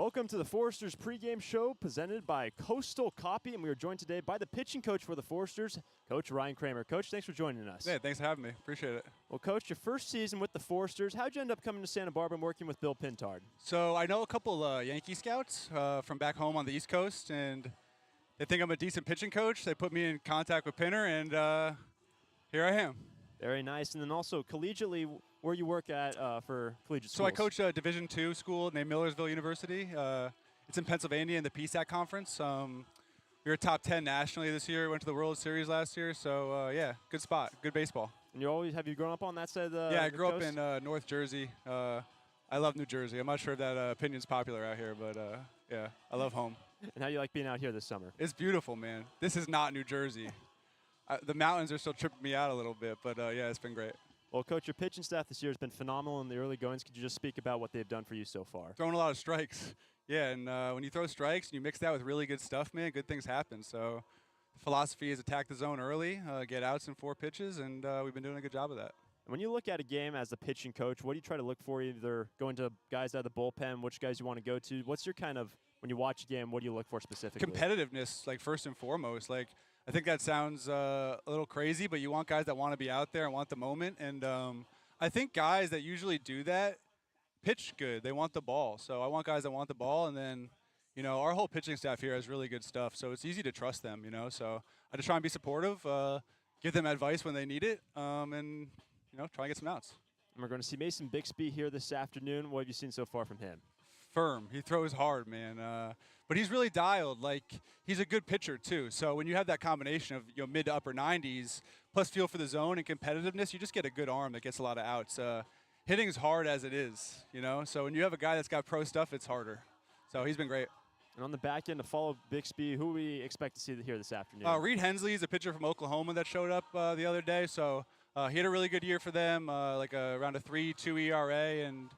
Welcome to the Foresters pregame show presented by Coastal Copy, and we are joined today by the pitching coach for the Foresters, Coach Ryan Kramer. Coach, thanks for joining us. Yeah, thanks for having me. Appreciate it. Well, Coach, your first season with the Foresters, how'd you end up coming to Santa Barbara and working with Bill Pintard? So I know a couple Yankee scouts from back home on the East Coast, and they think I'm a decent pitching coach. They put me in contact with Pinner, and here I am. Very nice. And then also collegiately, where you work at for collegiate schools? So I coach a Division II school named Millersville University. It's in Pennsylvania in the PSAC conference. We were top 10 nationally this year. Went to the World Series last year. So yeah, good spot, good baseball. And have you grown up on that side of the Yeah, I grew coast? up in North Jersey. I love New Jersey. I'm not sure if that opinion's popular out here, but yeah, I love home. And how do you like being out here this summer? It's beautiful, man. This is not New Jersey. The mountains are still tripping me out a little bit, but yeah, it's been great. Well, Coach, your pitching staff this year has been phenomenal in the early goings. Could you just speak about what they've done for you so far? Throwing a lot of strikes. Yeah, and when you throw strikes and you mix that with really good stuff, man, good things happen. So the philosophy is attack the zone early, get outs in 4 pitches, and we've been doing a good job of that. When you look at a game as the pitching coach, what do you try to look for? Either going to guys out of the bullpen, which guys you want to go to? What's your kind of, when you watch a game, what do you look for specifically? Competitiveness, like first and foremost. Like I think that sounds a little crazy, but you want guys that want to be out there and want the moment. And I think guys that usually do that pitch good. They want the ball. So I want guys that want the ball. And then, you know, our whole pitching staff here has really good stuff. So it's easy to trust them, you know. So I just try and be supportive, give them advice when they need it, and, you know, try and get some outs. And we're going to see Mason Bixby here this afternoon. What have you seen so far from him? Firm. He throws hard, man. But he's really dialed. Like, he's a good pitcher, too. So when you have that combination of, you know, mid to upper 90s, plus feel for the zone and competitiveness, you just get a good arm that gets a lot of outs. Hitting is hard as it is, you know. So when you have a guy that's got pro stuff, it's harder. So he's been great. And on the back end to follow Bixby, who we expect to see here this afternoon? Reed Hensley is a pitcher from Oklahoma that showed up the other day. So he had a really good year for them, like around a 3.2 ERA, and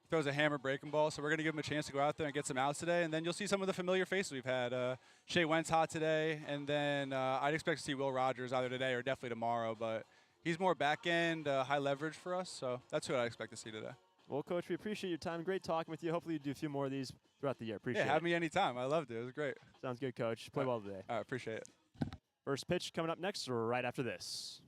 throws a hammer breaking ball. So we're going to give him a chance to go out there and get some outs today. And then you'll see some of the familiar faces we've had. Shea Wentz hot today, and then I'd expect to see Will Rogers either today or definitely tomorrow. But he's more back end, high leverage for us. So that's who I expect to see today. Well, Coach, we appreciate your time. Great talking with you. Hopefully you do a few more of these throughout the year. Appreciate it. Yeah, have me anytime. I loved it. It was great. Sounds good, Coach. Play well today. All right, appreciate it. First pitch coming up next right after this.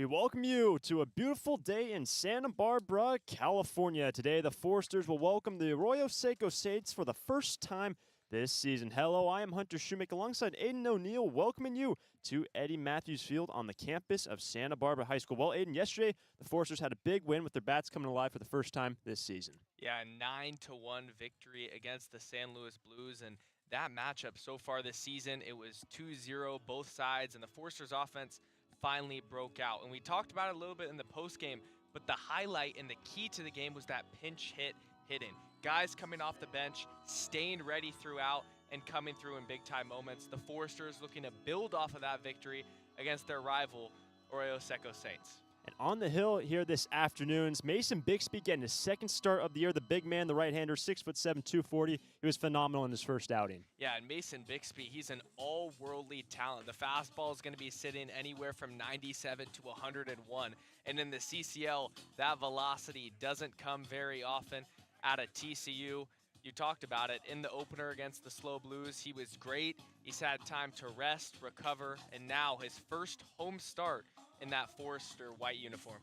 We welcome you to a beautiful day in Santa Barbara, California. Today, the Foresters will welcome the Arroyo Seco Saints for the first time this season. Hello, I am Hunter Shoemaker alongside Aiden O'Neill, welcoming you to Eddie Matthews Field on the campus of Santa Barbara High School. Well, Aiden, yesterday, the Foresters had a big win with their bats coming alive for the first time this season. Yeah, a 9-1 victory against the San Luis Blues, and that matchup so far this season, it was 2-0 both sides, and the Foresters offense finally broke out. And we talked about it a little bit in the postgame, but the highlight and the key to the game was that pinch hit hitting. Guys coming off the bench, staying ready throughout, and coming through in big-time moments. The Foresters looking to build off of that victory against their rival, Arroyo Seco Saints. And on the hill here this afternoon, Mason Bixby getting his second start of the year. The big man, the right-hander, 6'7", 240. He was phenomenal in his first outing. Yeah, and Mason Bixby, he's an all-worldly talent. The fastball is going to be sitting anywhere from 97 to 101. And in the CCL, that velocity doesn't come very often out of TCU. You talked about it in the opener against the Slow Blues. He was great. He's had time to rest, recover, and now his first home start in that Forester white uniform.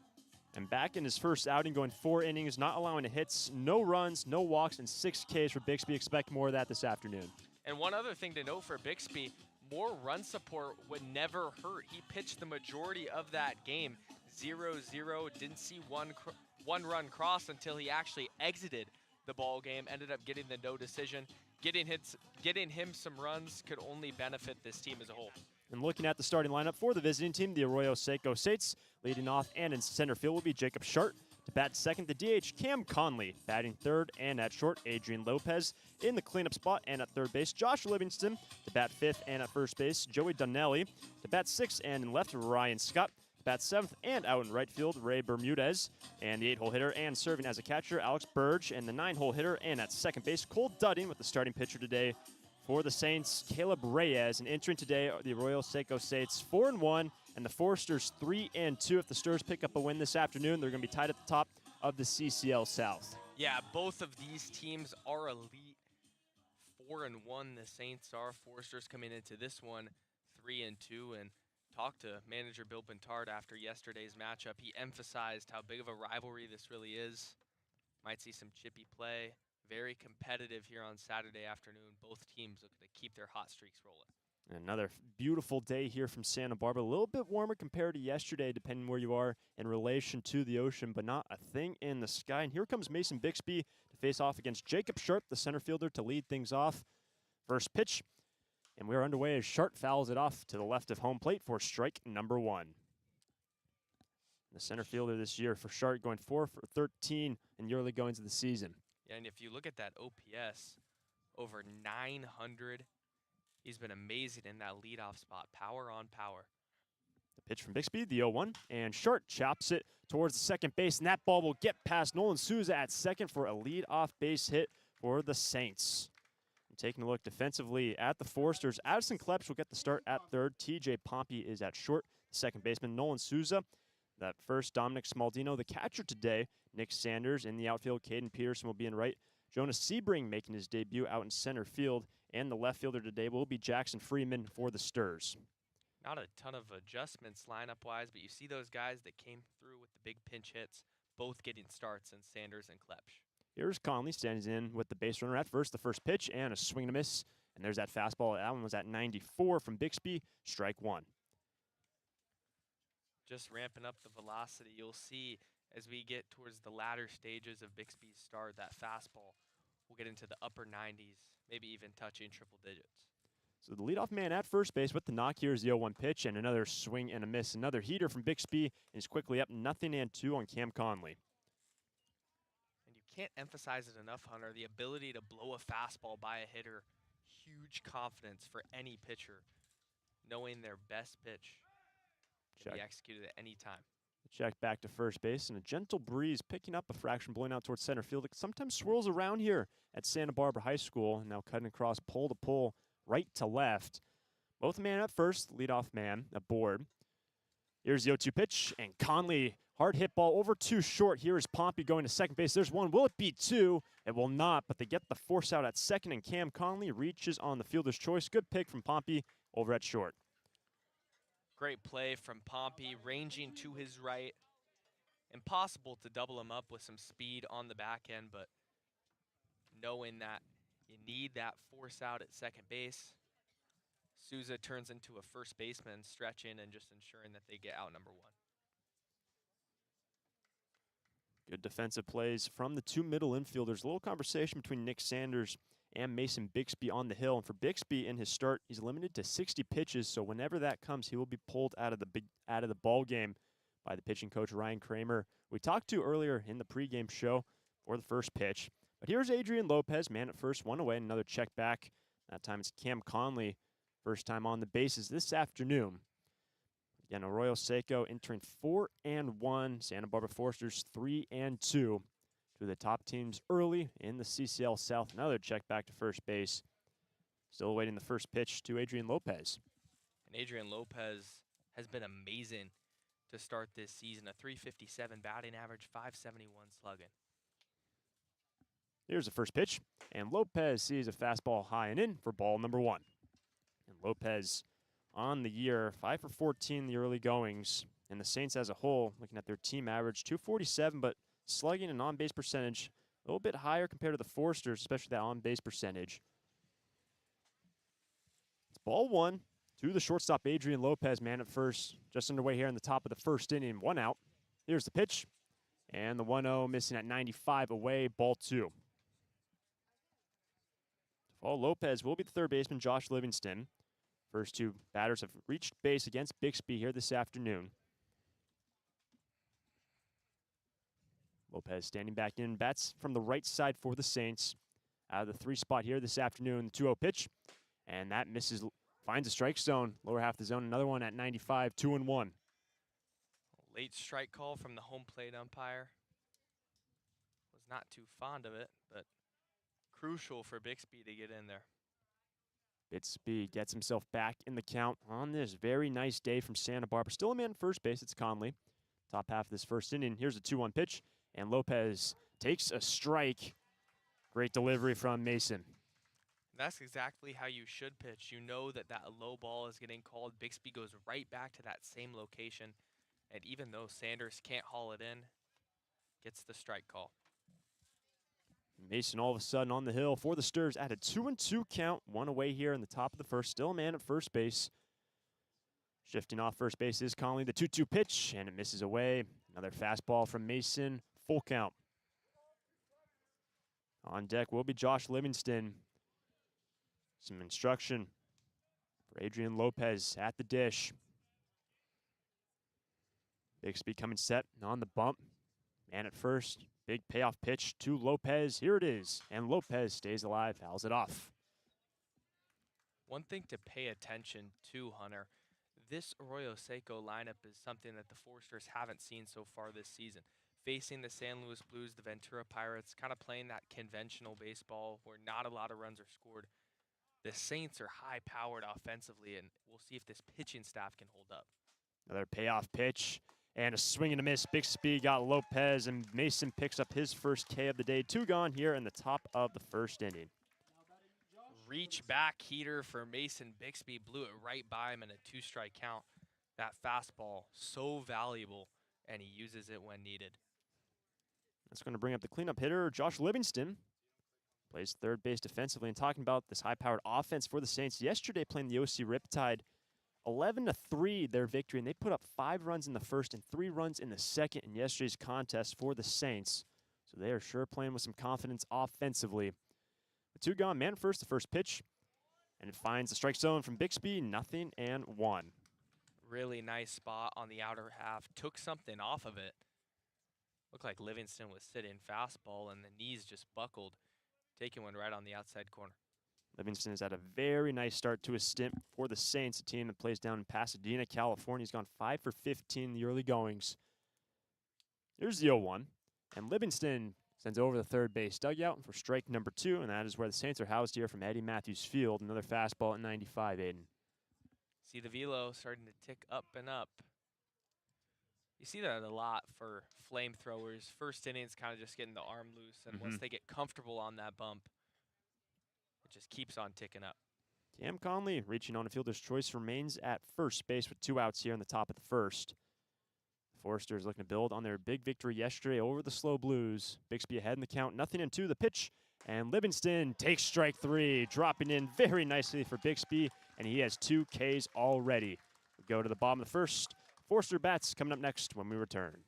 And back in his first outing, going 4 innings, not allowing hits, no runs, no walks, and 6 Ks for Bixby. Expect more of that this afternoon. And one other thing to note for Bixby, more run support would never hurt. He pitched the majority of that game 0-0, didn't see one run cross until he actually exited the ball game, ended up getting the no decision. Getting him some runs could only benefit this team as a whole. And looking at the starting lineup for the visiting team, the Arroyo Seco Saints, leading off and in center field will be Jacob Shart. To bat second, the DH Cam Conley. Batting third and at short, Adrian Lopez. In the cleanup spot and at third base, Josh Livingston. To bat fifth and at first base, Joey Donnelly. To bat sixth and in left, Ryan Scott. To bat seventh and out in right field, Ray Bermudez. And the 8-hole hitter and serving as a catcher, Alex Burge. And the 9-hole hitter and at second base, Cole Dudding with the starting pitcher today. For the Saints, Caleb Reyes, and entering today are the Arroyo Seco Saints 4-1, and the Foresters 3-2. If the Stars pick up a win this afternoon, they're going to be tied at the top of the CCL South. Yeah, both of these teams are elite. 4-1, the Saints are. Foresters coming into this one 3-2, and talked to manager Bill Bintard after yesterday's matchup. He emphasized how big of a rivalry this really is. Might see some chippy play. Very competitive here on Saturday afternoon. Both teams looking to keep their hot streaks rolling. Another beautiful day here from Santa Barbara. A little bit warmer compared to yesterday, depending where you are in relation to the ocean, but not a thing in the sky. And here comes Mason Bixby to face off against Jacob Sharp, the center fielder, to lead things off. First pitch, and we're underway as Sharp fouls it off to the left of home plate for strike number 1. The center fielder this year for Sharp going 4 for 13 in yearly goings of the season. Yeah, and if you look at that OPS, over 900, he's been amazing in that leadoff spot. Power on power. The pitch from Bixby, the 0-1, and Short chops it towards the second base, and that ball will get past Nolan Souza at second for a leadoff base hit for the Saints. And taking a look defensively at the Foresters, Addison Klepsch will get the start at third. TJ Pompey is at short. Second baseman Nolan Souza. That first, Dominic Smaldino, the catcher today. Nick Sanders in the outfield. Caden Peterson will be in right. Jonas Sebring making his debut out in center field. And the left fielder today will be Jackson Freeman for the Sturs. Not a ton of adjustments lineup-wise, but you see those guys that came through with the big pinch hits, both getting starts in Sanders and Klepsch. Here's Conley standing in with the base runner at first. The first pitch and a swing and a miss. And there's that fastball. That one was at 94 from Bixby. Strike 1. Just ramping up the velocity. You'll see as we get towards the latter stages of Bixby's start, that fastball will get into the upper 90s, maybe even touching triple digits. So the leadoff man at first base with the knock here is the 0-1 pitch and another swing and a miss. Another heater from Bixby, and he's quickly up 0-2 on Cam Conley. And you can't emphasize it enough, Hunter, the ability to blow a fastball by a hitter. Huge confidence for any pitcher, knowing their best pitch can be executed at any time. Check back to first base, and a gentle breeze picking up a fraction, blowing out towards center field. It sometimes swirls around here at Santa Barbara High School, now cutting across pole to pole, right to left. Both man at first, leadoff man aboard. Here's the 0-2 pitch, and Conley, hard hit ball over too short. Here is Pompey going to second base. There's one. Will it be 2? It will not, but they get the force out at second, and Cam Conley reaches on the fielder's choice. Good pick from Pompey over at short. Great play from Pompey, ranging to his right. Impossible to double him up with some speed on the back end, but knowing that you need that force out at second base, Souza turns into a first baseman, stretching and just ensuring that they get out number 1. Good defensive plays from the two middle infielders. A little conversation between Nick Sanders and Mason Bixby on the hill. And for Bixby in his start, he's limited to 60 pitches. So whenever that comes, he will be pulled out of the ball game by the pitching coach Ryan Kramer. We talked to earlier in the pregame show for the first pitch. But here's Adrian Lopez, man at first, one away, another check back. That time it's Cam Conley, first time on the bases this afternoon. Again, Arroyo Seco entering 4-1. Santa Barbara Foresters 3-2. Two of the top teams early in the CCL South. Another check back to first base. Still awaiting the first pitch to Adrian Lopez. And Adrian Lopez has been amazing to start this season. A .357 batting average, .571 slugging. Here's the first pitch, and Lopez sees a fastball high and in for ball number 1. And Lopez on the year, 5 for 14 the early goings. And the Saints as a whole, looking at their team average, .247, but slugging and on-base percentage a little bit higher compared to the Foresters, especially that on-base percentage. It's ball 1 to the shortstop, Adrian Lopez, man at first. Just underway here in the top of the first inning, 1 out. Here's the pitch, and the 1-0 missing at 95 away, ball 2. Lopez will be the third baseman, Josh Livingston. First two batters have reached base against Bixby here this afternoon. Lopez standing back in, bats from the right side for the Saints. Out of the 3 spot here this afternoon, the 2-0 pitch. And that misses, finds a strike zone, lower half of the zone. Another one at 95, 2-1. Late strike call from the home plate umpire. Was not too fond of it, but crucial for Bixby to get in there. Bixby gets himself back in the count on this very nice day from Santa Barbara. Still a man at first base, it's Conley. Top half of this first inning. Here's a 2-1 pitch, and Lopez takes a strike. Great delivery from Mason. That's exactly how you should pitch. You know that that low ball is getting called. Bixby goes right back to that same location, and even though Sanders can't haul it in, gets the strike call. Mason all of a sudden on the hill for the Stirs at a 2-2 count. 1 away here in the top of the first. Still a man at first base. Shifting off first base is Conley. The 2-2 pitch, and it misses away. Another fastball from Mason. Full count. On deck will be Josh Livingston. Some instruction for Adrian Lopez at the dish. Bixby coming set on the bump. Man at first. Big payoff pitch to Lopez. Here it is. And Lopez stays alive, fouls it off. One thing to pay attention to, Hunter, this Arroyo Seco lineup is something that the Foresters haven't seen so far this season. Facing the San Luis Blues, the Ventura Pirates, kind of playing that conventional baseball where not a lot of runs are scored. The Saints are high-powered offensively, and we'll see if this pitching staff can hold up. Another payoff pitch. And a swing and a miss. Bixby got Lopez, and Mason picks up his first K of the day. 2 gone here in the top of the first inning. Reach back heater for Mason Bixby. Blew it right by him in a 2-strike count. That fastball, so valuable, and he uses it when needed. That's going to bring up the cleanup hitter, Josh Livingston. Plays third base defensively. And talking about this high-powered offense for the Saints, yesterday playing the OC Riptide, 11-3 their victory, and they put up 5 runs in the first and 3 runs in the second in yesterday's contest for the Saints. So they are sure playing with some confidence offensively. The 2 gone, man first, the first pitch, and it finds the strike zone from Bixby, 0-1. Really nice spot on the outer half. Took something off of it. Looked like Livingston was sitting fastball, and the knees just buckled, taking one right on the outside corner. Livingston has had a very nice start to his stint for the Saints, a team that plays down in Pasadena, California. He's gone 5 for 15 in the early goings. Here's the 0-1, and Livingston sends over the third base dugout for strike number 2, and that is where the Saints are housed here from Eddie Matthews Field. Another fastball at 95, Aiden. See the velo starting to tick up and up. You see that a lot for flamethrowers. First innings kind of just getting the arm loose, and once they get comfortable on that bump, it just keeps on ticking up. Cam Conley reaching on a fielder's choice remains at first base with 2 outs here in the top of the first. Foresters looking to build on their big victory yesterday over the Slow Blues. Bixby ahead in the count, 0-2. The pitch, and Livingston takes strike 3, dropping in very nicely for Bixby, and he has 2 Ks already. We go to the bottom of the first. Forester bats coming up next when we return.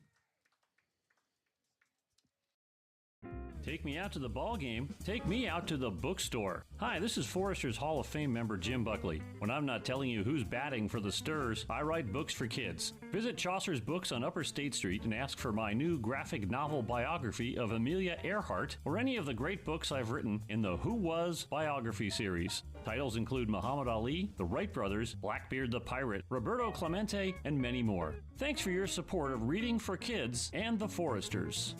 Take me out to the ball game. Take me out to the bookstore. Hi, this is Foresters Hall of Fame member Jim Buckley. When I'm not telling you who's batting for the Sturs, I write books for kids. Visit Chaucer's Books on Upper State Street and ask for my new graphic novel biography of Amelia Earhart or any of the great books I've written in the Who Was biography series. Titles include Muhammad Ali, the Wright Brothers, Blackbeard the Pirate, Roberto Clemente, and many more. Thanks for your support of reading for kids and the Foresters.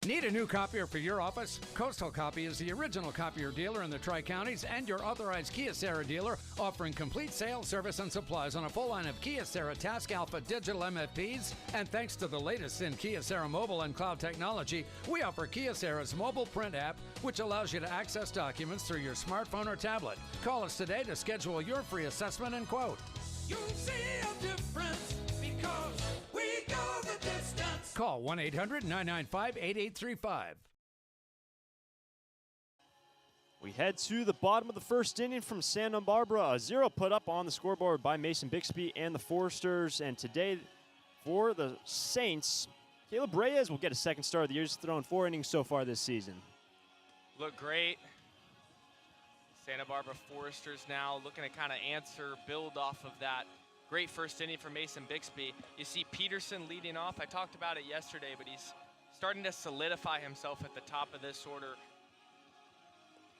Need a new copier for your office? Coastal Copy is the original copier dealer in the Tri-Counties and your authorized Kyocera dealer, offering complete sales, service, and supplies on a full line of Kyocera Task Alpha digital MFPs. And thanks to the latest in Kyocera mobile and cloud technology, we offer Kyocera's mobile print app, which allows you to access documents through your smartphone or tablet. Call us today to schedule your free assessment and quote. You'll see a difference because we go the distance. Call 1-800-995-8835. We head to the bottom of the first inning from Santa Barbara. A 0 put up on the scoreboard by Mason Bixby and the Foresters. And today, for the Saints, Caleb Reyes will get a second start of the year. He's thrown 4 innings so far this season. Look great. Santa Barbara Foresters now looking to kind of build off of that great first inning for Mason Bixby. You see Peterson leading off. I talked about it yesterday, but he's starting to solidify himself at the top of this order.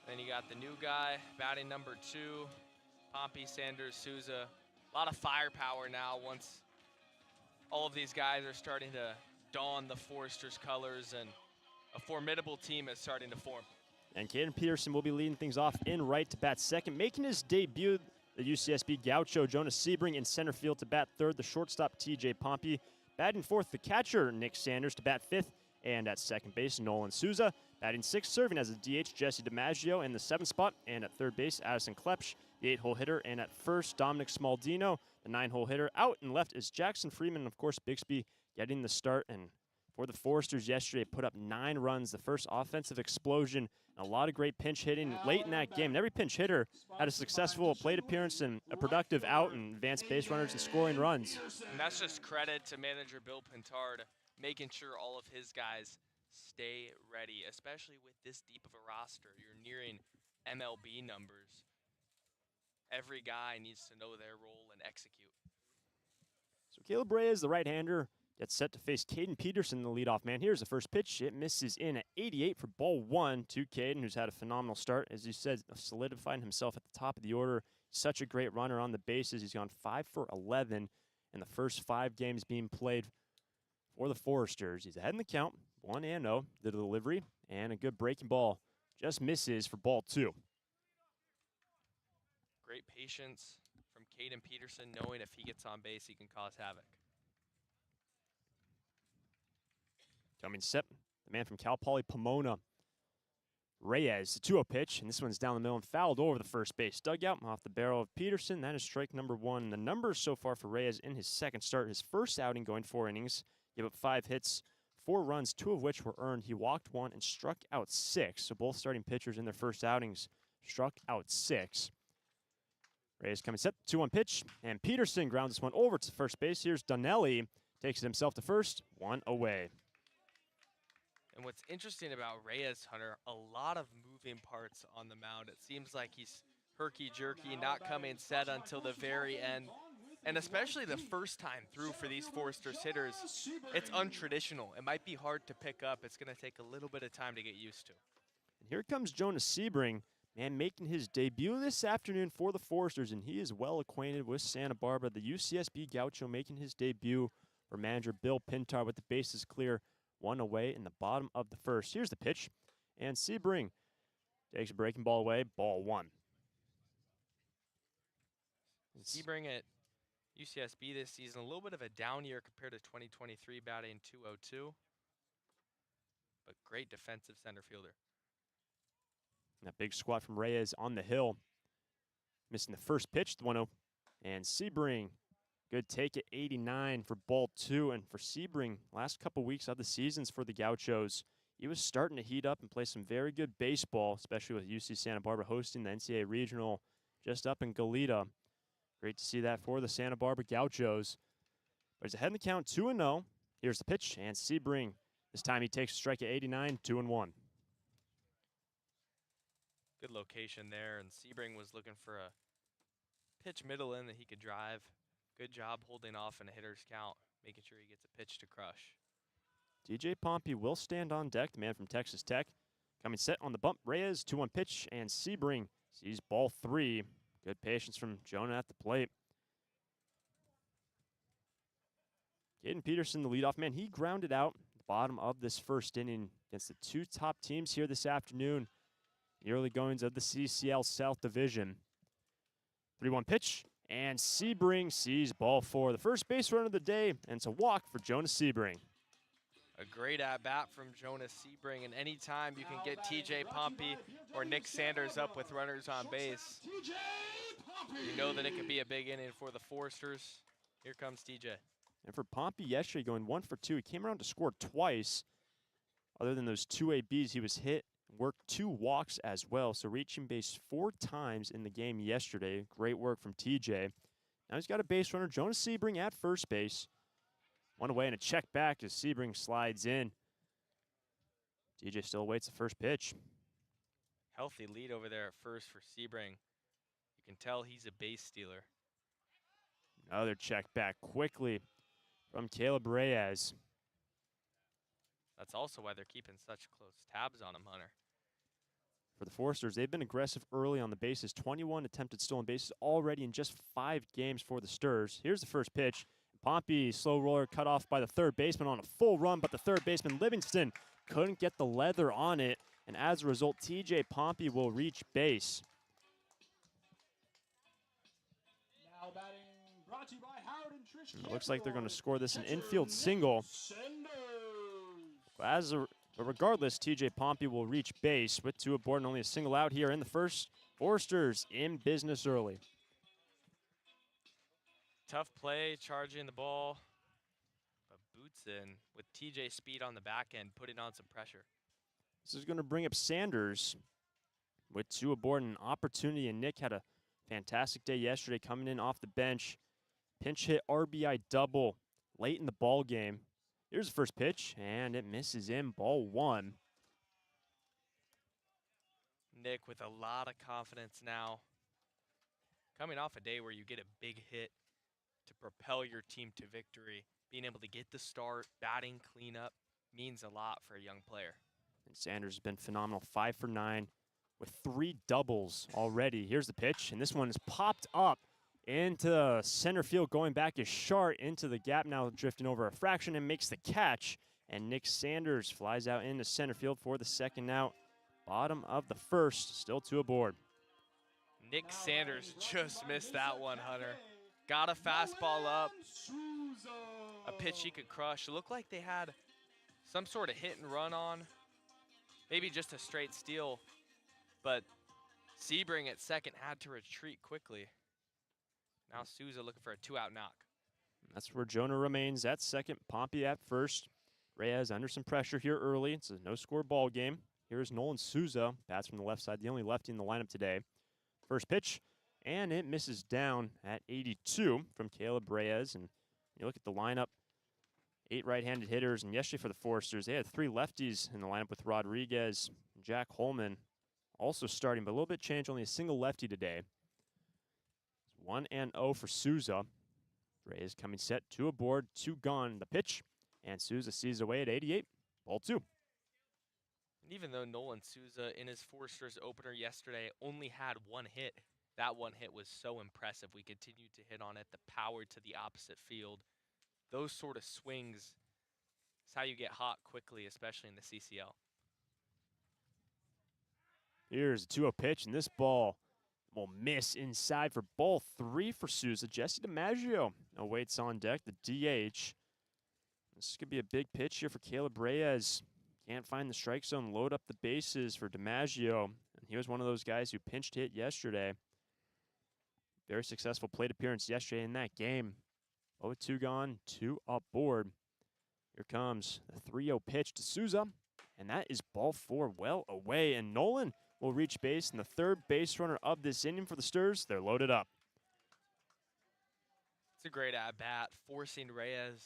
Then you got the new guy, batting number 2, Pompey, Sanders, Souza. A lot of firepower now once all of these guys are starting to don the Foresters colors, and a formidable team is starting to form. And Caden Peterson will be leading things off in right to bat second, making his debut. The UCSB Gaucho, Jonas Sebring, in center field to bat third. The shortstop, TJ Pompey. Batting fourth, the catcher, Nick Sanders, to bat fifth. And at second base, Nolan Souza. Batting sixth, serving as a DH, Jesse DiMaggio in the 7th spot. And at third base, Addison Klepsch, the 8-hole hitter. And at first, Dominic Smaldino, the 9-hole hitter. Out and left is Jackson Freeman. Of course, Bixby getting the start. And for the Foresters yesterday, put up 9 runs, the first offensive explosion. A lot of great pinch hitting late in that game. And every pinch hitter had a successful plate appearance and a productive out and advanced base runners and scoring runs. And that's just credit to manager Bill Pintard, making sure all of his guys stay ready, especially with this deep of a roster. You're nearing MLB numbers. Every guy needs to know their role and execute. So Caleb Reyes, the right-hander, gets set to face Caden Peterson, the leadoff man. Here's the first pitch. It misses in at 88 for ball 1 to Caden, who's had a phenomenal start. As you said, solidifying himself at the top of the order. Such a great runner on the bases. He's gone 5 for 11 in the first 5 games being played for the Foresters. He's ahead in the count, 1-0. The delivery and a good breaking ball just misses for ball 2. Great patience from Caden Peterson, knowing if he gets on base, he can cause havoc. Coming set, the man from Cal Poly Pomona, Reyes, the 2-0 pitch, and this one's down the middle and fouled over the first base dugout off the barrel of Peterson. That is strike number 1. The numbers so far for Reyes in his second start, his first outing going 4 innings, gave up 5 hits, 4 runs, 2 of which were earned. He walked 1 and struck out 6. So both starting pitchers in their first outings struck out 6. Reyes coming set, 2-1 pitch, and Peterson grounds this one over to first base. Here's Donnelly, takes it himself to first, 1 away. And what's interesting about Reyes, Hunter, a lot of moving parts on the mound. It seems like he's herky-jerky, not coming set until the very end. And especially the first time through for these Foresters hitters, it's untraditional. It might be hard to pick up. It's going to take a little bit of time to get used to. And here comes Jonas Sebring, man, making his debut this afternoon for the Foresters, and he is well acquainted with Santa Barbara. The UCSB Gaucho making his debut for manager Bill Pintard with the bases clear. 1 away in the bottom of the first. Here's the pitch, and Sebring takes a breaking ball away, ball 1. Sebring at UCSB this season, a little bit of a down year compared to 2023, batting .202, but great defensive center fielder. That big squat from Reyes on the hill. Missing the first pitch, the 1-0. And Sebring, good take at 89 for ball 2. And for Sebring, last couple weeks of the seasons for the Gauchos, he was starting to heat up and play some very good baseball, especially with UC Santa Barbara hosting the NCAA Regional just up in Goleta. Great to see that for the Santa Barbara Gauchos. But he's ahead in the count, 2-0. Here's the pitch, and Sebring, this time he takes a strike at 89, 2-1. Good location there, and Sebring was looking for a pitch middle in that he could drive. Good job holding off in a hitter's count, making sure he gets a pitch to crush. DJ Pompey will stand on deck, the man from Texas Tech. Coming set on the bump, Reyes, 2-1 pitch, and Sebring sees ball 3. Good patience from Jonah at the plate. Caden Peterson, the leadoff man, he grounded out at the bottom of this first inning against the two top teams here this afternoon. The early goings of the CCL South Division. 3-1 pitch, and Sebring sees ball 4. The first base run of the day, and it's a walk for Jonas Sebring. A great at-bat from Jonas Sebring, and anytime you can get TJ Pompey or Nick Sanders up with runners on base, you know that it could be a big inning for the Foresters. Here comes TJ. And for Pompey yesterday, going 1 for 2, he came around to score twice. Other than those 2 ABs, he was hit, worked 2 walks as well, so reaching base 4 times in the game yesterday. Great work from TJ. Now he's got a base runner, Jonas Sebring at first base. 1 away and a check back as Sebring slides in. TJ still awaits the first pitch. Healthy lead over there at first for Sebring. You can tell he's a base stealer. Another check back quickly from Caleb Reyes. That's also why they're keeping such close tabs on him, Hunter. For the Foresters, they've been aggressive early on the bases. 21 attempted stolen bases already in just 5 games for the Sturs. Here's the first pitch. Pompey, slow roller, cut off by the third baseman on a full run, but the third baseman, Livingston, couldn't get the leather on it. And as a result, TJ Pompey will reach base. Now batting, brought to you by Howard and Trish. It looks like they're going to score this an infield single. But regardless, TJ Pompey will reach base with 2 aboard and only a single out here in the first. Foresters in business early. Tough play, charging the ball, but boots in with TJ speed on the back end, putting on some pressure. This is going to bring up Sanders with 2 aboard and an opportunity, and Nick had a fantastic day yesterday coming in off the bench. Pinch hit RBI double late in the ball game. Here's the first pitch, and it misses in, ball 1. Nick with a lot of confidence now. Coming off a day where you get a big hit to propel your team to victory, being able to get the start, batting cleanup, means a lot for a young player. And Sanders has been phenomenal, 5 for 9 with 3 doubles already. Here's the pitch, and this one is popped up into center field, going back is Shart into the gap, now drifting over a fraction and makes the catch. And Nick Sanders flies out into center field for the second out. Bottom of the first, still 2 aboard. Nick Sanders just missed that one, Hunter. Got a fastball up, a pitch he could crush. It looked like they had some sort of hit and run on, maybe just a straight steal, but Sebring at second had to retreat quickly. Now Souza looking for a 2-out knock. That's where Jonah remains at second, Pompey at first. Reyes under some pressure here early. It's a no-score ball game. Here's Nolan Souza, bats from the left side, the only lefty in the lineup today. First pitch, and it misses down at 82 from Caleb Reyes. And you look at the lineup, 8 right-handed hitters, and yesterday for the Foresters, they had 3 lefties in the lineup with Rodriguez and Jack Holman also starting, but a little bit changed, only a single lefty today. 1-0 for Souza. Reyes coming set, 2 aboard, 2 gone. The pitch, and Souza sees away at 88, ball 2. And even though Nolan Souza in his Foresters opener yesterday only had 1 hit, that 1 hit was so impressive. We continued to hit on it, the power to the opposite field. Those sort of swings is how you get hot quickly, especially in the CCL. Here's a 2-0 pitch, and this ball will miss inside for ball 3 for Souza. Jesse DiMaggio awaits on deck, the DH. This could be a big pitch here for Caleb Reyes. Can't find the strike zone, load up the bases for DiMaggio. And He was one of those guys who pinched hit yesterday. Very successful plate appearance yesterday in that game. 0-2 gone, 2 up board. Here comes the 3-0 pitch to Souza, and that is ball 4 well away. And Nolan will reach base, and the third base runner of this inning for the Sturs. They're loaded up. It's a great at-bat, forcing Reyes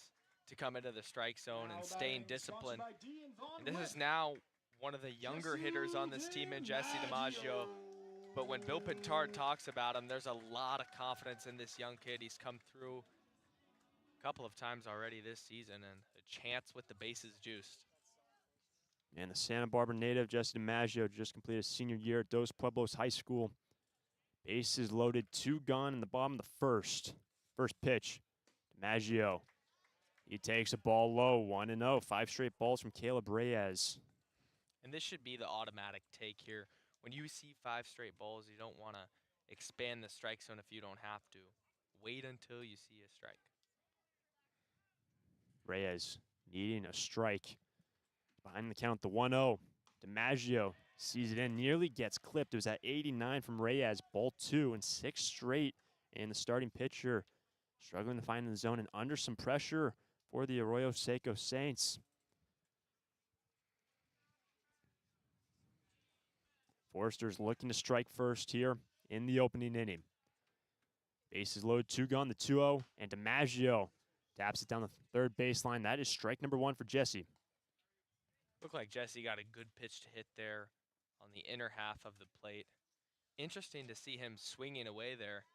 to come into the strike zone and staying disciplined. And this is now one of the younger hitters on this team in Jesse DiMaggio. But when Bill Pintard talks about him, there's a lot of confidence in this young kid. He's come through a couple of times already this season, and a chance with the bases juiced. And the Santa Barbara native, Jesse DiMaggio, just completed senior year at Dos Pueblos High School. Bases loaded, 2 gone in the bottom of the first. First pitch, DiMaggio. He takes a ball low, 1-0. 5 straight balls from Caleb Reyes. And this should be the automatic take here. When you see 5 straight balls, you don't want to expand the strike zone if you don't have to. Wait until you see a strike. Reyes needing a strike. Behind the count, the 1-0. DiMaggio sees it in, nearly gets clipped. It was at 89 from Reyes, ball 2 and 6 straight. And the starting pitcher struggling to find the zone and under some pressure for the Arroyo Seco Saints. Forrester's looking to strike first here in the opening inning. Bases loaded, 2 gone, the 2-0, and DiMaggio taps it down the third baseline. That is strike number 1 for Jesse. Looked like Jesse got a good pitch to hit there on the inner half of the plate. Interesting to see him swinging away there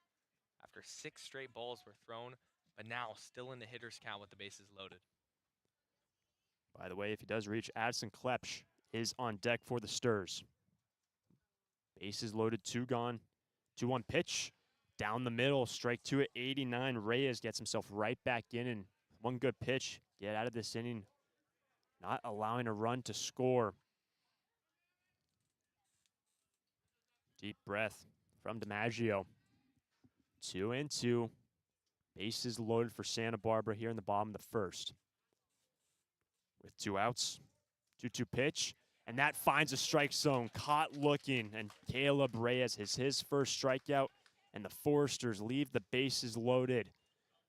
after 6 straight balls were thrown, but now still in the hitter's count with the bases loaded. By the way, if he does reach, Addison Klepsch is on deck for the Sturs. Bases loaded, 2 gone. 2-1 pitch. Down the middle, strike 2 at 89. Reyes gets himself right back in, and one good pitch. Get out of this inning. Not allowing a run to score. Deep breath from DiMaggio. 2-2. Bases loaded for Santa Barbara here in the bottom of the first. With 2 outs. 2-2 pitch. And that finds a strike zone. Caught looking. And Caleb Reyes has his first strikeout. And the Foresters leave the bases loaded.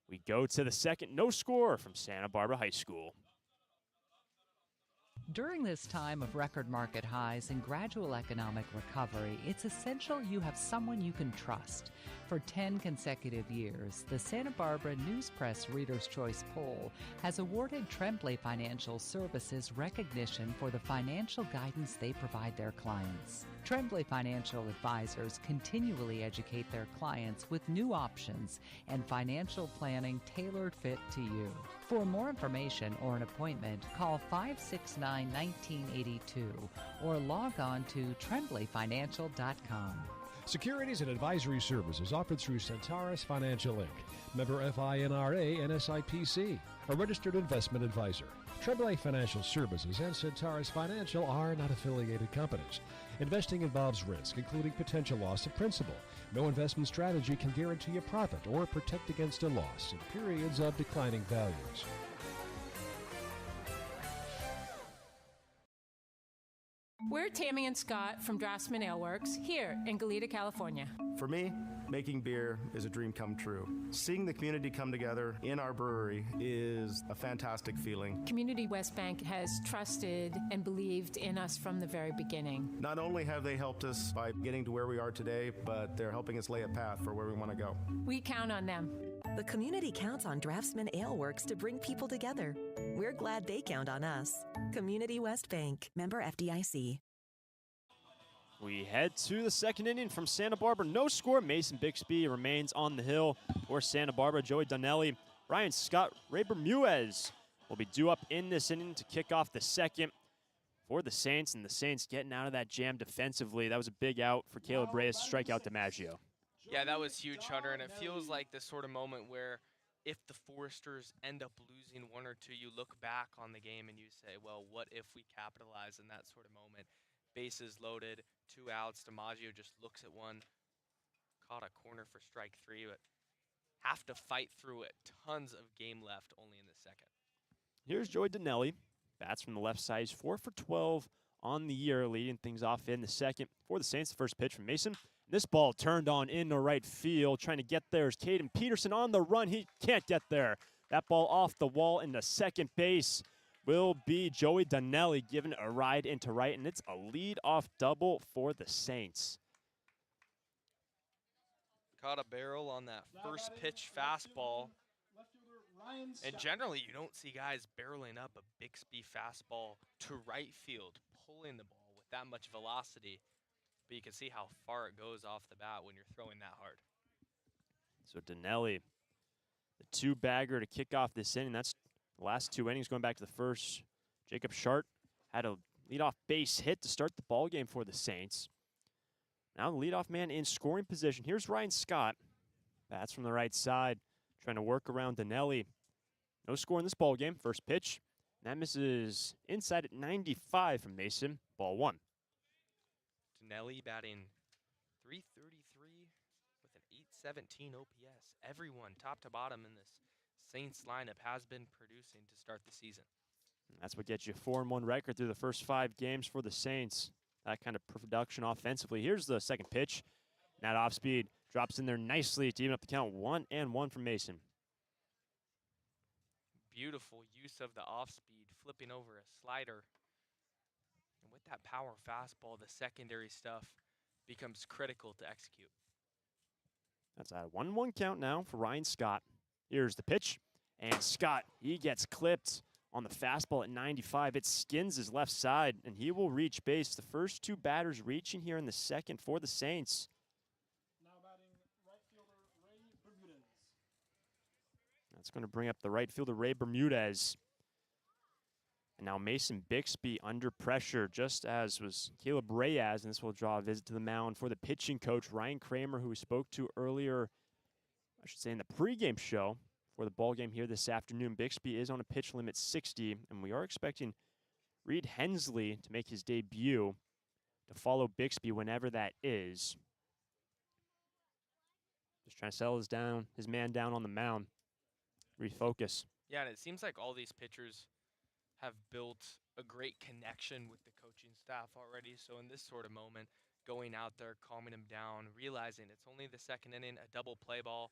We go to the second. No score from Santa Barbara High School. During this time of record market highs and gradual economic recovery, it's essential you have someone you can trust. For 10 consecutive years, the Santa Barbara News Press Reader's Choice Poll has awarded Tremblay Financial Services recognition for the financial guidance they provide their clients. Tremblay Financial Advisors continually educate their clients with new options and financial planning tailored fit to you. For more information or an appointment, call 569-1982 or log on to tremblayfinancial.com. Securities and advisory services offered through Centaurus Financial Inc., member FINRA and SIPC, a registered investment advisor. Tremblay Financial Services and Centaurus Financial are not affiliated companies. Investing involves risk, including potential loss of principal. No investment strategy can guarantee a profit or protect against a loss in periods of declining values. We're Tammy and Scott from Draftsman Ale Works here in Goleta, California. For me, making beer is a dream come true. Seeing the community come together in our brewery is a fantastic feeling. Community West Bank has trusted and believed in us from the very beginning. Not only have they helped us by getting to where we are today, but they're helping us lay a path for where we want to go. We count on them. The community counts on Draftsman Ale Works to bring people together. We're glad they count on us. Community West Bank, member FDIC. We head to the second inning from Santa Barbara. No score. Mason Bixby remains on the hill for Santa Barbara. Joey Donnelly, Ryan Scott, Ray Bermudez will be due up in this inning to kick off the second for the Saints. And the Saints getting out of that jam defensively. That was a big out for Caleb Reyes to strike out DiMaggio. Yeah, that was huge, Hunter, and it feels like the sort of moment where if the Foresters end up losing 1 or 2, you look back on the game and you say, well, what if we capitalize in that sort of moment? Bases loaded, 2 outs. DiMaggio just looks at one, caught a corner for strike 3, but have to fight through it. Tons of game left only in the second. Here's Joey Donnelly. Bats from the left side. He's 4 for 12 on the year, leading things off in the second. For the Saints, the first pitch from Mason. This ball turned on into right field. Trying to get there is Caden Peterson on the run. He can't get there. That ball off the wall into second base will be Joey Donnelly giving a ride into right, and it's a lead-off double for the Saints. Caught a barrel on that first pitch fastball. And generally, you don't see guys barreling up a Bixby fastball to right field, pulling the ball with that much velocity. But you can see how far it goes off the bat when you're throwing that hard. So Donnelly, the two-bagger to kick off this inning. That's the last two innings going back to the first. Jacob Shart had a leadoff base hit to start the ball game for the Saints. Now the leadoff man in scoring position. Here's Ryan Scott. Bats from the right side, trying to work around Donnelly. No score in this ball game. First pitch. That misses inside at 95 from Mason. Ball one. Donnelly batting .333 with an .817 OPS. Everyone, top to bottom in this Saints lineup, has been producing to start the season. And that's what gets you a 4-1 record through the first 5 games for the Saints. That kind of production offensively. Here's the second pitch. That off speed drops in there nicely to even up the count. 1-1 from Mason. Beautiful use of the off speed, flipping over a slider. And with that power fastball, the secondary stuff becomes critical to execute. That's a 1-1 count now for Ryan Scott. Here's the pitch. And Scott, he gets clipped on the fastball at 95. It skins his left side, and he will reach base. The first two batters reaching here in the second for the Saints. Now batting right fielder Ray Bermudez. That's going to bring up the right fielder, Ray Bermudez. And now Mason Bixby under pressure, just as was Caleb Reyes, and this will draw a visit to the mound for the pitching coach, Ryan Kramer, who we spoke to earlier, I should say in the pregame show for the ball game here this afternoon. Bixby is on a pitch limit 60, and we are expecting Reed Hensley to make his debut to follow Bixby whenever that is. Just trying to settle his man down on the mound, refocus. Yeah, and it seems like all these pitchers have built a great connection with the coaching staff already. So in this sort of moment, going out there, calming him down, realizing it's only the second inning, a double play ball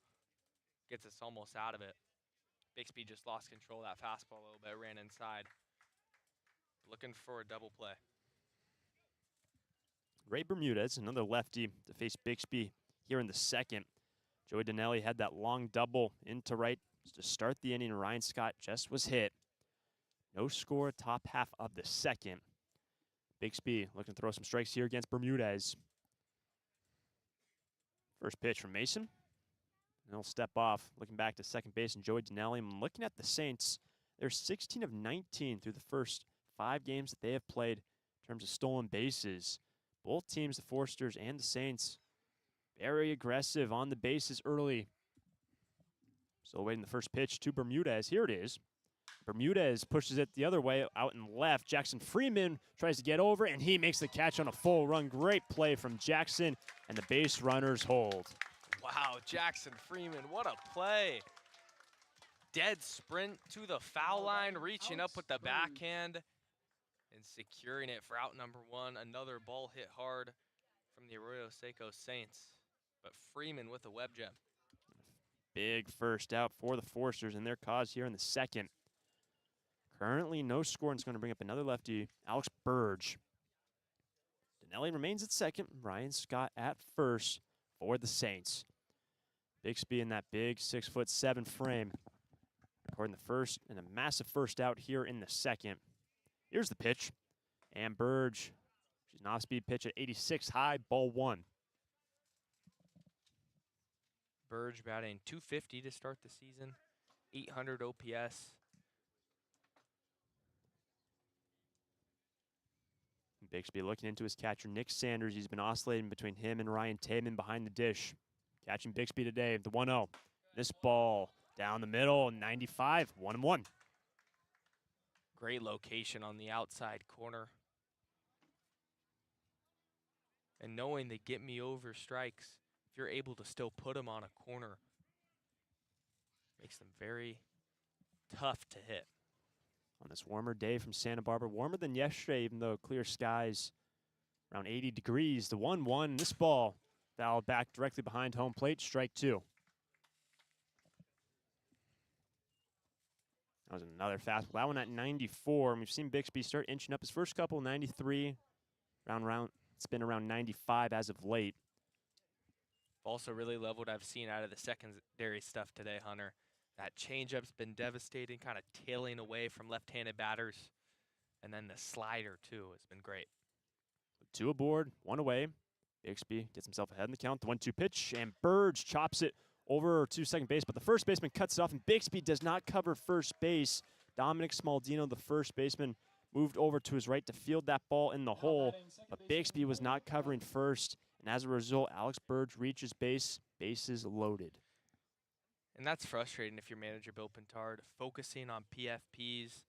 gets us almost out of it. Bixby just lost control of that fastball a little bit, ran inside. Looking for a double play. Ray Bermudez, another lefty to face Bixby here in the second. Joey Donnelly had that long double into right to start the inning. Ryan Scott just was hit. No score, top half of the second. Bixby looking to throw some strikes here against Bermudez. First pitch from Mason. He'll step off, looking back to second base, and Joey Donnelly. I'm looking at the Saints. They're 16 of 19 through the first 5 games that they have played in terms of stolen bases. Both teams, the Foresters and the Saints, very aggressive on the bases early. Still waiting the first pitch to Bermudez. Here it is. Bermudez pushes it the other way, out and left. Jackson Freeman tries to get over, and he makes the catch on a full run. Great play from Jackson, and the base runners hold. Wow, Jackson Freeman, what a play. Dead sprint to the foul line, reaching up with the backhand and securing it for out number 1. Another ball hit hard from the Arroyo Seco Saints, but Freeman with a web gem. Big first out for the Foresters and their cause here in the second. Currently no score, and it's going to bring up another lefty, Alex Burge. Donnelly remains at second, Ryan Scott at first for the Saints. Bixby in that big 6'7" frame. Recording the first and a massive first out here in the second. Here's the pitch. And Burge, she's an off-speed pitch at 86 high, ball 1. Burge batting .250 to start the season, 800 OPS. Bixby looking into his catcher, Nick Sanders. He's been oscillating between him and Ryan Taman behind the dish. Catching Bixby today, the 1-0. This ball down the middle, 95, 1-1. Great location on the outside corner. And knowing they get me over strikes, if you're able to still put them on a corner, makes them very tough to hit. on this warmer day from Santa Barbara. Warmer than yesterday, even though clear skies, around 80 degrees. The 1-1, this ball fouled back directly behind home plate, strike 2. That was another fastball. That one at 94. And we've seen Bixby start inching up his first couple, 93. Round. It's been around 95 as of late. Also really loved what I've seen out of the secondary stuff today, Hunter. That changeup's been devastating, kind of tailing away from left-handed batters. And then the slider, too, has been great. 2 aboard, 1 away. Bixby gets himself ahead in the count. The 1-2 pitch, and Burge chops it over to second base, but the first baseman cuts it off, and Bixby does not cover first base. Dominic Smaldino, the first baseman, moved over to his right to field that ball in the hole, but Bixby was not covering first, and as a result, Alex Burge reaches base, bases loaded. And that's frustrating if you're manager Bill Pintard, focusing on PFPs,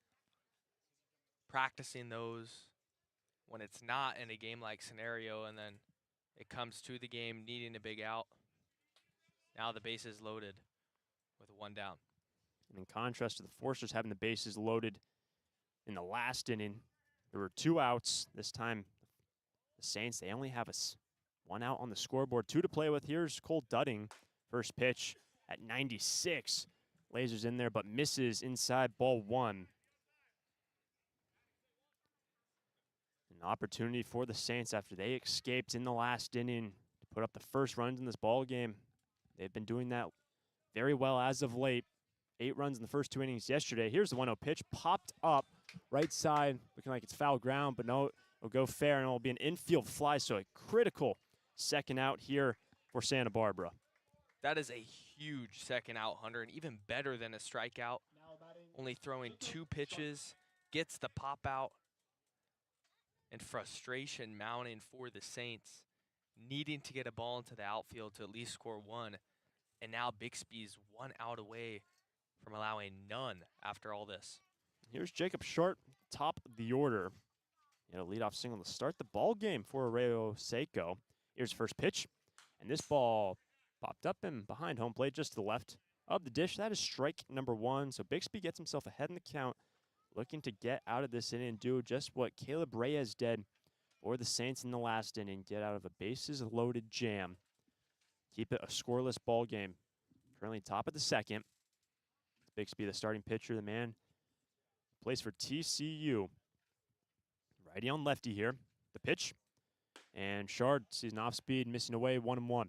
practicing those when it's not in a game-like scenario, and then it comes to the game needing a big out. Now the base is loaded with 1 down. And in contrast to the Foresters having the bases loaded in the last inning, there were 2 outs. This time, the Saints, they only have 1 out on the scoreboard. 2 to play with. Here's Cole Dudding. First pitch at 96. Lasers in there, but misses inside, ball 1. An opportunity for the Saints after they escaped in the last inning to put up the first runs in this ball game. They've been doing that very well as of late. 8 runs in the first 2 innings yesterday. Here's the 1-0 pitch, popped up right side, looking like it's foul ground, but no, it'll go fair, and it'll be an infield fly, so a critical second out here for Santa Barbara. That is a huge second out, Hunter, and even better than a strikeout. Only throwing 2 pitches, gets the pop out, and frustration mounting for the Saints, needing to get a ball into the outfield to at least score 1. And now Bixby's 1 out away from allowing none after all this. Here's Jacob Short, top of the order. He had a leadoff single to start the ball game for Arroyo Seco. Here's first pitch, and this ball popped up and behind home plate just to the left of the dish. That is strike number 1. So Bixby gets himself ahead in the count, looking to get out of this inning and do just what Caleb Reyes did for the Saints in the last inning, get out of a bases-loaded jam. Keep it a scoreless ball game. Currently top of the second. Bixby, the starting pitcher, the man plays for TCU. Righty on lefty here. The pitch. And Shard sees an off-speed, missing away, 1-1.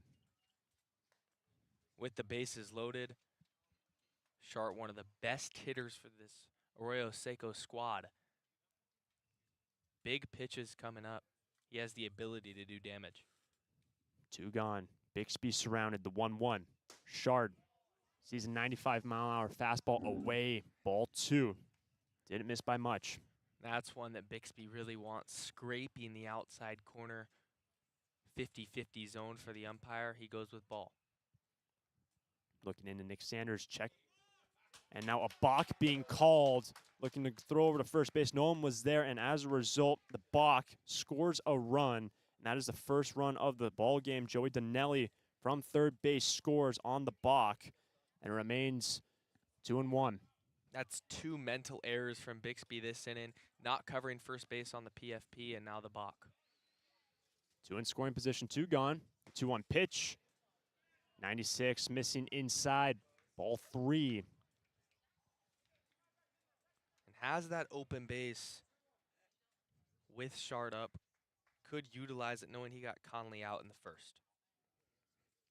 With the bases loaded, Shard, one of the best hitters for this Arroyo Seco squad. Big pitches coming up. He has the ability to do damage. 2 gone. Bixby surrounded, the 1-1. Shard sees a 95-mile-an-hour fastball away, ball 2. Didn't miss by much. That's one that Bixby really wants, scraping the outside corner. 50-50 zone for the umpire. He goes with ball. Looking into Nick Sanders, check. And now a balk being called, looking to throw over to first base. No one was there, and as a result, the balk scores a run. And that is the first run of the ball game. Joey Donnelly from third base scores on the balk, and remains 2-1. That's 2 mental errors from Bixby this inning, not covering first base on the PFP, and now the balk. 2 in scoring position, 2 gone. 2-1 pitch. 96 missing inside, ball 3. And has that open base with Shard up, could utilize it knowing he got Conley out in the first.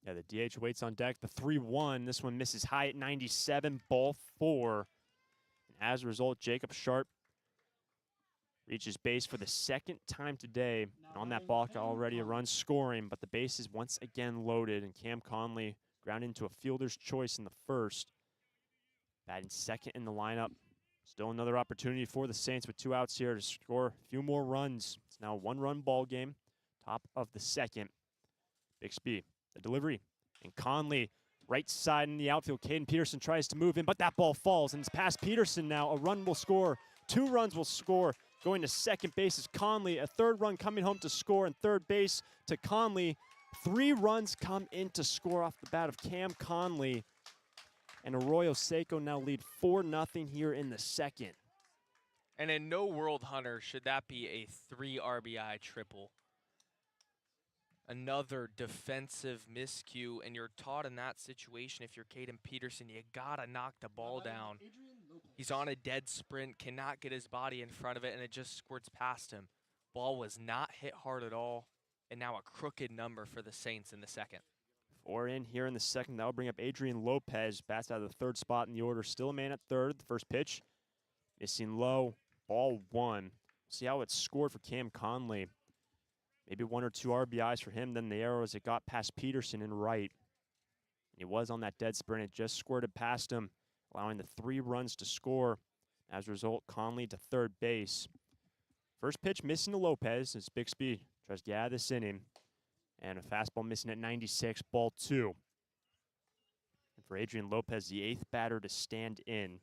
Yeah, the DH waits on deck. The 3-1, this one misses high at 97, ball 4. And as a result, Jacob Sharp reaches base for the second time today. And on that balk, already a run scoring, but the base is once again loaded, and Cam Conley ground into a fielder's choice in the first. Batting second in the lineup. Still another opportunity for the Saints with 2 outs here to score a few more runs. It's now a 1-run ball game, top of the second. Bixby, the delivery, and Conley right side in the outfield. Caden Peterson tries to move in, but that ball falls, and it's past Peterson now. A run will score. 2 runs will score. Going to second base is Conley. A 3rd run coming home to score, and third base to Conley. 3 runs come in to score off the bat of Cam Conley. And Arroyo Seco now lead 4-0 here in the second. And in no world, Hunter, should that be a 3 RBI triple. Another defensive miscue, and you're taught in that situation, if you're Caden Peterson, you gotta knock the ball down. He's on a dead sprint, cannot get his body in front of it, and it just squirts past him. Ball was not hit hard at all, and now a crooked number for the Saints in the second. 4 in here in the second. That will bring up Adrian Lopez. Bats out of the third spot in the order. Still a man at third. The first pitch. Missing low. Ball 1. See how it's scored for Cam Conley. Maybe 1 or 2 RBIs for him. Then the arrow as it got past Peterson in right. He was on that dead sprint. It just squirted past him, allowing the 3 runs to score. As a result, Conley to third base. First pitch missing to Lopez as Bixby tries to get out of this inning. And a fastball missing at 96, ball 2. And for Adrian Lopez, the 8th batter to stand in.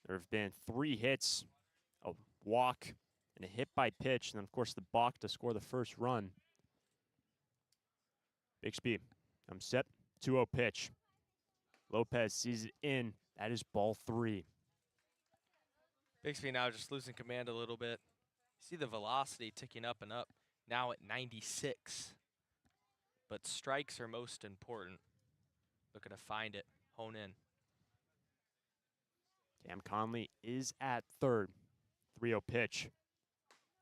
There have been 3 hits, a walk, and a hit by pitch, and then, of course, the balk to score the first run. Bixby, I'm set, 2-0 pitch. Lopez sees it in. That is ball 3. Bixby now just losing command a little bit. You see the velocity ticking up and up. Now at 96. But strikes are most important. Looking to find it, hone in. Cam Conley is at third. 3-0 pitch.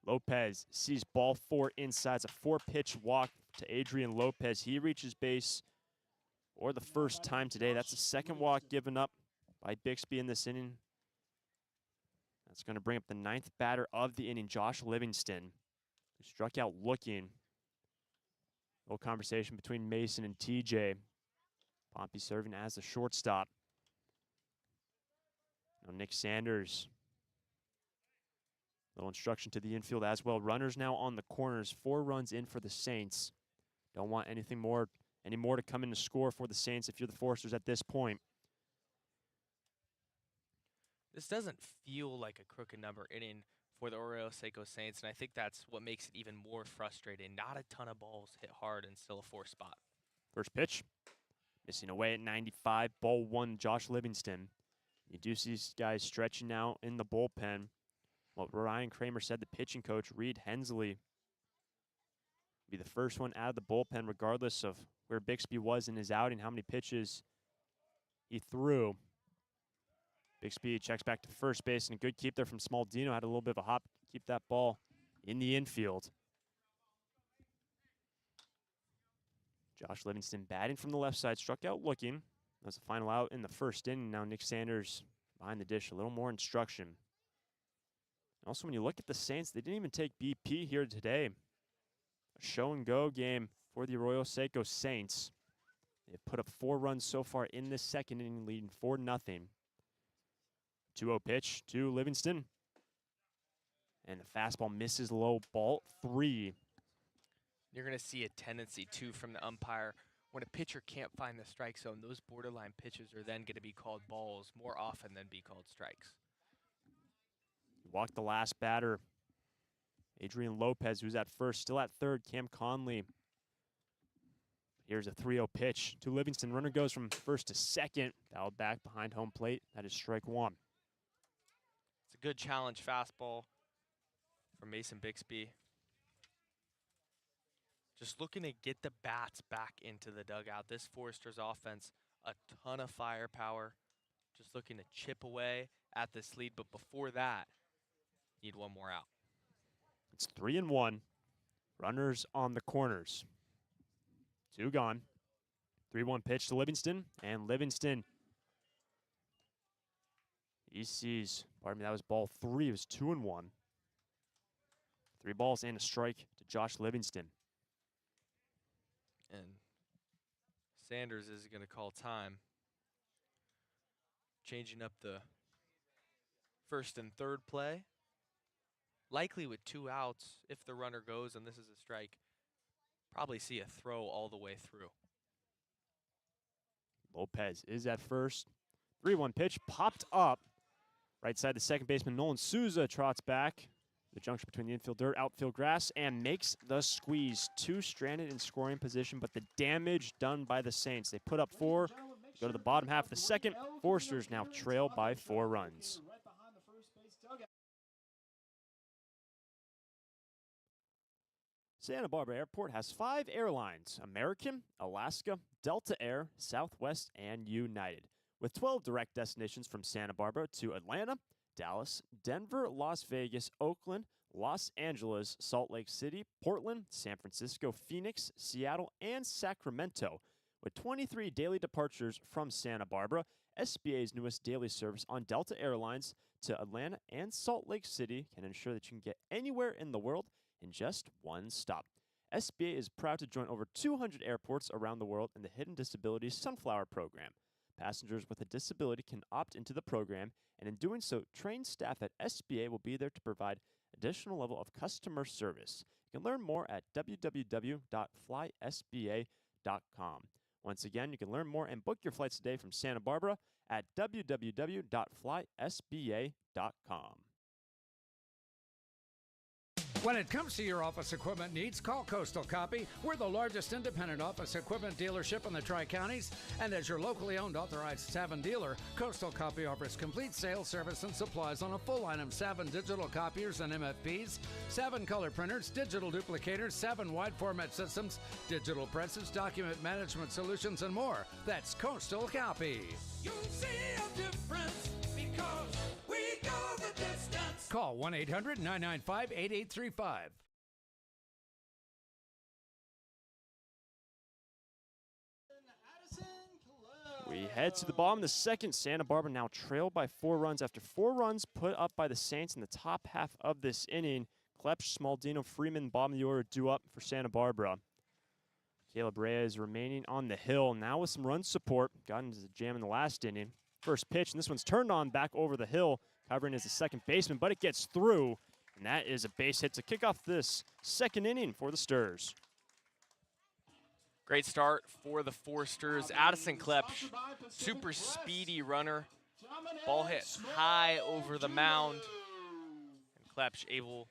Lopez sees ball 4 inside. It's a 4-pitch walk to Adrian Lopez. He reaches base for the first time today. That's the second walk given up by Bixby in this inning. That's going to bring up the 9th batter of the inning, Josh Livingston. Struck out looking. Little conversation between Mason and TJ. Pompey serving as the shortstop. Now Nick Sanders. Little instruction to the infield as well. Runners now on the corners. 4 runs in for the Saints. Don't want any more to come in to score for the Saints if you're the Foresters at this point. This doesn't feel like a crooked number inning for the Arroyo Seco Saints, and I think that's what makes it even more frustrating. Not a ton of balls hit hard and still a 4 spot. First pitch, missing away at 95, ball 1, Josh Livingston. You do see these guys stretching out in the bullpen. What Ryan Kramer said, the pitching coach, Reed Hensley, be the first one out of the bullpen regardless of where Bixby was in his outing, how many pitches he threw. Bixby checks back to first base, and a good keep there from Small Dino. Had a little bit of a hop, keep that ball in the infield. Josh Livingston batting from the left side, struck out looking. That was the final out in the first inning. Now Nick Sanders behind the dish, a little more instruction. Also, when you look at the Saints, they didn't even take BP here today. A show-and-go game for the Arroyo Seco Saints. They've put up 4 runs so far in this second inning, leading 4-0. 2-0 pitch to Livingston. And the fastball misses low, ball 3. You're going to see a tendency, too, from the umpire. When a pitcher can't find the strike zone, those borderline pitches are then going to be called balls more often than be called strikes. Walked the last batter. Adrian Lopez, who's at first, still at third. Cam Conley. Here's a 3-0 pitch to Livingston. Runner goes from first to second. Fouled back behind home plate. That is strike 1. It's a good challenge fastball from Mason Bixby. Just looking to get the bats back into the dugout. This Foresters offense, a ton of firepower. Just looking to chip away at this lead. But before that, need 1 more out. It's 3-1. Runners on the corners. 2 gone. 3-1 pitch to Livingston. And Livingston, he sees, pardon me, that was ball 3. It was 2-1. 3 balls and a strike to Josh Livingston. And Sanders is going to call time. Changing up the first and third play. Likely with 2 outs, if the runner goes and this is a strike, probably see a throw all the way through. Lopez is at first. 3-1 pitch popped up. Right side, the second baseman, Nolan Souza, trots back. The junction between the infield dirt, outfield grass, and makes the squeeze. 2 stranded in scoring position, but the damage done by the Saints. They put up 4, go to the bottom half of the second. Foresters now trail by 4 runs. Santa Barbara Airport has 5 airlines: American, Alaska, Delta Air, Southwest, and United, with 12 direct destinations from Santa Barbara to Atlanta, Dallas, Denver, Las Vegas, Oakland, Los Angeles, Salt Lake City, Portland, San Francisco, Phoenix, Seattle, and Sacramento. With 23 daily departures from Santa Barbara, SBA's newest daily service on Delta Airlines to Atlanta and Salt Lake City can ensure that you can get anywhere in the world in just one stop. SBA is proud to join over 200 airports around the world in the Hidden Disabilities Sunflower Program. Passengers with a disability can opt into the program, and in doing so, trained staff at SBA will be there to provide additional level of customer service. You can learn more at www.flysba.com. Once again, you can learn more and book your flights today from Santa Barbara at www.flysba.com. When it comes to your office equipment needs, call Coastal Copy. We're the largest independent office equipment dealership in the Tri-Counties, and as your locally owned authorized Savin dealer, Coastal Copy offers complete sales, service, and supplies on a full line of Savin digital copiers and MFPs, Savin color printers, digital duplicators, Savin wide format systems, digital presses, document management solutions, and more. That's Coastal Copy. You'll see a difference because we go the distance. Call 1-800-995-8835. We head to the bottom of the second. Santa Barbara now trailed by 4 runs after 4 runs put up by the Saints in the top half of this inning. Klepsch, Smaldino, Freeman, bottom of the order due up for Santa Barbara. Caleb Reyes remaining on the hill, now with some run support. Got into the jam in the last inning. First pitch, and this one's turned on back over the hill, covering as the second baseman, but it gets through, and that is a base hit to kick off this second inning for the Sturs. Great start for the Forsters. Addison Klepsch, super speedy runner. Ball hit high over the mound, and Klepsch able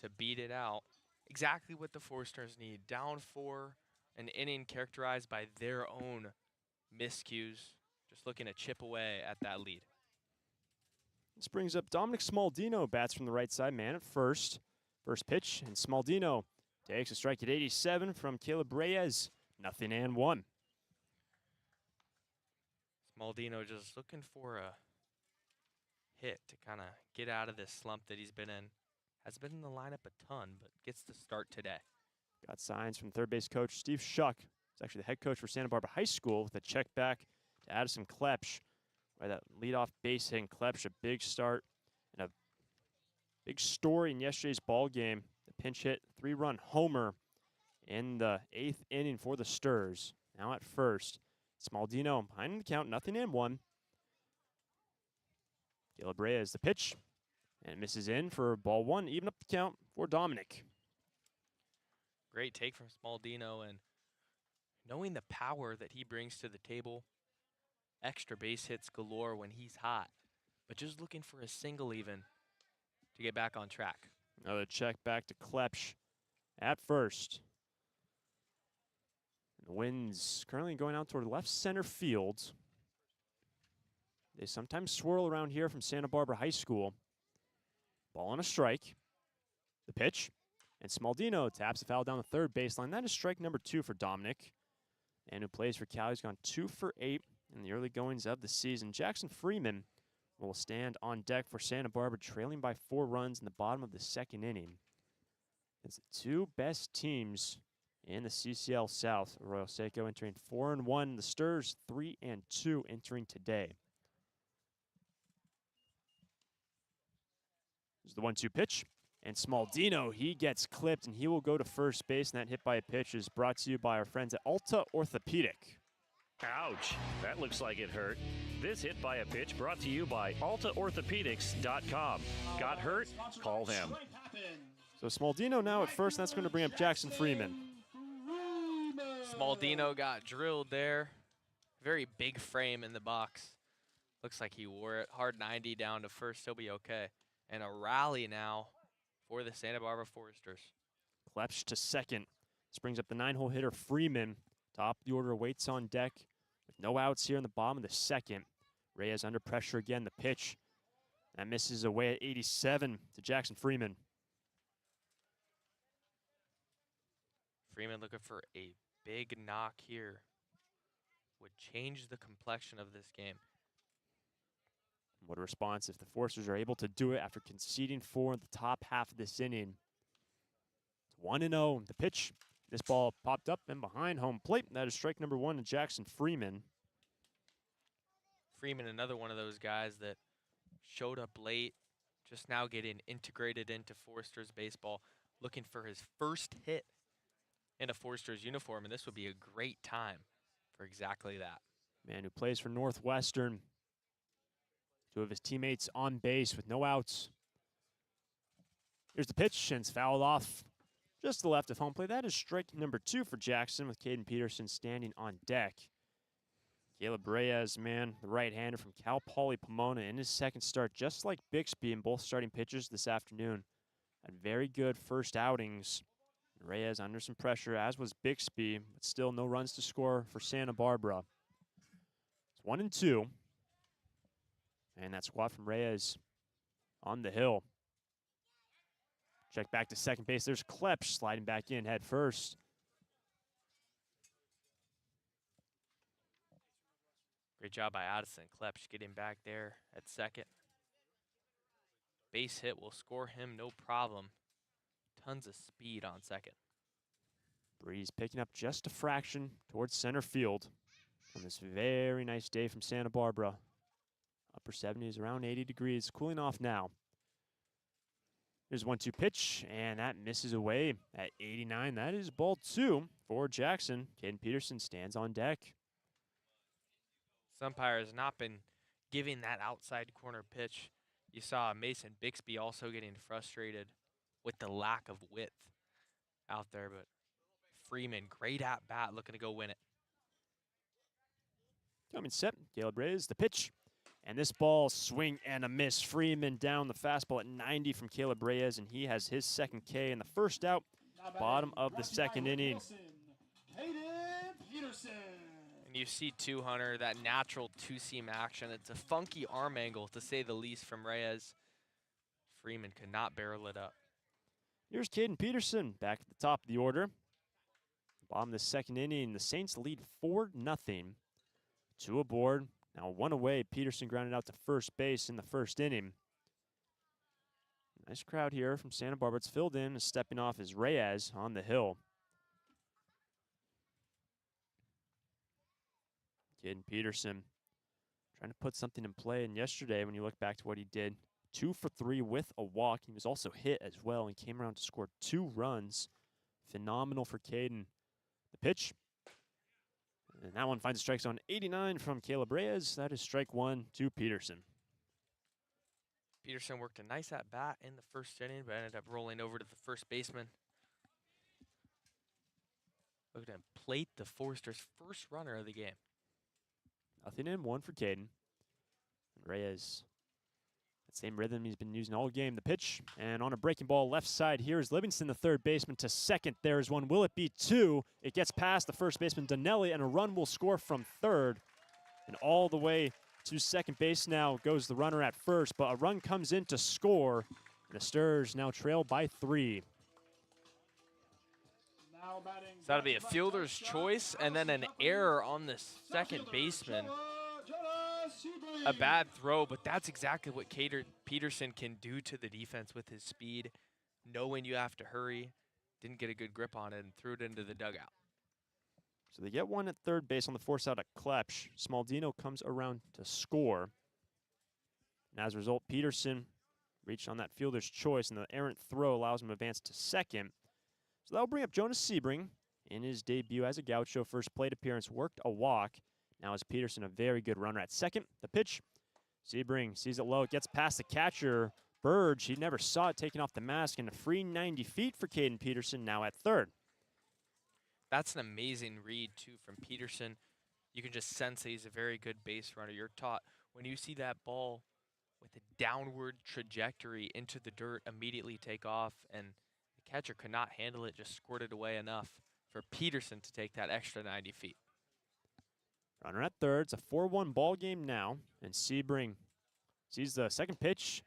to beat it out. Exactly what the Forsters need. Down 4, an inning characterized by their own miscues. Just looking to chip away at that lead. This brings up Dominic Smaldino, bats from the right side, man at first. First pitch, and Smaldino takes a strike at 87 from Caleb Reyes. 0-1. Smaldino just looking for a hit to kind of get out of this slump that he's been in. Has been in the lineup a ton, but gets to start today. Got signs from third base coach Steve Schuck. He's actually the head coach for Santa Barbara High School, with a check back to Addison Klepsch. By that leadoff base hit, Klepsch, a big start and a big story in yesterday's ball game. The pinch hit 3-run homer in the 8th inning for the Sturs. Now at first, Smaldino behind in the count, 0-1. Caleb Reyes the pitch, and it misses in for ball 1, even up the count for Dominic. Great take from Smaldino, and knowing the power that he brings to the table. Extra base hits galore when he's hot, but just looking for a single even to get back on track. Another check back to Klepsch at first. And the wind's currently going out toward left center field. They sometimes swirl around here from Santa Barbara High School. Ball on a strike. The pitch. And Smaldino taps the foul down the third baseline. That is strike number 2 for Dominic. And who plays for Cal, he's gone 2 for 8 in the early goings of the season. Jackson Freeman will stand on deck for Santa Barbara, trailing by 4 runs in the bottom of the second inning. It's the 2 best teams in the CCL South. Arroyo Seco entering 4-1. The Sturs 3-2 entering today. This is the 1-2 pitch. And Smaldino, he gets clipped, and he will go to first base. And that hit by a pitch is brought to you by our friends at Alta Orthopedic. Ouch, that looks like it hurt. This hit by a pitch brought to you by AltaOrthopedics.com. Got hurt? Call them. So Smaldino now at first, and that's going to bring up Jackson Freeman. Smaldino got drilled there. Very big frame in the box. Looks like he wore it. Hard 90 down to first. He'll be okay. And a rally now for the Santa Barbara Foresters. Klepsch to second. This brings up the 9-hole hitter Freeman. Top of the order waits on deck with no outs here in the bottom of the second. Reyes under pressure again. The pitch. That misses away at 87 to Jackson Freeman. Freeman looking for a big knock here. Would change the complexion of this game. What a response if the Forcers are able to do it after conceding 4 in the top half of this inning. It's 1-0. The pitch. This ball popped up and behind home plate. That is strike number 1 to Jackson Freeman. Freeman, another one of those guys that showed up late, just now getting integrated into Foresters baseball, looking for his first hit in a Foresters uniform, and this would be a great time for exactly that. Man who plays for Northwestern. 2 of his teammates on base with no outs. Here's the pitch, and it's fouled off just to the left of home plate. That is strike number 2 for Jackson, with Caden Peterson standing on deck. Caleb Reyes, man, the right-hander from Cal Poly Pomona in his second start, just like Bixby in both starting pitchers this afternoon. Had very good first outings. Reyes under some pressure, as was Bixby, but still no runs to score for Santa Barbara. It's 1-2. And that squat from Reyes on the hill. Check back to second base. There's Klepsch sliding back in head first. Great job by Addison Klepsch getting back there at second. Base hit will score him no problem. Tons of speed on second. Breeze picking up just a fraction towards center field on this very nice day from Santa Barbara. Upper 70s, around 80 degrees, cooling off now. Here's 1-2 pitch, and that misses away at 89. That is ball 2 for Jackson. Caden Peterson stands on deck. This umpire has not been giving that outside corner pitch. You saw Mason Bixby also getting frustrated with the lack of width out there, but Freeman, great at bat, looking to go win it. Coming set, Caleb Reyes, the pitch. And this ball, swing and a miss. Freeman down the fastball at 90 from Caleb Reyes, and he has his second K in the first out, bottom of the second inning. And you see too, Hunter, that natural two-seam action. It's a funky arm angle, to say the least, from Reyes. Freeman could not barrel it up. Here's Caden Peterson back at the top of the order. Bottom of the second inning, the Saints lead 4-0. 2 aboard. Now 1 away. Peterson grounded out to first base in the first inning. Nice crowd here from Santa Barbara. It's filled in. Stepping off is Reyes on the hill. Caden Peterson trying to put something in play. And yesterday, when you look back to what he did, 2 for 3 with a walk. He was also hit as well and came around to score 2 runs. Phenomenal for Caden. The pitch. And that one finds a strike zone 89 from Caleb Reyes. That is strike 1 to Peterson. Peterson worked a nice at-bat in the first inning, but ended up rolling over to the first baseman. Looking to plate the Foresters' first runner of the game. Nothing in, 1 for Caden. And Reyes, that same rhythm he's been using all game. The pitch, and on a breaking ball left side, here is Livingston, the third baseman, to second. There is 1. Will it be 2? It gets past the first baseman, Donnelly, and a run will score from third. And all the way to second base now goes the runner at first, but a run comes in to score. And the Stars now trail by 3. So that'll be a fielder's choice and then an error on the second baseman. A bad throw, but that's exactly what Peterson can do to the defense with his speed. Knowing you have to hurry, didn't get a good grip on it and threw it into the dugout. So they get 1 at third base on the force out at Klepsch. Smaldino comes around to score. And as a result, Peterson reached on that fielder's choice, and the errant throw allows him to advance to second. So that'll bring up Jonas Sebring in his debut as a Gaucho. First plate appearance, worked a walk. Now is Peterson a very good runner at second. The pitch, Sebring sees it low, it gets past the catcher. Burge, he never saw it, taking off the mask, and a free 90 feet for Caden Peterson now at third. That's an amazing read, too, from Peterson. You can just sense that he's a very good base runner. You're taught when you see that ball with a downward trajectory into the dirt, immediately take off, and the catcher could not handle it, just squirted away enough for Peterson to take that extra 90 feet. Runner at third. It's a 4-1 ball game now, and Sebring sees the second pitch,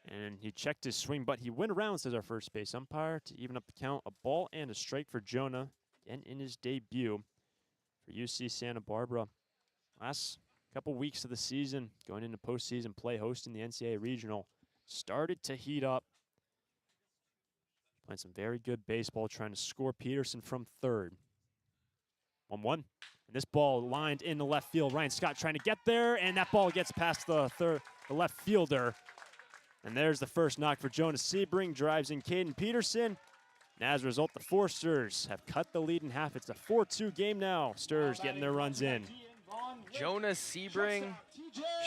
and he checked his swing, but he went around, says our first base umpire, to even up the count. A ball and a strike for Jonah. again in his debut for UC Santa Barbara. Last couple weeks of the season, going into postseason play, hosting the NCAA Regional, started to heat up. Playing some very good baseball, trying to score Peterson from third. 1-1. And this ball lined in the left field. Ryan Scott trying to get there, and that ball gets past the left fielder. And there's the first knock for Jonas Sebring, drives in Caden Peterson. And as a result, the Forsters have cut the lead in half. It's a 4-2 game now. Sturs getting their runs in. Jonas Sebring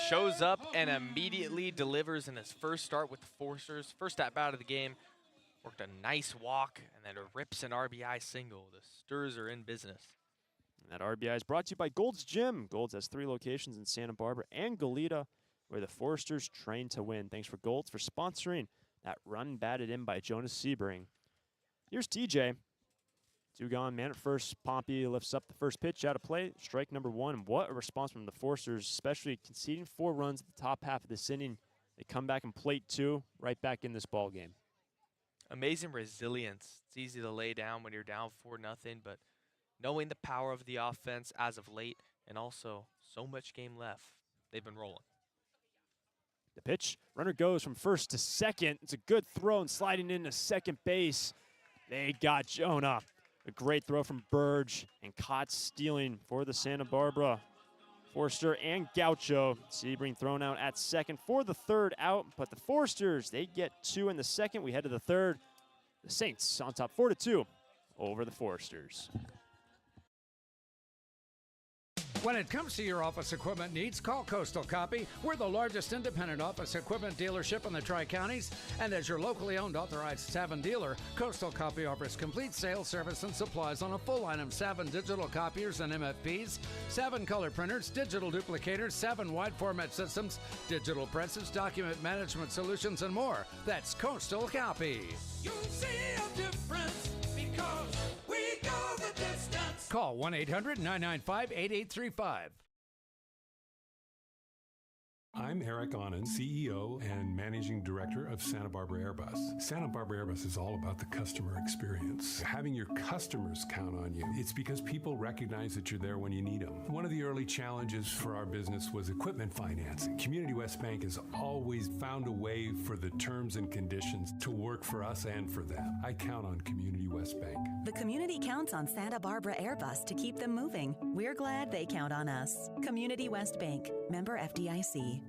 shows up and immediately delivers in his first start with the Forsters. First at bat of the game, worked a nice walk, and then rips an RBI single. The Sturs are in business. And that RBI is brought to you by Gold's Gym. Gold's has 3 locations in Santa Barbara and Goleta, where the Forsters train to win. Thanks for Gold's for sponsoring that run batted in by Jonas Sebring. Here's TJ. 2 gone, man at first. Pompey lifts up the first pitch out of play. Strike number 1. What a response from the Forsters, especially conceding 4 runs at the top half of this inning. They come back and plate 2, right back in this ball game. Amazing resilience. It's easy to lay down when you're down 4-0, but knowing the power of the offense as of late, and also so much game left, they've been rolling. The pitch, runner goes from first to second. It's a good throw and sliding into second base. They got Jonah. A great throw from Burge, and caught stealing for the Santa Barbara Forster and Gaucho. Sebring thrown out at second for the third out, but the Forsters, they get 2 in the second. We head to the third. The Saints on top 4-2 over the Forsters. When it comes to your office equipment needs, call Coastal Copy. We're the largest independent office equipment dealership in the Tri-Counties, and as your locally owned authorized Savin dealer, Coastal Copy offers complete sales, service, and supplies on a full line of Savin digital copiers and MFPs, Savin color printers, digital duplicators, Savin wide format systems, digital presses, document management solutions, and more. That's Coastal Copy. You'll see a difference because we go the distance. Call 1-800-995-8835. I'm Eric Onen, CEO and Managing Director of Santa Barbara Airbus. Santa Barbara Airbus is all about the customer experience. Having your customers count on you. It's because people recognize that you're there when you need them. One of the early challenges for our business was equipment financing. Community West Bank has always found a way for the terms and conditions to work for us and for them. I count on Community West Bank. The community counts on Santa Barbara Airbus to keep them moving. We're glad they count on us. Community West Bank, member FDIC.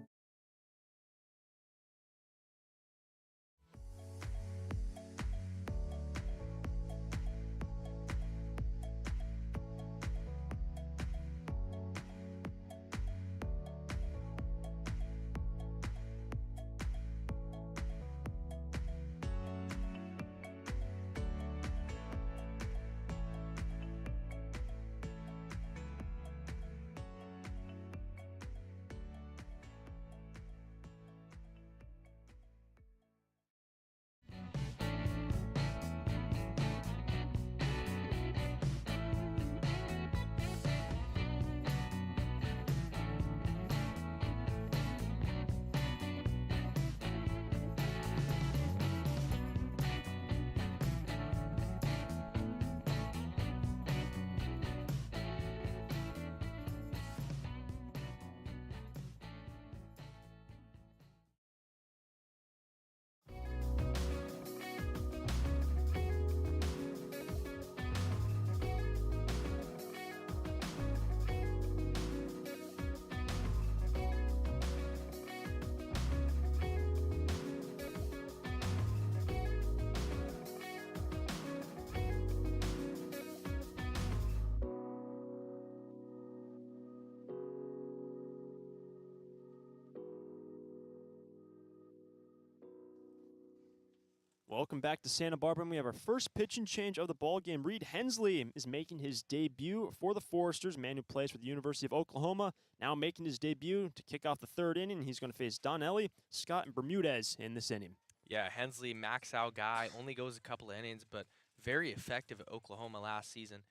Welcome back to Santa Barbara, and we have our first pitching change of the ball game. Reed Hensley is making his debut for the Foresters, man who plays for the University of Oklahoma, now making his debut to kick off the third inning. He's going to face Donnelly, Scott, and Bermudez in this inning. Yeah, Hensley, max out guy, only goes a couple of innings, but very effective at Oklahoma last season.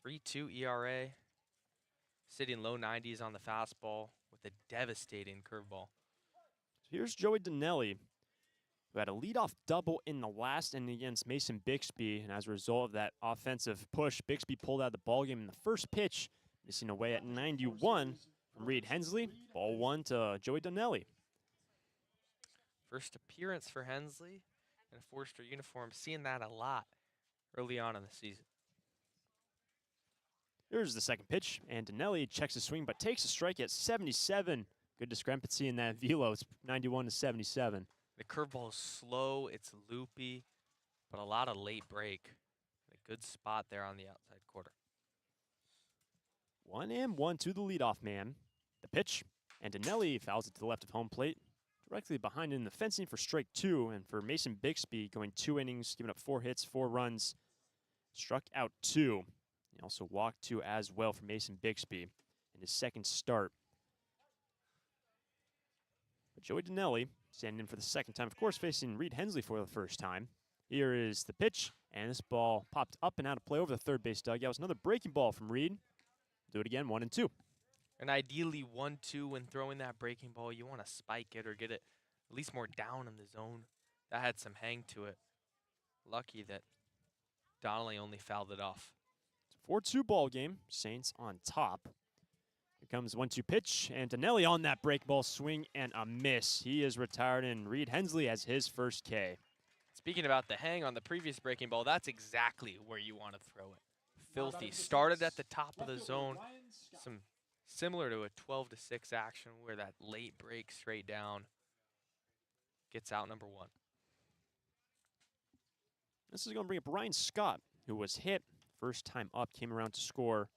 3.2 ERA, sitting low 90s on the fastball with a devastating curveball. So here's Joey Donnelly. who had a leadoff double in the last inning against Mason Bixby. And as a result of that offensive push, Bixby pulled out of the ballgame in the first pitch, missing away at 91 from Reed Hensley. Ball 1 to Joey Donnelly. First appearance for Hensley in a Forster uniform. Seeing that a lot early on in the season. Here's the second pitch, and Donnelly checks his swing, but takes a strike at 77. Good discrepancy in that velo. It's 91 to 77. The curveball is slow, it's loopy, but a lot of late break. A good spot there on the outside quarter. 1-1 to the leadoff man. The pitch, and Donnelly fouls it to the left of home plate, directly behind in the fencing for strike 2. And for Mason Bixby, going 2 innings, giving up 4 hits, 4 runs, struck out 2. He also walked 2 as well for Mason Bixby in his second start. But Joey Donnelly standing in for the second time, of course, facing Reed Hensley for the first time. Here is the pitch, and this ball popped up and out of play over the third base dugout. It was another breaking ball from Reed. Do it again, 1-2. And ideally 1-2 when throwing that breaking ball, you want to spike it or get it at least more down in the zone. That had some hang to it. Lucky that Donnelly only fouled it off. 4-2 ball game. Saints on top. Here comes 1-2 pitch, and Donnelly on that break ball swing and a miss. He is retired, and Reed Hensley has his first K. Speaking about the hang on the previous breaking ball, that's exactly where you want to throw it. Filthy. Started at the top of the zone. Some similar to a 12-6 action where that late break straight down gets out number 1. This is going to bring up Ryan Scott, who was hit. First time up, came around to score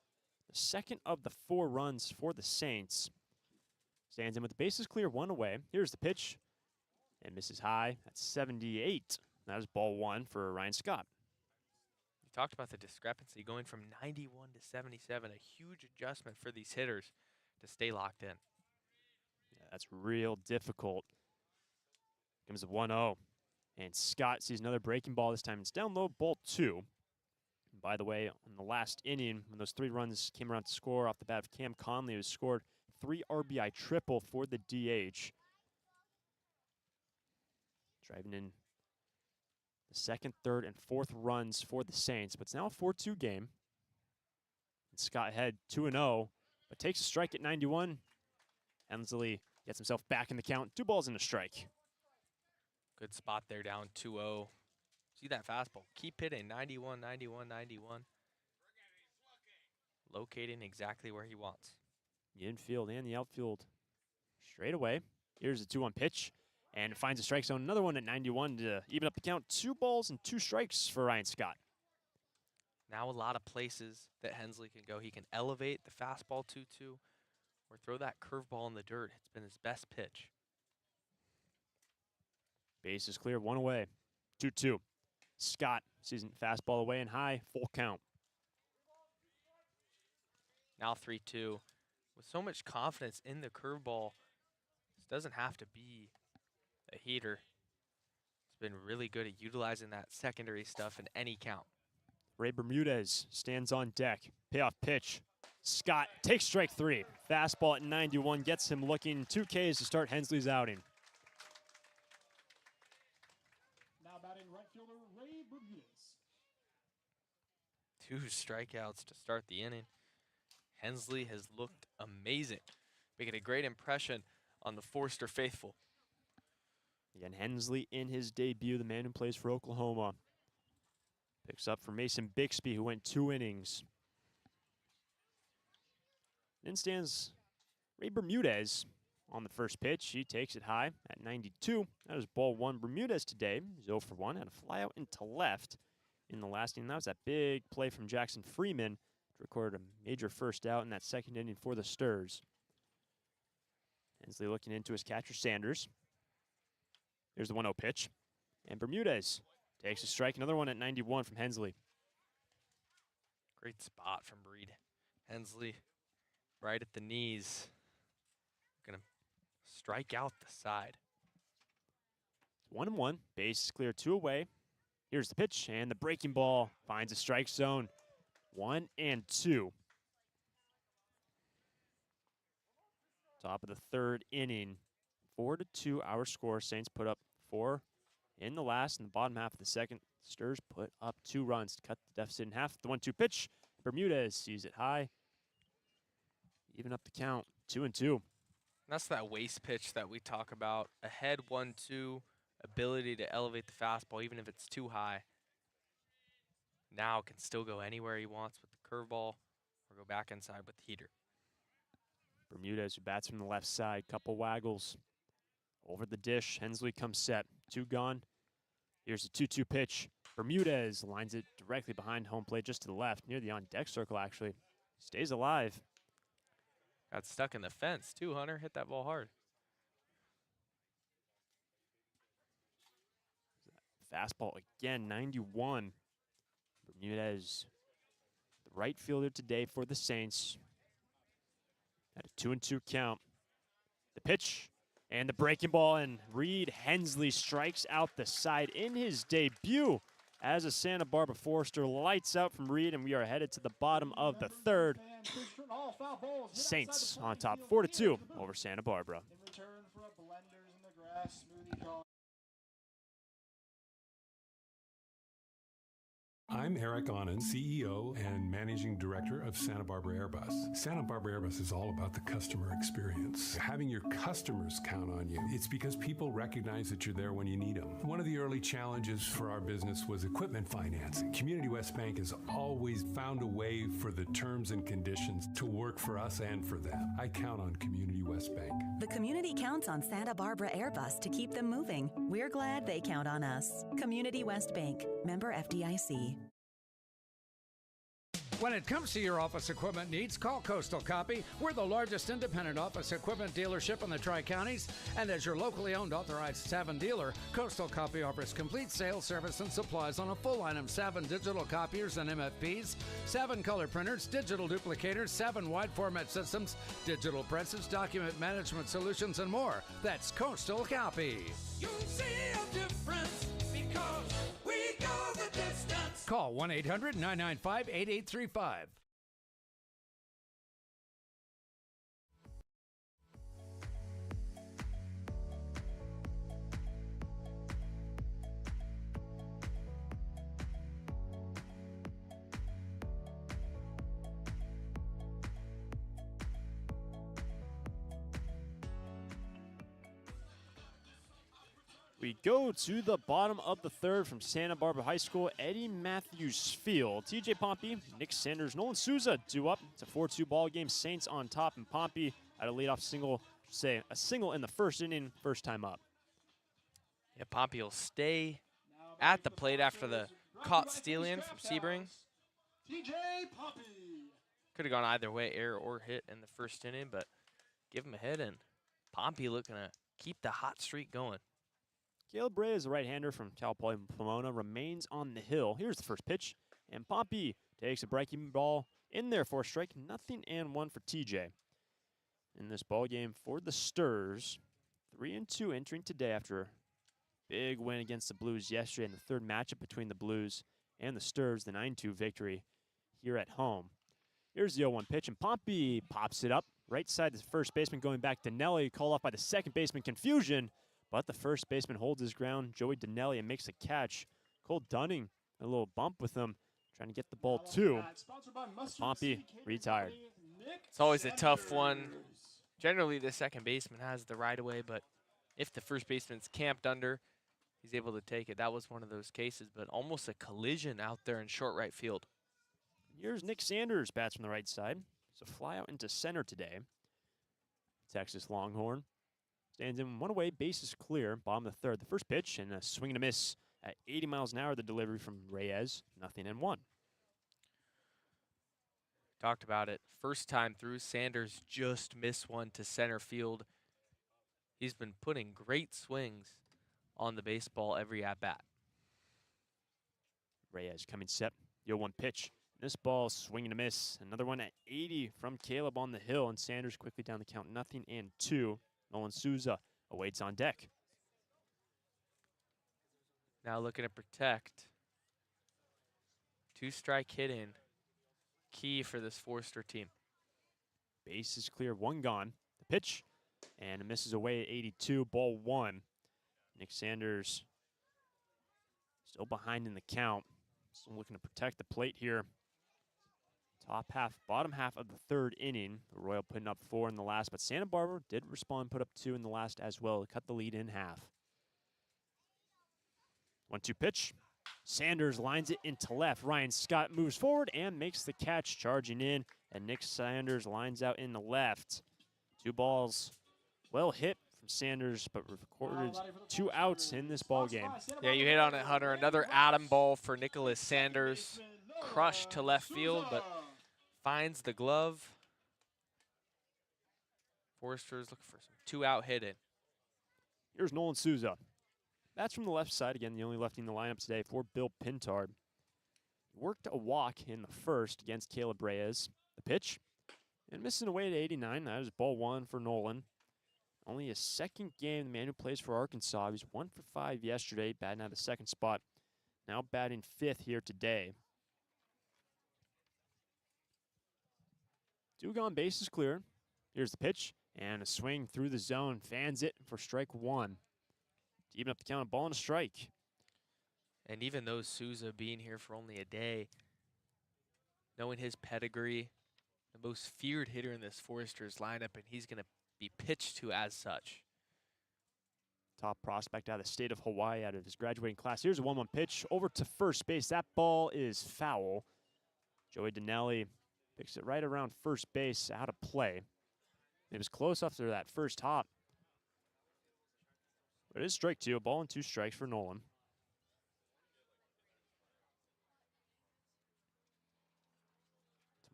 the second of the 4 runs for the Saints. Stands in with the bases clear, 1 away. Here's the pitch, and misses high at 78. That is ball 1 for Ryan Scott. You talked about the discrepancy going from 91 to 77, a huge adjustment for these hitters to stay locked in. Yeah, that's real difficult. Comes a 1-0, and Scott sees another breaking ball. This time it's down low, ball 2. By the way, in the last inning, when those 3 runs came around to score off the bat of Cam Conley, who scored 3 RBI triple for the DH. Driving in the second, third, and fourth runs for the Saints. But it's now a 4-2 game. And Scott had 2-0, but takes a strike at 91. Hensley gets himself back in the count. 2 balls and a strike. Good spot there, down 2-0. See that fastball. Keep hitting 91, 91, 91. Locating exactly where he wants. The infield and the outfield straight away. Here's the 2-1 pitch, and finds a strike zone. Another one at 91 to even up the count. 2 balls and 2 strikes for Ryan Scott. Now a lot of places that Hensley can go. He can elevate the fastball 2-2 or throw that curveball in the dirt. It's been his best pitch. Base is clear, 1 away. 2-2. Scott sees a fastball away and high, full count. Now 3-2. With so much confidence in the curveball, this doesn't have to be a heater. It's been really good at utilizing that secondary stuff in any count. Ray Bermudez stands on deck. Payoff pitch. Scott takes strike 3. Fastball at 91 gets him looking. 2 Ks to start Hensley's outing. Now batting right fielder Ray Bermudez. 2 strikeouts to start the inning. Hensley has looked amazing, making a great impression on the Forster faithful. Again, Hensley in his debut, the man who plays for Oklahoma. Picks up for Mason Bixby, who went 2 innings. Then stands Ray Bermudez on the first pitch. He takes it high at 92. That is ball 1. Bermudez today is 0 for 1. Had a fly out into left in the last inning. That was that big play from Jackson Freeman to record a major first out in that second inning for the Sturs. Hensley looking into his catcher, Sanders. Here's the 1-0 pitch. And Bermudez takes a strike. Another one at 91 from Hensley. Great spot from Reed Hensley. Right at the knees. Gonna strike out the side. 1-1. Base is clear, 2 away. Here's the pitch, and the breaking ball finds a strike zone. 1-2. Top of the 3rd inning. 4-2 our score. Saints put up 4 in the bottom half of the second. Sturs put up 2 runs to cut the deficit in half. The 1-2 pitch. Bermudez sees it high. Even up the count, 2-2. That's that waste pitch that we talk about. Ahead 1-2, ability to elevate the fastball even if it's too high. Now can still go anywhere he wants with the curveball or go back inside with the heater. Bermudez, who bats from the left side, couple waggles. Over the dish, Hensley comes set. 2 gone. Here's the 2-2 pitch. Bermudez lines it directly behind home plate, just to the left, near the on-deck circle, actually. Stays alive. Got stuck in the fence, too, Hunter. Hit that ball hard. Fastball again, 91. Bermudez, the right fielder today for the Saints. At a 2-2 count. The pitch and the breaking ball, and Reed Hensley strikes out the side in his debut as a Santa Barbara Forester. Lights out from Reed, and we are headed to the bottom of the third. Saints on top, 4-2 over Santa Barbara. In return for a blenders in the grass smoothie call. I'm Eric Onen, CEO and Managing Director of Santa Barbara Airbus. Santa Barbara Airbus is all about the customer experience. Having your customers count on you. It's because people recognize that you're there when you need them. One of the early challenges for our business was equipment financing. Community West Bank has always found a way for the terms and conditions to work for us and for them. I count on Community West Bank. The community counts on Santa Barbara Airbus to keep them moving. We're glad they count on us. Community West Bank, member FDIC. When it comes to your office equipment needs, call Coastal Copy. We're the largest independent office equipment dealership in the Tri-Counties, and as your locally owned authorized Savin dealer, Coastal Copy offers complete sales, service, and supplies on a full line of Savin digital copiers and MFPs, Savin color printers, digital duplicators, Savin wide format systems, digital presses, document management solutions, and more. That's Coastal Copy. You'll see a difference because we go the distance. Call 1-800-995-8835. We go to the bottom of the third from Santa Barbara High School, Eddie Matthews Field. TJ Pompey, Nick Sanders, Nolan Souza due up. It's a 4-2 ball game. Saints on top, and Pompey at a leadoff single, a single in the first inning, first time up. Yeah, Pompey will stay at the plate after the caught stealing from Sebring. TJ Pompey. Could have gone either way, error or hit in the first inning, but give him a hit, and Pompey looking to keep the hot streak going. Caleb Reyes, a right-hander from Cal Poly Pomona, remains on the hill. Here's the first pitch, and Pompey takes a breaking ball in there for a strike. 0-1 for TJ. In this ball game for the Sturs, 3-2 entering today after a big win against the Blues yesterday in the third matchup between the Blues and the Sturs, the 9-2 victory here at home. Here's the 0-1 pitch, and Pompey pops it up. Right side, the first baseman going back to Nelly, called off by the second baseman. Confusion. But the first baseman holds his ground. Joey Donnelly and makes a catch. Cole Dunning, a little bump with him, trying to get the ball too. Pompey retired. It's always a tough one. Generally, the second baseman has the right of way, but if the first baseman's camped under, he's able to take it. That was one of those cases, but almost a collision out there in short right field. Here's Nick Sanders, bats from the right side. It's a fly out into center today. Texas Longhorn stands in one away, bases clear, bottom of the third. The first pitch and a swing and a miss at 80 miles an hour. The delivery from Reyes, 0-1. Talked about it. First time through, Sanders just missed one to center field. He's been putting great swings on the baseball every at-bat. Reyes coming set. The 0-1 pitch. This ball swing and a miss. Another one at 80 from Caleb on the hill, and Sanders quickly down the count, 0-2. Nolan Souza awaits on deck. Now looking to protect. 2-strike hitting. Key for this Forster team. Base is clear, 1 gone. The pitch, and it misses away at 82, ball 1. Nick Sanders Still behind in the count. Still looking to protect the plate here. Bottom half of the third inning. Arroyo putting up 4 in the last, but Santa Barbara did respond, put up 2 in the last as well to cut the lead in half. 1-2 pitch. Sanders lines it into left. Ryan Scott moves forward and makes the catch, charging in, and Nick Sanders lines out in the left. 2 balls, well hit from Sanders, but recorded 2 outs in this ball game. Yeah, you hit on it, Hunter. Another atom ball for Nicholas Sanders. Crushed to left field, but finds the glove. Forrester's looking for some 2-out hitting. Here's Nolan Souza. That's from the left side. Again, the only lefty in the lineup today for Bill Pintard. Worked a walk in the first against Caleb Reyes. The pitch, and missing away at 89. That is ball 1 for Nolan. Only his second game, the man who plays for Arkansas. He was 1 for 5 yesterday, batting out of the second spot. Now batting 5th here today. 2 gone, bases clear. Here's the pitch, and a swing through the zone. Fans it for strike 1. To even up the count, a ball and a strike. And even though Souza being here for only a day, knowing his pedigree, the most feared hitter in this Foresters lineup, and he's going to be pitched to as such. Top prospect out of the state of Hawaii, out of his graduating class. Here's a 1-1 pitch over to first base. That ball is foul. Joey Donnelly picks it right around first base, out of play. It was close after that first hop. But it is strike 2, a ball and 2 strikes for Nolan.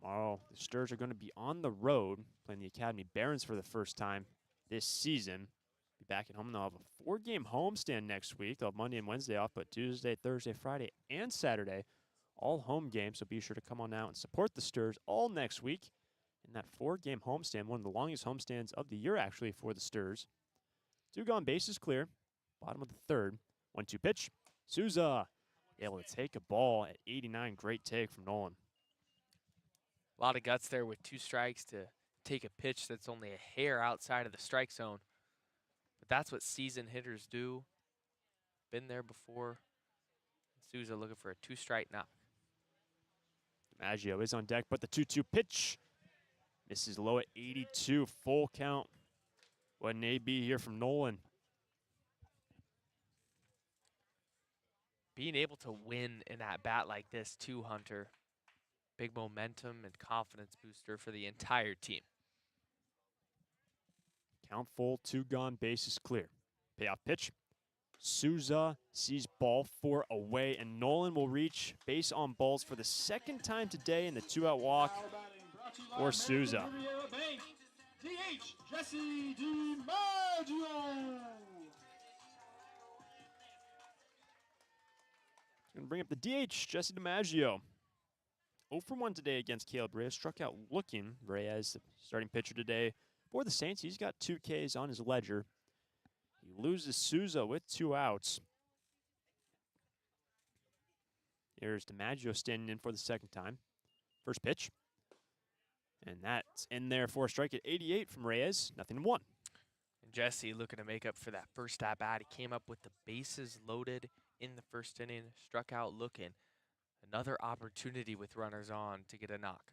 Tomorrow, the Sturs are going to be on the road, playing the Academy Barons for the first time this season. Be back at home, and they'll have a 4-game homestand next week. They'll have Monday and Wednesday off, but Tuesday, Thursday, Friday, and Saturday, all home games. So be sure to come on out and support the Sturs all next week in that 4-game homestand, one of the longest homestands of the year, actually, for the Sturs. 2 gone, bases clear. Bottom of the third. 1-2 pitch. Souza able to take a ball at 89. Great take from Nolan. A lot of guts there with 2 strikes to take a pitch that's only a hair outside of the strike zone. But that's what seasoned hitters do. Been there before. Souza looking for a 2-strike knock. DiMaggio is on deck, but the 2-2 pitch misses low at 82. Full count. What an AB here from Nolan. Being able to win in that bat like this too, Hunter. Big momentum and confidence booster for the entire team. Count full, 2 gone, bases clear. Payoff pitch. Souza sees ball 4 away, and Nolan will reach base on balls for the second time today in the 2-out walk for Souza. DH Jesse DiMaggio. Going to bring up the DH, Jesse DiMaggio. 0 for 1 today against Caleb Reyes. Struck out looking. Reyes, the starting pitcher today for the Saints. He's got 2 Ks on his ledger. He loses Souza with 2 outs. Here's DiMaggio standing in for the second time. First pitch. And that's in there for a strike at 88 from Reyes. 0-1. And Jesse looking to make up for that first at-bat. He came up with the bases loaded in the first inning. Struck out looking. Another opportunity with runners on to get a knock.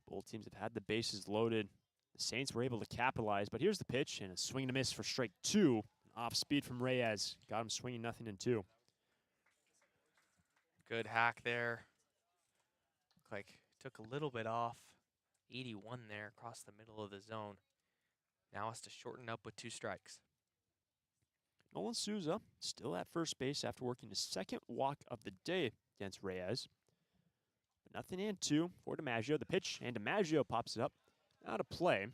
Both teams have had the bases loaded. The Saints were able to capitalize, but here's the pitch, and a swing and a miss for strike 2. Off speed from Reyes. Got him swinging 0-2. Good hack there. Looked like took a little bit off. 81 there across the middle of the zone. Now has to shorten up with 2 strikes. Nolan Souza still at first base after working his second walk of the day against Reyes. But 0-2 for DiMaggio. The pitch, and DiMaggio pops it up. Out of play.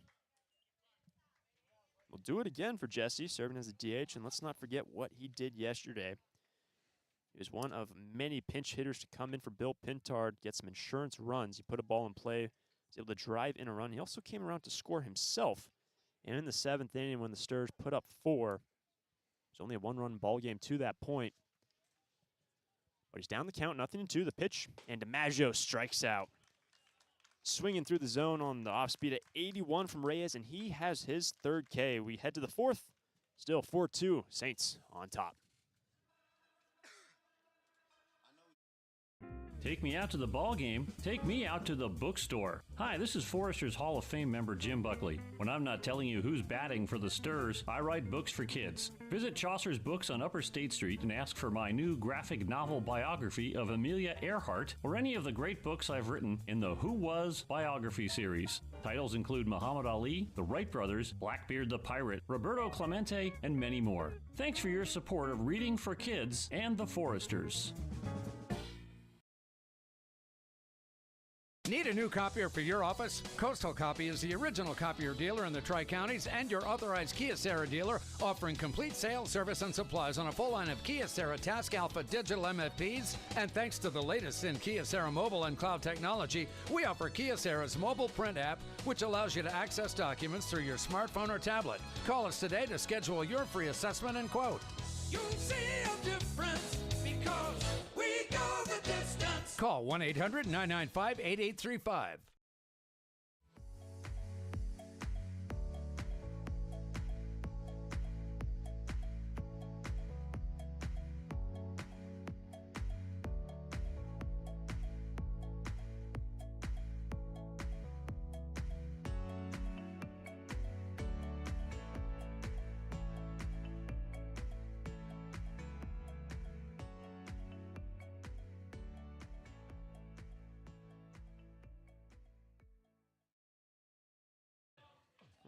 We'll do it again for Jesse, serving as a DH, and let's not forget what he did yesterday. He was one of many pinch hitters to come in for Bill Pintard, get some insurance runs. He put a ball in play, was able to drive in a run. He also came around to score himself. And in the 7th inning, when the Sturs put up 4, it was only a 1-run ball game to that point. But he's down the count, 0-2. The pitch, and DiMaggio strikes out. Swinging through the zone on the off speed at 81 from Reyes, and he has his 3rd K. We head to the 4th. Still 4-2. Saints on top. Take me out to the ball game. Take me out to the bookstore. Hi, this is Forrester's Hall of Fame member Jim Buckley. When I'm not telling you who's batting for the Sturs, I write books for kids. Visit Chaucer's Books on Upper State Street and ask for my new graphic novel biography of Amelia Earhart or any of the great books I've written in the Who Was biography series. Titles include Muhammad Ali, the Wright Brothers, Blackbeard the Pirate, Roberto Clemente, and many more. Thanks for your support of reading for kids and the Forresters. Need a new copier for your office? Coastal Copy is the original copier dealer in the Tri-Counties and your authorized Kyocera dealer, offering complete sales, service, and supplies on a full line of Kyocera Task Alpha digital MFPs. And thanks to the latest in Kyocera mobile and cloud technology, we offer Kyocera's mobile print app, which allows you to access documents through your smartphone or tablet. Call us today to schedule your free assessment and quote. You'll see a difference because we go the distance. Call 1-800-995-8835.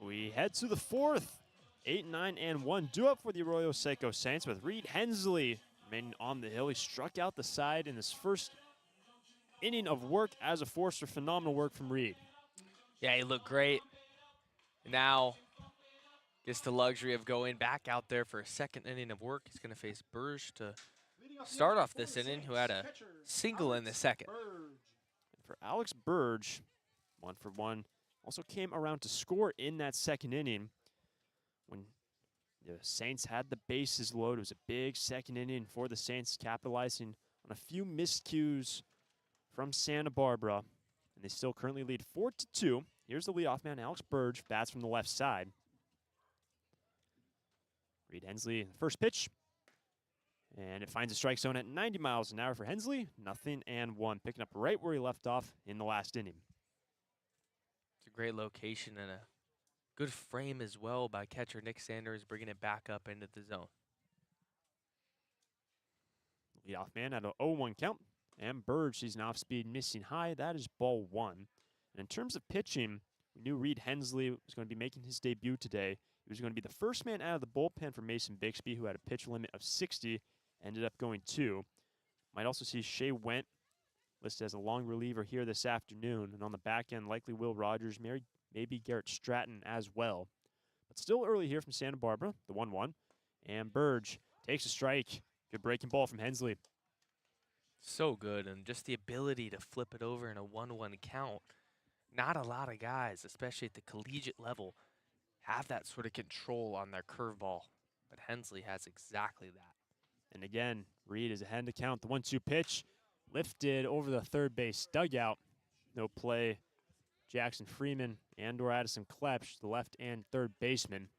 We head to the fourth. 8-9-1 due up for the Arroyo Seco Saints with Reed Hensley remaining on the hill. He struck out the side in his first inning of work as a Forster. Phenomenal work from Reed. Yeah, he looked great. Now gets the luxury of going back out there for a second inning of work. He's going to face Burge to start off this inning, who had a single in the second. And for Alex Burge, 1-for-1. Also came around to score in that second inning when the Saints had the bases loaded. It was a big second inning for the Saints, capitalizing on a few miscues from Santa Barbara. And they still currently lead 4-2. Here's the leadoff man, Alex Burge, bats from the left side. Reed Hensley, first pitch. And it finds a strike zone at 90 miles an hour for Hensley. 0-1, picking up right where he left off in the last inning. It's a great location and a good frame as well by catcher Nick Sanders, bringing it back up into the zone. Leadoff man at an 0-1 count. And Burge sees an off-speed missing high. That is ball one. And in terms of pitching, we knew Reed Hensley was going to be making his debut today. He was going to be the first man out of the bullpen for Mason Bixby, who had a pitch limit of 60, ended up going 2. Might also see Shea Went listed as a long reliever here this afternoon. And on the back end, likely Will Rogers, maybe Garrett Stratton as well. But still early here from Santa Barbara, the 1-1. And Burge takes a strike. Good breaking ball from Hensley. So good, and just the ability to flip it over in a 1-1 count. Not a lot of guys, especially at the collegiate level, have that sort of control on their curveball. But Hensley has exactly that. And again, Reed is ahead to count. The 1-2 pitch lifted over the third base dugout. No play. Jackson Freeman and/or Addison Klepsch, the left and third baseman.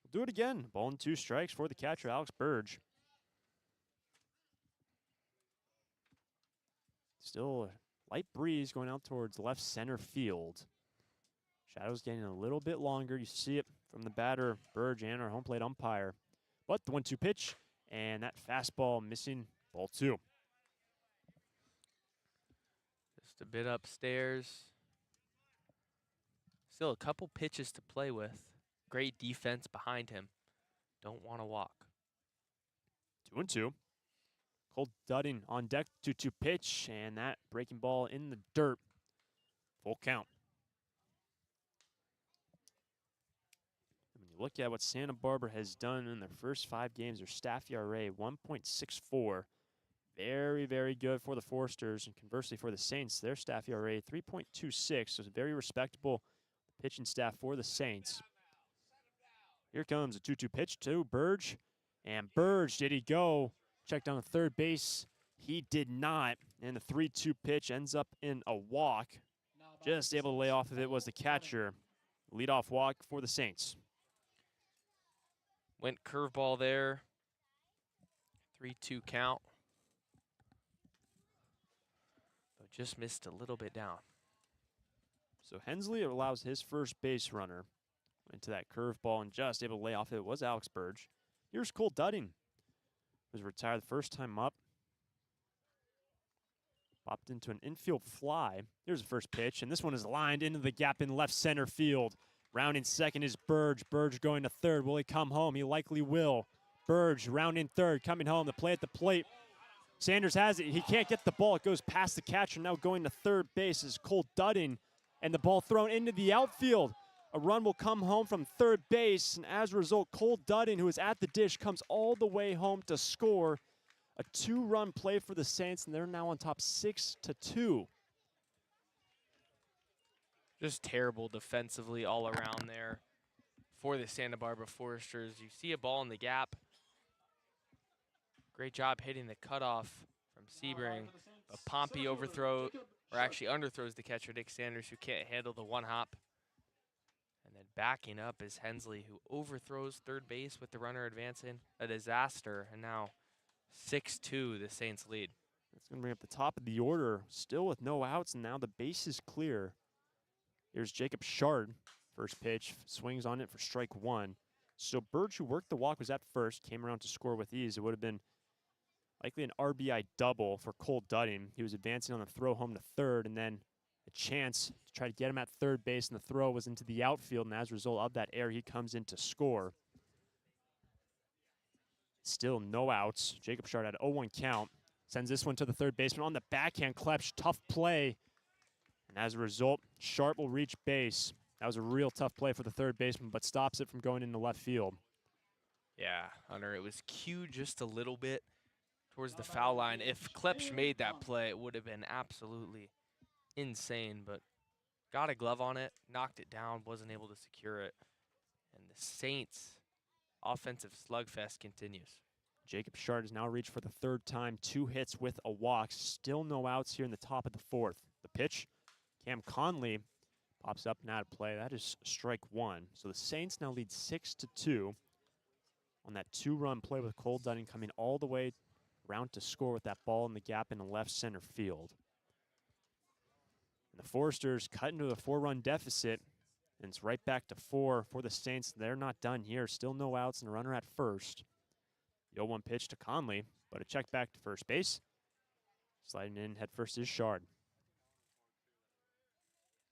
We'll do it again. Ball and 2 strikes for the catcher, Alex Burge. Still a light breeze going out towards left center field. Shadows getting a little bit longer. You see it from the batter, Burge, and our home plate umpire. But the 1-2 pitch, and that fastball missing, ball 2. Just a bit upstairs. Still a couple pitches to play with. Great defense behind him. Don't want to walk. 2-2. Cole Dudding on deck, 2-2 pitch, and that breaking ball in the dirt. Full count. And when you look at what Santa Barbara has done in their first 5 games, their staff ERA, 1.64. Very, very good for the Forsters, and conversely for the Saints, their staff ERA, 3.26. So it's very respectable pitching staff for the Saints. Here comes a 2-2 pitch to Burge. And Burge, did he go? Check down the third base. He did not. And the 3-2 pitch ends up in a walk. Just able to lay off of it was the catcher. Leadoff walk for the Saints. Went curveball there. 3-2 count. just missed a little bit down. So Hensley allows his first base runner into that curveball and just able to lay off it. It was Alex Burge. Here's Cole Dudding, who was retired the first time up. Popped into an infield fly. Here's the first pitch, and this one is lined into the gap in left center field. Rounding second is Burge. Burge going to third. Will he come home? He likely will. Burge rounding third, coming home. The play at the plate. Sanders has it. He can't get the ball. It goes past the catcher. Now going to third base is Cole Dudding, and the ball thrown into the outfield. A run will come home from third base, and as a result, Cole Dudding, who is at the dish, comes all the way home to score. A 2-run play for the Saints, and they're now on top 6-2. Just terrible defensively all around there for the Santa Barbara Foresters. You see a ball in the gap. Great job hitting the cutoff from Sebring. But Pompey overthrows, or actually underthrows the catcher, Nick Sanders, who can't handle the one hop. And then backing up is Hensley, who overthrows third base with the runner advancing. A disaster, and now 6-2, the Saints lead. That's going to bring up the top of the order, still with no outs, and now the base is clear. Here's Jacob Shard. First pitch, swings on it for strike one. So Burge, who worked the walk, was at first, came around to score with ease. It would have been likely an RBI double for Cole Dudding. He was advancing on the throw home to third, and then a chance to try to get him at third base, and the throw was into the outfield, and as a result of that error, he comes in to score. Still no outs. Jacob Shard had 0-1 count. Sends this one to the third baseman on the backhand. Klepsch, tough play. And as a result, Sharp will reach base. That was a real tough play for the third baseman, but stops it from going into left field. Yeah, Hunter, it was cued just a little bit towards the foul line. If Klepsch made that play, it would have been absolutely insane, but got a glove on it, knocked it down, wasn't able to secure it. And the Saints' offensive slugfest continues. Jacob Shard has now reached for the third time, 2 hits with a walk. Still no outs here in the top of the fourth. The pitch, Cam Conley pops up and out of play. That is strike one. So the Saints now lead 6-2 on that 2-run play with Cole Dudding coming all the way around to score with that ball in the gap in the left center field. And the Foresters cut into a 4-run deficit, and it's right back to 4 for the Saints. They're not done here. Still no outs and a runner at first. The 0-1 pitch to Conley, but a check back to first base. Sliding in head first is Shard.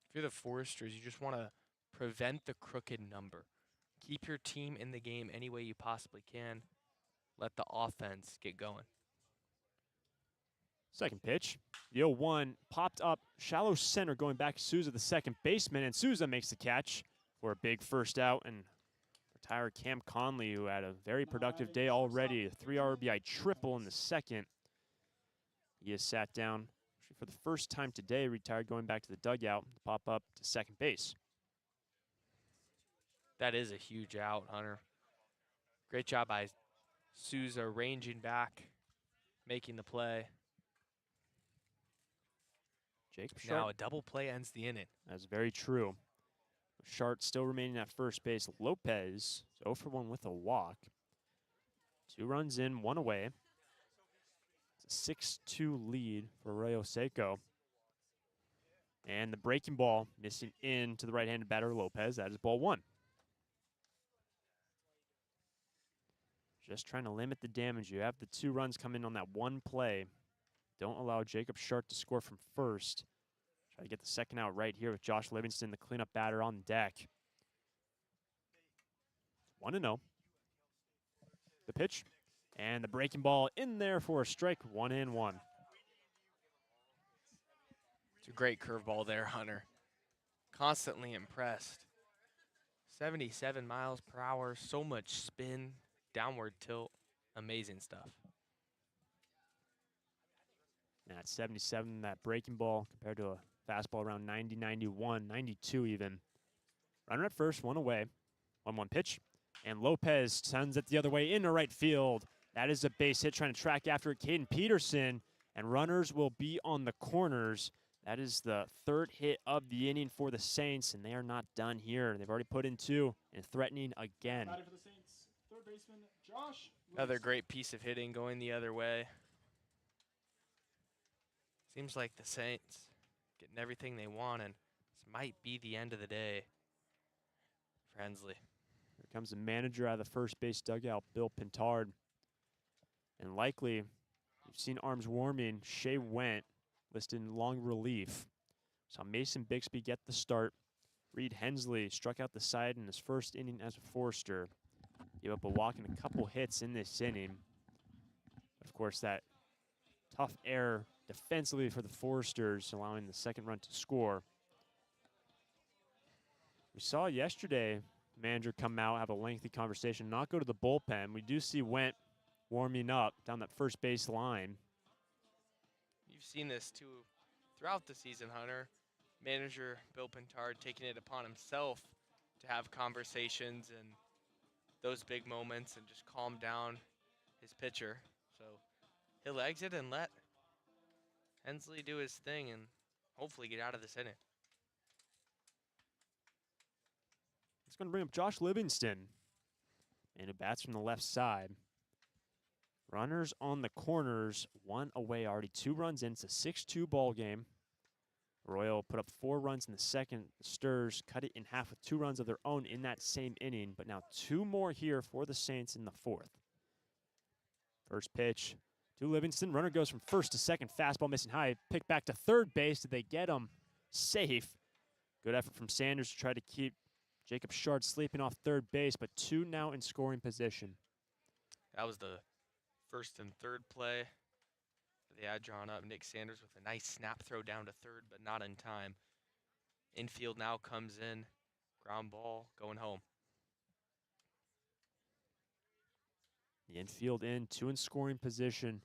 If you're the Foresters, you just want to prevent the crooked number. Keep your team in the game any way you possibly can. Let the offense get going. Second pitch. The 0-1 popped up shallow center going back to Souza, the second baseman, and Souza makes the catch for a big first out and retire Cam Conley, who had a very productive day already. A 3 RBI triple in the second. He has sat down for the first time today, retired going back to the dugout to pop up to second base. That is a huge out, Hunter. Great job by Souza ranging back, making the play. Jacob Now Sharp. a double play ends the inning. That's very true. Sharp still remaining at first base. Lopez is 0 for 1 with a walk. 2 runs in, 1 away. It's a 6-2 lead for Arroyo Seco. And the breaking ball missing in to the right-handed batter Lopez. That is ball 1. Just trying to limit the damage. You have the 2 runs come in on that 1 play. Don't allow Jacob Sharp to score from first. Try to get the second out right here with Josh Livingston, the cleanup batter on deck. 1-0. The pitch. And the breaking ball in there for a strike. 1-1. It's a great curveball there, Hunter. Constantly impressed. 77 miles per hour, so much spin, downward tilt. Amazing stuff. Now at 77, that breaking ball compared to a fastball around 90, 91, 92 even. Runner at first, 1 away. 1-1 pitch. And Lopez sends it the other way into right field. That is a base hit trying to track after it. Caden Peterson. And runners will be on the corners. That is the 3rd hit of the inning for the Saints, and they are not done here. They've already put in 2 and threatening again. For the Saints, third baseman Josh. Another great piece of hitting going the other way. Seems like the Saints getting everything they want, and this might be the end of the day for Hensley. Here comes the manager out of the first base dugout, Bill Pintard. And likely, you've seen arms warming. Shea Went listed in long relief. Saw Mason Bixby get the start. Reed Hensley struck out the side in his first inning as a Forester. Gave up a walk and a couple hits in this inning. Of course, that tough error defensively for the Foresters, allowing the second run to score. We saw yesterday the manager come out, have a lengthy conversation, not go to the bullpen. We do see Went warming up down that first base line. You've seen this too throughout the season, Hunter. Manager Bill Pintard taking it upon himself to have conversations and those big moments and just calm down his pitcher. So he'll exit and let Hensley do his thing and hopefully get out of this inning. It's going to bring up Josh Livingston. And it bats from the left side. Runners on the corners, one away already, 2 runs in. It's a 6-2 ball game. Arroyo put up 4 runs in the second. The Sturs cut it in half with 2 runs of their own in that same inning, but now 2 more here for the Saints in the 4th. First pitch to Livingston. Runner goes from first to second. Fastball missing high. Pick back to third base. Did they get him safe? Good effort from Sanders to try to keep Jacob Shard sleeping off third base, but 2 now in scoring position. That was the first and third play. They had drawn up Nick Sanders with a nice snap throw down to third, but not in time. Infield now comes in. Ground ball going home. The infield in, 2 in scoring position.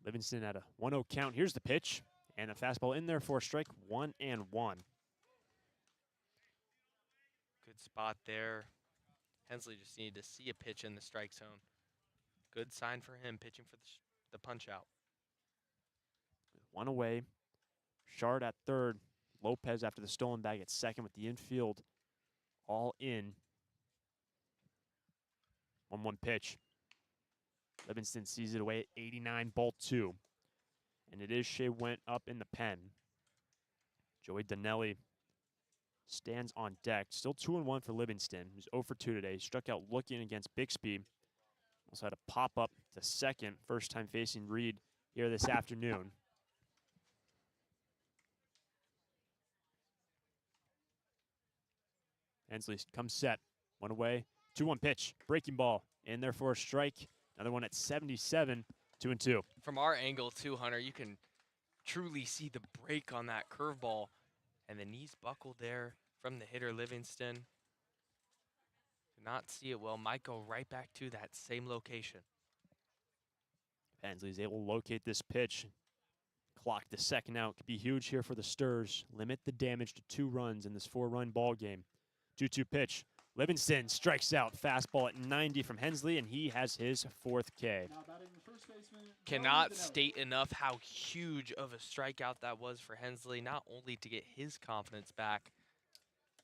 Livingston at a 1-0 count. Here's the pitch. And the fastball in there for a strike, 1-1. Good spot there. Hensley just needed to see a pitch in the strike zone. Good sign for him, pitching for the punch out. 1 away. Shard at third. Lopez after the stolen bag at second with the infield all in. 1-1 pitch. Livingston sees it away at 89, ball 2. And it is Shea Went up in the pen. Joey Donnelly stands on deck. Still 2-1 for Livingston, who's 0 for 2 today. Struck out looking against Bixby. Also had a pop-up to second, first time facing Reed here this afternoon. Hensley comes set. 1 away. 2-1 pitch. Breaking ball in there for a strike. Another one at 77. 2-2. From our angle too, Hunter, you can truly see the break on that curveball. And the knees buckled there from the hitter Livingston. Did not see it well. Might go right back to that same location. Hensley's able to locate this pitch. Clock the second out. Could be huge here for the Sturs. Limit the damage to 2 runs in this 4-run ball game. 2-2 pitch. Livingston strikes out. Fastball at 90 from Hensley, and he has his 4th K. Cannot state enough how huge of a strikeout that was for Hensley, not only to get his confidence back,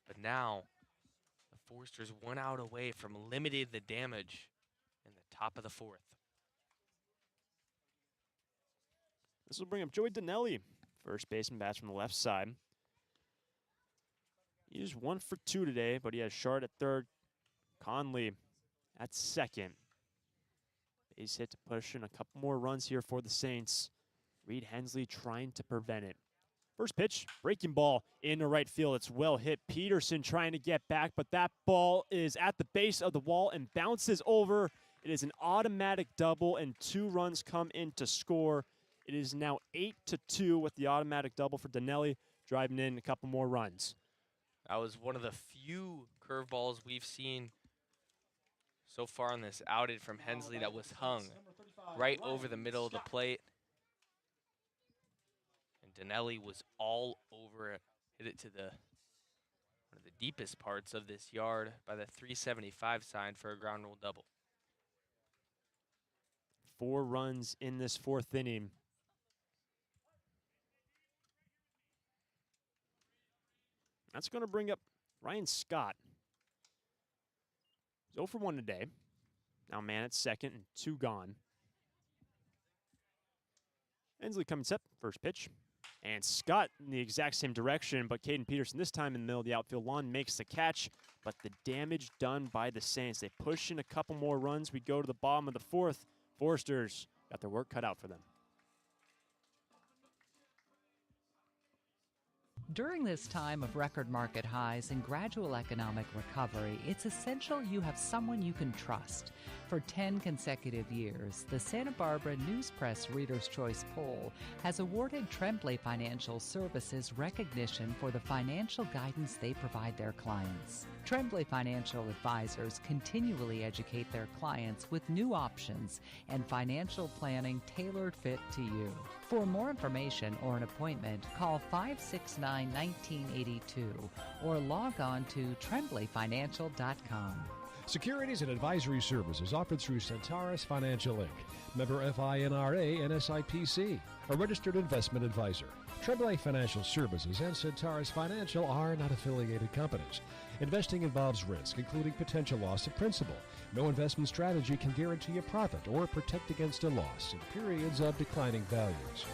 but now the Foresters 1 out away from limiting the damage in the top of the 4th. This will bring up Joey Donnelly. First baseman bats from the left side. He's 1 for 2 today, but he has Shard at third, Conley at second. Base hit to push in a couple more runs here for the Saints. Reed Hensley trying to prevent it. First pitch, breaking ball into right field. It's well hit. Peterson trying to get back, but that ball is at the base of the wall and bounces over. It is an automatic double, and 2 runs come in to score. It is now 8-2 with the automatic double for Donnelly, driving in a couple more runs. That was one of the few curveballs we've seen so far on this outing from Hensley that was hung right over the middle of the plate. And Donnelly was all over it. Hit it to one of the deepest parts of this yard by the 375 sign for a ground rule double. 4 runs in this 4th inning. That's going to bring up Ryan Scott. He's 0 for 1 today. Now man at second and 2 gone. Ensley coming set, first pitch. And Scott in the exact same direction, but Caden Peterson this time in the middle of the outfield lawn makes the catch. But the damage done by the Saints. They push in a couple more runs. We go to the bottom of the fourth. Foresters got their work cut out for them. During this time of record market highs and gradual economic recovery, it's essential you have someone you can trust. For 10 consecutive years, the Santa Barbara News Press Reader's Choice Poll has awarded Tremblay Financial Services recognition for the financial guidance they provide their clients. Tremblay Financial Advisors continually educate their clients with new options and financial planning tailored fit to you. For more information or an appointment, call 569-1982 or log on to tremblayfinancial.com. Securities and advisory services offered through Centaurus Financial Inc., member FINRA and SIPC, a registered investment advisor. Tremblay Financial Services and Centaurus Financial are not affiliated companies. Investing involves risk, including potential loss of principal. No investment strategy can guarantee a profit or protect against a loss in periods of declining values.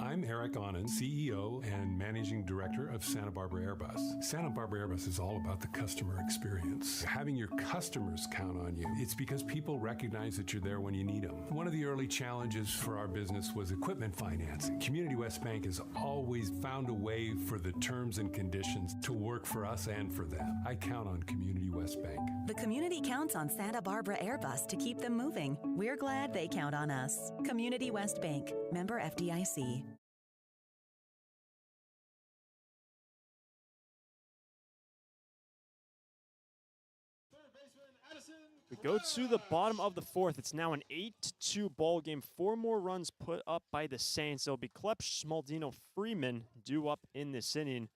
I'm Eric Onen, CEO and Managing Director of Santa Barbara Airbus. Santa Barbara Airbus is all about the customer experience. Having your customers count on you. It's because people recognize that you're there when you need them. One of the early challenges for our business was equipment financing. Community West Bank has always found a way for the terms and conditions to work for us and for them. I count on Community West Bank. The community counts on Santa Barbara Airbus to keep them moving. We're glad they count on us. Community West Bank, member FDIC. We go to the bottom of the fourth. It's now an 8-2 ball game. 4 more runs put up by the Saints. It'll be Klepsch, Smaldino, Freeman due up in this inning.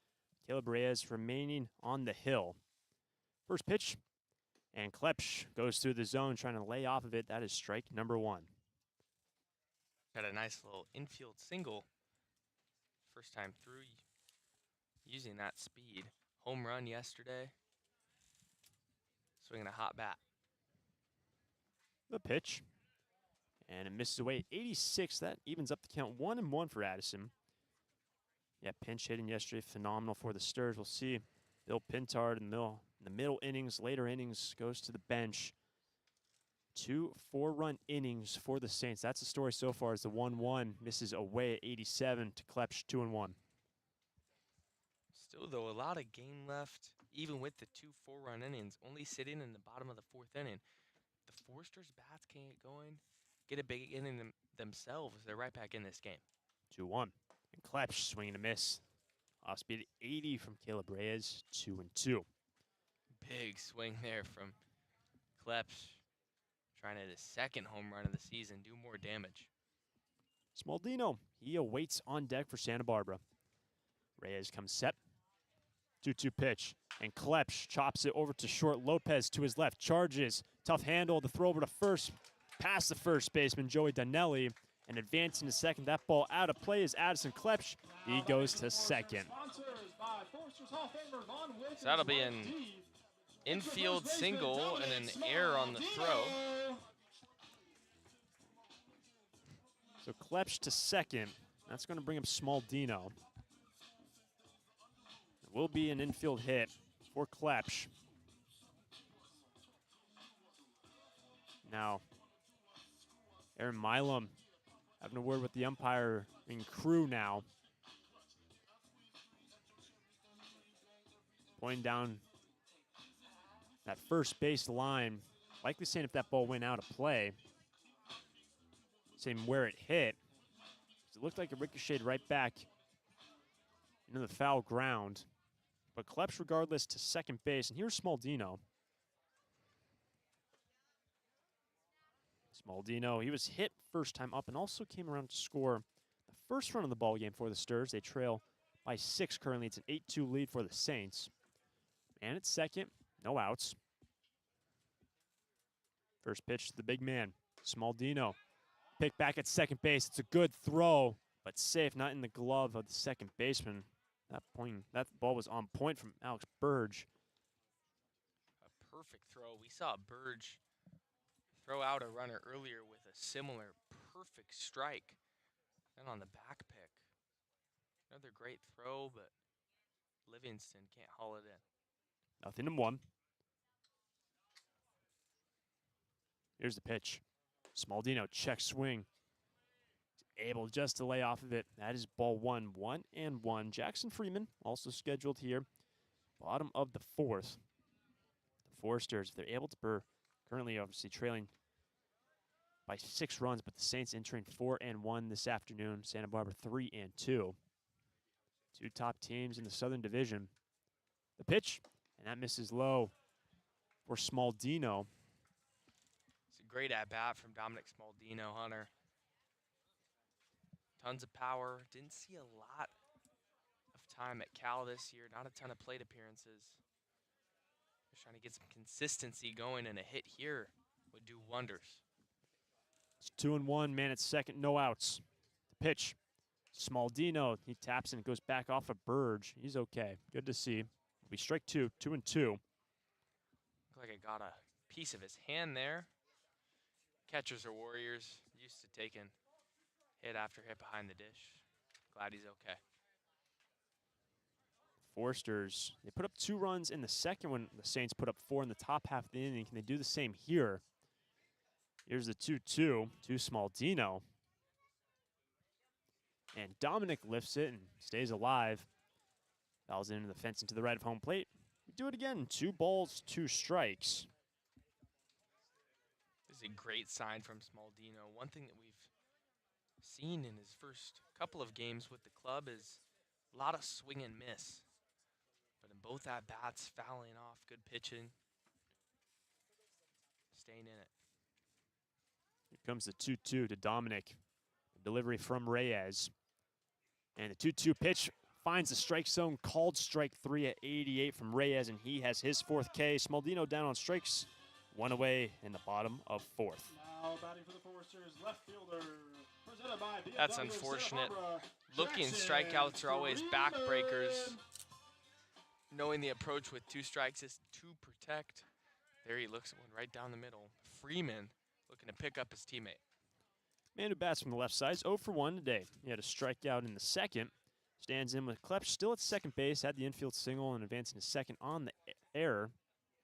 Caleb Reyes remaining on the hill. First pitch, and Klepsch goes through the zone trying to lay off of it. That is strike number 1. Got a nice little infield single. First time through using that speed. Home run yesterday. Swinging a hot bat. The pitch, and it misses away. 86, that evens up the count. 1-1 for Addison. Yeah, pinch hitting yesterday, phenomenal for the Sturs. We'll see Bill Pintard in the middle innings, later innings, goes to the bench. 2 4-run innings for the Saints. That's the story so far, as the 1-1 misses away at 87 to Klepsch, 2-1. Still, though, a lot of game left, even with the 2 4-run innings, only sitting in the bottom of the 4th inning. The Foresters' bats can't get going, get a big inning themselves. They're right back in this game. 2-1. And Klepsch swinging a miss. Off speed at 80 from Caleb Reyes, 2-2. Big swing there from Klepsch. Trying to hit his second home run of the season, do more damage. Smaldino, he awaits on deck for Santa Barbara. Reyes comes set. 2-2 pitch, and Klepsch chops it over to short. Lopez to his left, charges. Tough handle, the throw over to first. Past the first baseman, Joey Donnelly, and advancing to second. That ball out of play is Addison Klepsch. He goes to second. So that'll be an infield single and an error on the throw. So Klepsch to second. That's going to bring up Smaldino. It will be an infield hit for Klepsch. Now, Aaron Milam having a word with the umpire and crew now. Pointing down that first base line, likely saying if that ball went out of play, saying where it hit. It looked like it ricocheted right back into the foul ground. But Klepsch regardless to second base, and here's Smaldino. Smaldino, he was hit first time up and also came around to score the first run of the ball game for the Sturs. They trail by 6 currently. It's an 8-2 lead for the Saints. And at second, no outs. First pitch to the big man, Smaldino. Pick back at second base. It's a good throw, but safe, not in the glove of the second baseman. That ball was on point from Alex Burge. A perfect throw. We saw Burge throw out a runner earlier with a similar perfect strike. And on the back pick, another great throw, but Livingston can't haul it in. 0-1. Here's the pitch. Smaldino check swing. Able just to lay off of it. That is ball 1, 1-1. Jackson Freeman also scheduled here. Bottom of the 4th. The Foresters, if they're able to currently obviously trailing by 6 runs, but the Saints entering 4-1 this afternoon. Santa Barbara 3-2. Two top teams in the Southern Division. The pitch, and that misses low for Smaldino. It's a great at-bat from Dominic Smaldino, Hunter. Tons of power. Didn't see a lot of time at Cal this year. Not a ton of plate appearances. Just trying to get some consistency going, and a hit here would do wonders. It's 2-1, man at second, no outs. The pitch, Smaldino, he taps and it goes back off of Burge. He's okay, good to see. We strike 2, 2-2. Looked like I got a piece of his hand there. Catchers are warriors, used to taking hit after hit behind the dish. Glad he's okay. Foresters, they put up 2 runs in the second when the Saints put up 4 in the top half of the inning. Can they do the same here? Here's the 2-2 to Smaldino. And Dominic lifts it and stays alive. Fouls into the fence into the right of home plate. We do it again. 2 balls, 2 strikes. This is a great sign from Smaldino. One thing that we've seen in his first couple of games with the club is a lot of swing and miss. But in both at-bats, fouling off, good pitching, staying in it. Here comes the 2-2 to Dominic. Delivery from Reyes. And the 2-2 pitch finds the strike zone. Called strike 3 at 88 from Reyes, and he has his 4th K. Smaldino down on strikes. 1 away in the bottom of 4th. Now batting for the Foresters, left fielder. Presented by BMW That's of Santa unfortunate. Barbara, Looking Jackson strikeouts are always backbreakers. Freeman. Knowing the approach with 2 strikes is to protect. There he looks at one right down the middle. Freeman looking to pick up his teammate. Man who bats from the left side is 0 for 1 today. He had a strikeout in the second. Stands in with Klepsch still at second base. Had the infield single and advancing to second on the error.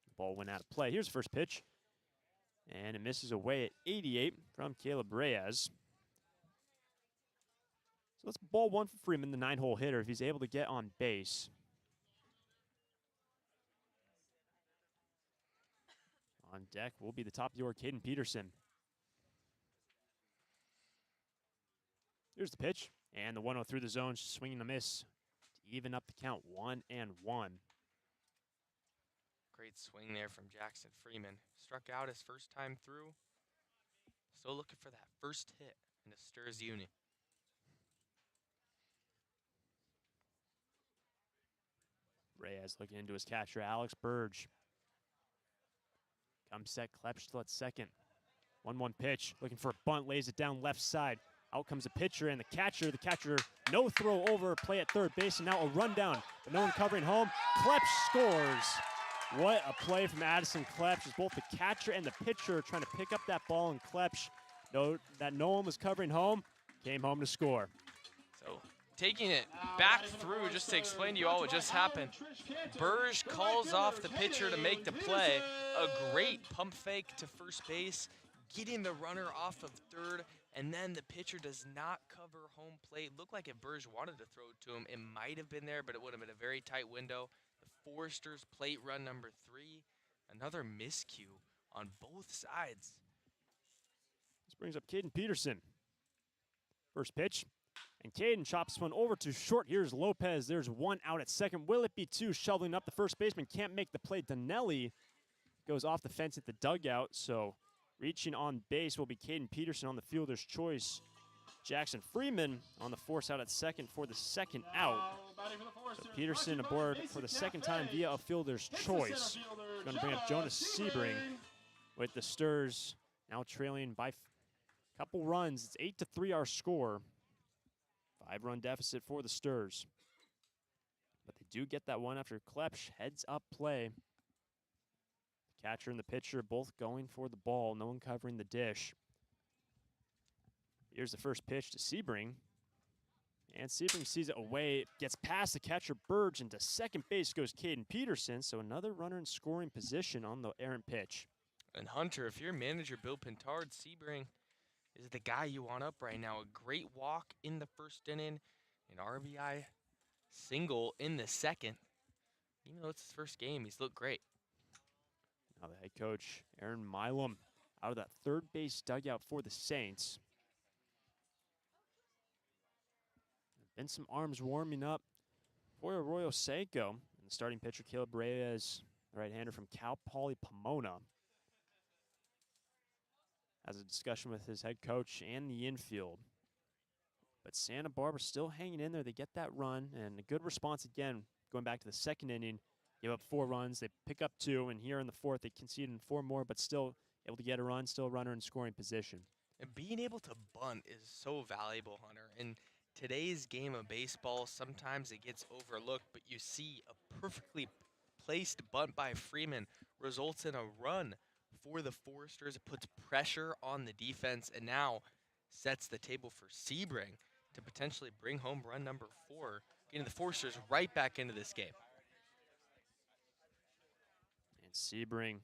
The ball went out of play. Here's the first pitch. And it misses away at 88 from Caleb Reyes. So that's ball 1 for Freeman, the 9-hole hitter, if he's able to get on base. On deck will be the top of the order, Caden Peterson. Here's the pitch, and the 1-0 through the zone, swinging a miss to even up the count, 1-1. Great swing there from Jackson Freeman. Struck out his first time through. Still looking for that first hit in the Sturs uni. Reyes looking into his catcher, Alex Burge. Comes set, Klepsch still at second. 1-1 pitch, looking for a bunt, lays it down left side. Out comes the pitcher and the catcher. The catcher, no throw over, play at third base, and now a rundown, but no one covering home. Klepsch scores. What a play from Addison Klepsch. As both the catcher and the pitcher trying to pick up that ball, and Klepsch, that no one was covering home, came home to score. So taking it back through, just to explain to you all what just happened. Burge calls off the pitcher to make the play. A great pump fake to first base, getting the runner off of third, and then the pitcher does not cover home plate. Looked like if Burge wanted to throw it to him, it might have been there, but it would have been a very tight window. The Foresters plate run number 3. Another miscue on both sides. This brings up Caden Peterson. First pitch. And Caden chops one over to short. Here's Lopez. There's 1 out at second. Will it be 2? Shoveling up. The first baseman can't make the play. Donnelly goes off the fence at the dugout. So reaching on base will be Caden Peterson on the fielder's choice. Jackson Freeman on the force out at second for the second out. So Peterson aboard for the second time via a fielder's choice. Going to bring up Jonas Sebring with the Sturs now trailing by a couple runs. It's 8-3 our score. 5-run deficit for the Sturs. But they do get that one after Klepsch heads up play. Catcher and the pitcher both going for the ball. No one covering the dish. Here's the first pitch to Sebring. And Sebring sees it away. Gets past the catcher, Burge, and to second base goes Caden Peterson. So another runner in scoring position on the errant pitch. And Hunter, if you're manager Bill Pintard, Sebring is the guy you want up right now. A great walk in the first inning, an RBI single in the second. Even though it's his first game, he's looked great. Now the head coach, Aaron Milam, out of that third base dugout for the Saints. Been some arms warming up for Arroyo Seco. And the starting pitcher, Caleb Reyes, the right-hander from Cal Poly Pomona, has a discussion with his head coach and the infield. But Santa Barbara still hanging in there. They get that run, and a good response again, going back to the second inning. Give up 4 runs. They pick up 2, and here in the fourth, they concede in 4 more, but still able to get a run, still a runner in scoring position. And being able to bunt is so valuable, Hunter. In today's game of baseball, sometimes it gets overlooked, but you see a perfectly placed bunt by Freeman results in a run for the Foresters. It puts pressure on the defense, and now sets the table for Sebring to potentially bring home run number 4, getting the Foresters right back into this game. And Sebring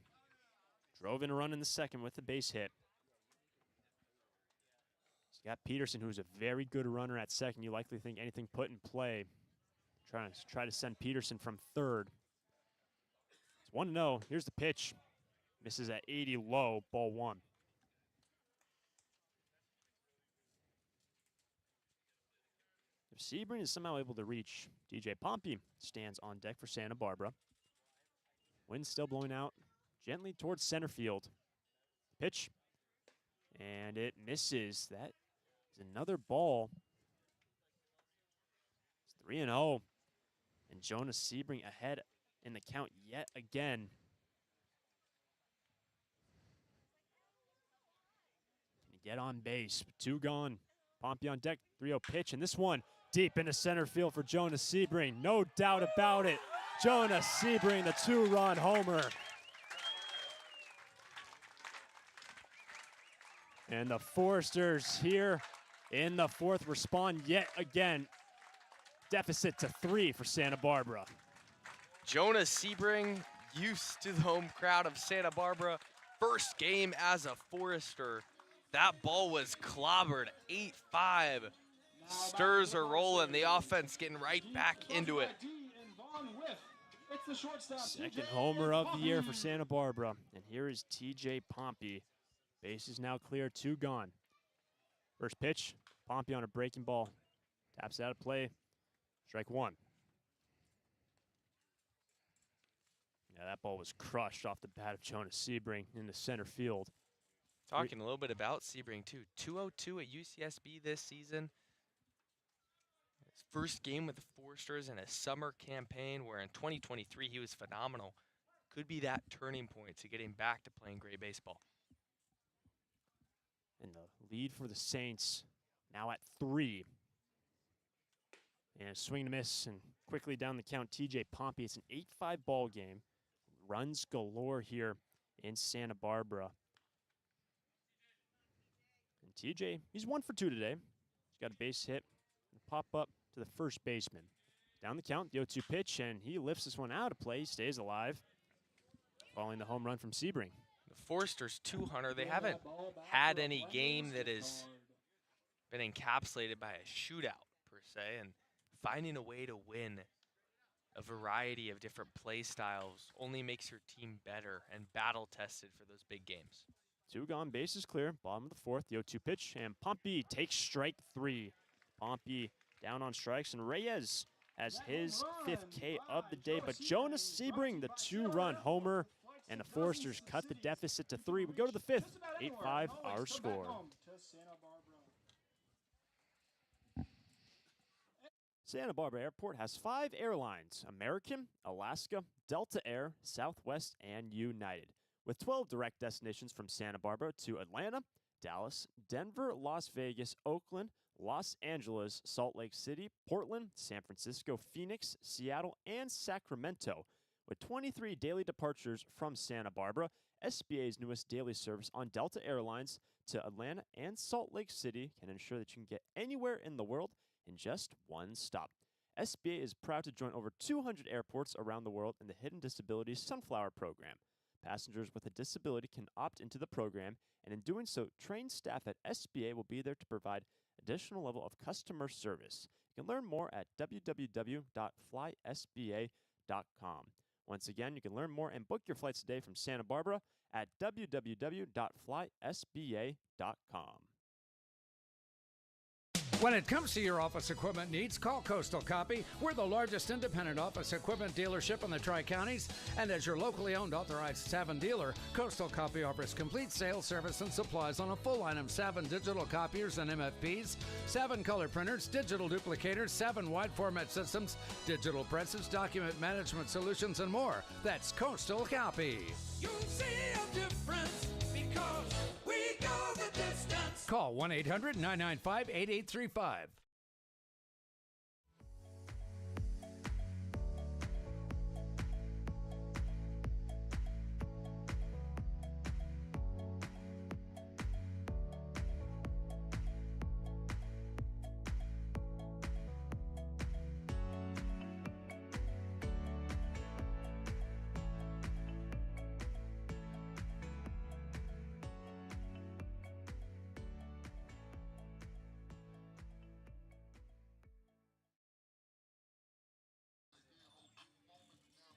drove in a run in the second with the base hit. He's got Peterson, who's a very good runner at second. You likely think anything put in play. Try to send Peterson from third. It's 1-0. Here's the pitch. Misses at 80 low, ball 1. If Sebring is somehow able to reach, DJ Pompey stands on deck for Santa Barbara. Wind still blowing out gently towards center field. Pitch, and it misses. That is another ball. It's 3-0, and Jonas Sebring ahead in the count yet again. Can he get on base? 2 gone. Pompey on deck, 3-0 pitch, and this one deep into center field for Jonas Sebring. No doubt about it. Jonas Sebring, the 2-run homer. And the Foresters here in the fourth respond yet again. Deficit to 3 for Santa Barbara. Jonas Sebring, used to the home crowd of Santa Barbara. First game as a Forester. That ball was clobbered, 8-5. Stirs are rolling, the offense getting right back into it. Second homer of the year for Santa Barbara. And here is TJ Pompey. Base is now clear, 2 gone. First pitch, Pompey on a breaking ball. Taps out of play, strike 1. Yeah, that ball was crushed off the bat of Jonas Sebring into center field. Talking a little bit about Sebring too. 202 at UCSB this season. His first game with the Foresters in a summer campaign where in 2023 he was phenomenal. Could be that turning point to getting back to playing great baseball. And the lead for the Saints now at 3. And a swing and a miss, and quickly down the count, TJ Pompey. It's an 8-5 ball game. Runs galore here in Santa Barbara. And TJ, he's 1 for 2 today. He's got a base hit and a pop up to the first baseman. Down the count, the 0-2 pitch, and he lifts this one out of play. He stays alive, following the home run from Sebring. The Foresters 200, they haven't had any game that has been encapsulated by a shootout, per se, and finding a way to win a variety of different play styles only makes your team better and battle-tested for those big games. 2 gone, bases clear, bottom of the fourth, the 0-2 pitch, and Pompey takes strike 3. Pompey down on strikes, and Reyes has his 5th K of the day, but Jonas Sebring, the 2-run homer, and the Foresters cut the deficit to 3. We go to the 5th, 8-5 our score. Santa Barbara Airport has 5 airlines: American, Alaska, Delta Air, Southwest, and United, with 12 direct destinations from Santa Barbara to Atlanta, Dallas, Denver, Las Vegas, Oakland, Los Angeles, Salt Lake City, Portland, San Francisco, Phoenix, Seattle, and Sacramento, With 23 daily departures from Santa Barbara, SBA's newest daily service on Delta Airlines to Atlanta and Salt Lake City can ensure that you can get anywhere in the world in just one stop. SBA is proud to join over 200 airports around the world in the Hidden Disabilities Sunflower Program. Passengers with a disability can opt into the program, and in doing so, trained staff at SBA will be there to provide additional level of customer service. You can learn more at www.flysba.com. Once again, you can learn more and book your flights today from Santa Barbara at www.flysba.com. When it comes to your office equipment needs, call Coastal Copy. We're the largest independent office equipment dealership in the Tri-Counties, and as your locally owned authorized Savin dealer, Coastal Copy offers complete sales, service, and supplies on a full line of Savin digital copiers and MFPs, Savin color printers, digital duplicators, Savin wide format systems, digital presses, document management solutions, and more. That's Coastal Copy. You'll see a difference because we go the distance. Call 1-800-995-8835.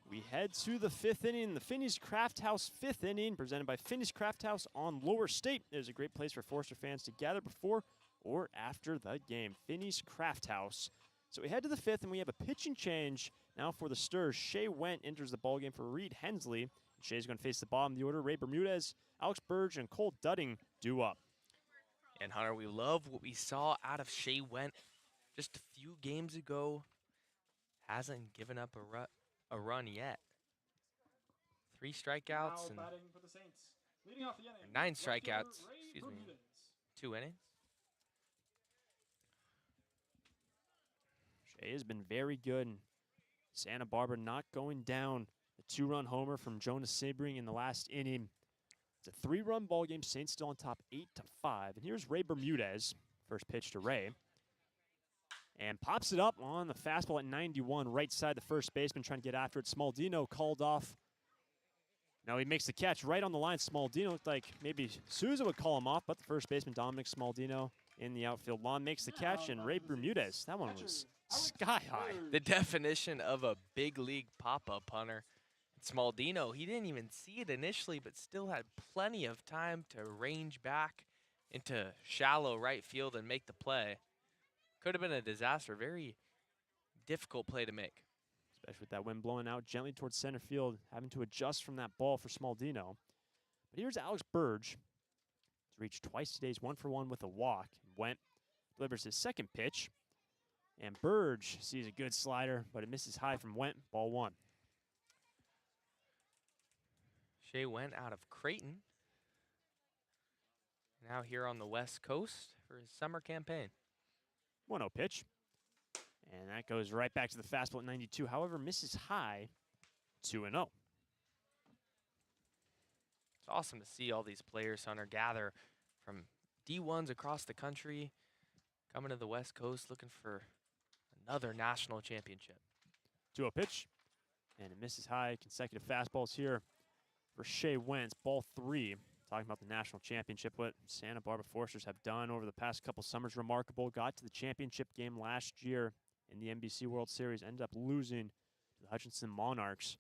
We head to the fifth inning, the Finney's Craft House fifth inning, presented by Finney's Craft House on Lower State. It is a great place for Forester fans to gather before or after the game. Finney's Craft House. So we head to the fifth, and we have a pitching change now for the Sturs. Shea Went enters the ballgame for Reed Hensley. Shea's going to face the bottom of the order. Ray Bermudez, Alex Burge, and Cole Dudding due up. And Hunter, we love what we saw out of Shea Went just a few games ago. Hasn't given up a run yet. 3 strikeouts and batting for the Saints. Leading off the inning, 9 left fielder strikeouts. Ray Excuse me. Bermudez. 2 innings. Shea has been very good. And Santa Barbara not going down. The 2-run homer from Jonas Sebring in the last inning. It's a 3-run ball game. Saints still on top 8-5. And here's Ray Bermudez. First pitch to Ray. And pops it up on the fastball at 91, right side the first baseman trying to get after it. Smaldino called off. Now he makes the catch right on the line. Smaldino looked like maybe Souza would call him off, but the first baseman, Dominic Smaldino, in the outfield lawn makes the catch, and Ray Bermudez, that one was sky high. The definition of a big league pop-up, Hunter. Smaldino, he didn't even see it initially, but still had plenty of time to range back into shallow right field and make the play. Could have been a disaster. Very difficult play to make. Especially with that wind blowing out gently towards center field, having to adjust from that ball for Smaldino. But here's Alex Burge. He's reached twice today. He's 1 for 1 with a walk. Went, delivers his second pitch. And Burge sees a good slider, but it misses high from Went. Ball 1. Shea Went out of Creighton. Now here on the West Coast for his summer campaign. 1-0 pitch. And that goes right back to the fastball at 92. However, misses high, 2-0. It's awesome to see all these players, Hunter, gather from D1s across the country, coming to the West Coast looking for another national championship. 2-0 pitch. And it misses high. Consecutive fastballs here for Shea Wentz. Ball 3. Talking about the national championship, what Santa Barbara Foresters have done over the past couple summers. Remarkable. Got to the championship game last year in the NBC World Series. Ended up losing to the Hutchinson Monarchs.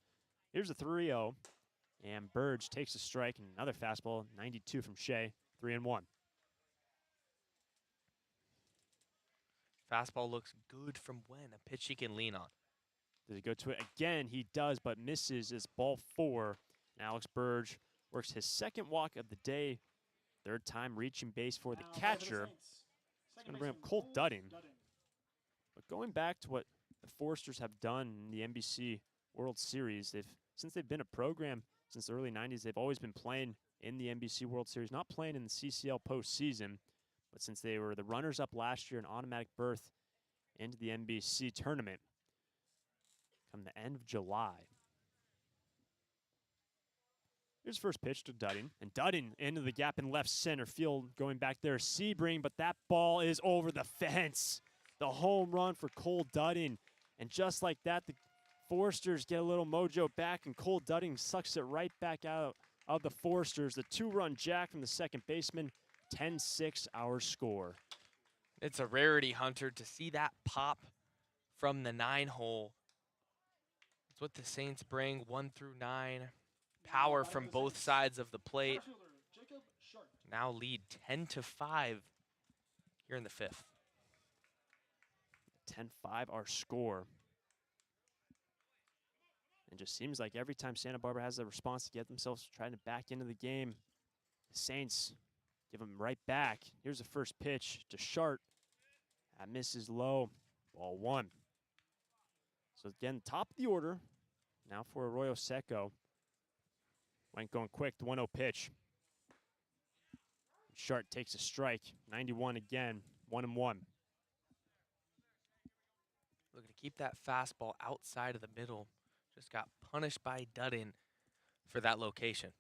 Here's the 3-0. And Burge takes a strike and another fastball. 92 from Shea. 3-1. Fastball looks good from Wen. A pitch he can lean on. Does he go to it again? He does, but misses. It's ball 4. And Alex Burge works his second walk of the day. Third time reaching base for the catcher. He's going to bring up Cole Dudding. But going back to what the Foresters have done in the NBC World Series, since they've been a program since the early 90s, they've always been playing in the NBC World Series, not playing in the CCL postseason, but since they were the runners-up last year, an automatic berth into the NBC tournament come the end of July. Here's first pitch to Dudding. And Dudding into the gap in left center field. Going back there, Sebring, but that ball is over the fence. The home run for Cole Dudding. And just like that, the Foresters get a little mojo back, and Cole Dudding sucks it right back out of the Foresters. The 2-run jack from the second baseman, 10-6 our score. It's a rarity, Hunter, to see that pop from the 9-hole. It's what the Saints bring, 1 through 9. Power from both sides of the plate. Now lead 10-5 here in the 5th. 10-5 our score. It just seems like every time Santa Barbara has a response to get themselves trying to back into the game, the Saints give them right back. Here's the first pitch to Shart. That misses low. Ball 1. So again, top of the order. Now for Arroyo Seco. Went going quick, the 1-0 pitch. Shart takes a strike. 91 again, 1-1. Looking to keep that fastball outside of the middle. Just got punished by Dudding for that location.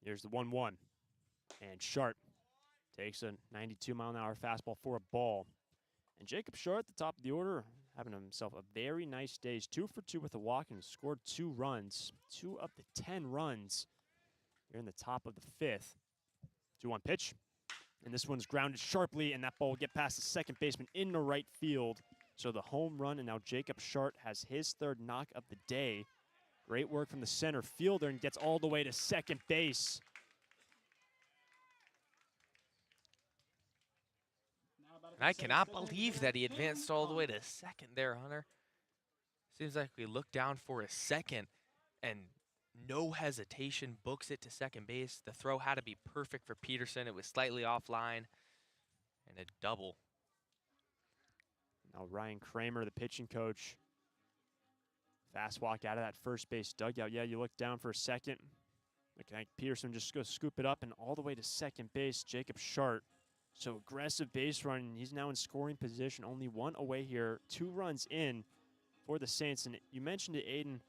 Here's the 1-1. And Shart takes a 92-mile-an-hour fastball for a ball. And Jacob Shart at the top of the order, having himself a very nice day. He's 2 for 2 with a walk and scored 2 runs. 2 of the 10 runs here in the top of the 5th. 2-1 pitch. And this one's grounded sharply, and that ball will get past the second baseman into right field. So the home run, and now Jacob Shart has his 3rd knock of the day. Great work from the center fielder, and gets all the way to second base. I cannot believe that he advanced all the way to second there, Hunter. Seems like we looked down for a second and no hesitation books it to second base. The throw had to be perfect for Peterson. It was slightly offline and a double. Now Ryan Kramer, the pitching coach. Fast walk out of that first base dugout. Yeah, you look down for a second. Looking like Peterson just go scoop it up and all the way to second base, Jacob Shart. So aggressive base run. He's now in scoring position. Only 1 away here. 2 runs in for the Saints. And you mentioned it, Aiden.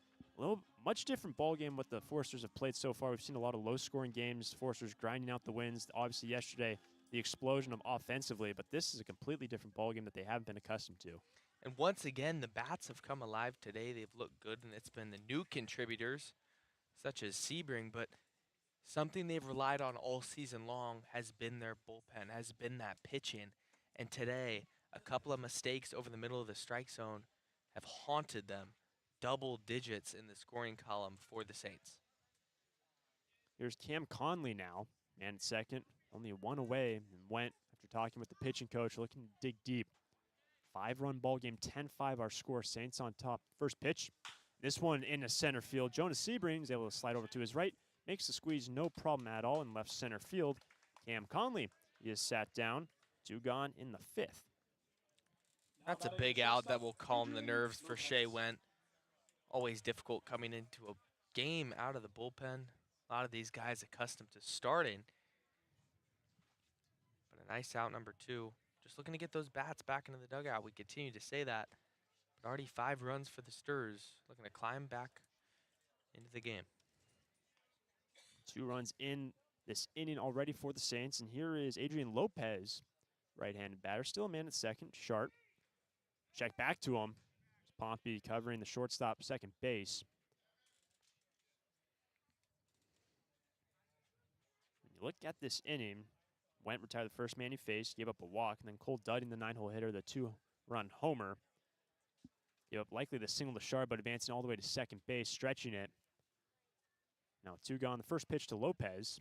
Much different ball game what the Foresters have played so far. We've seen a lot of low-scoring games. Foresters grinding out the wins. Obviously, yesterday, the explosion of offensively. But this is a completely different ball game that they haven't been accustomed to. And once again, the bats have come alive today. They've looked good, and it's been the new contributors, such as Sebring, but something they've relied on all season long has been their bullpen, has been that pitching. And today, a couple of mistakes over the middle of the strike zone have haunted them. Double digits in the scoring column for the Saints. Here's Cam Conley now, man at second. Only 1 away, and went after talking with the pitching coach, looking to dig deep. 5-run ball game, 10-5 our score. Saints on top. First pitch. This one in the center field. Jonas Sebring is able to slide over to his right. Makes the squeeze no problem at all in left center field. Cam Conley is sat down. 2 gone in the 5th. That's a big out that will calm the nerves for Shea Went. Always difficult coming into a game out of the bullpen. A lot of these guys accustomed to starting. But a nice out, number 2. Just looking to get those bats back into the dugout. We continue to say that. But already 5 runs for the Sturs. Looking to climb back into the game. 2 runs in this inning already for the Saints. And here is Adrian Lopez, right-handed batter. Still a man at second. Sharp. Check back to him. Pompey covering the shortstop, second base. When you look at this inning, Went retired the first man he faced, gave up a walk, and then Cole Dudding, the 9-hole hitter, the 2-run homer. Gave up likely the single to Sharp, but advancing all the way to second base, stretching it. Now 2 gone. The first pitch to Lopez.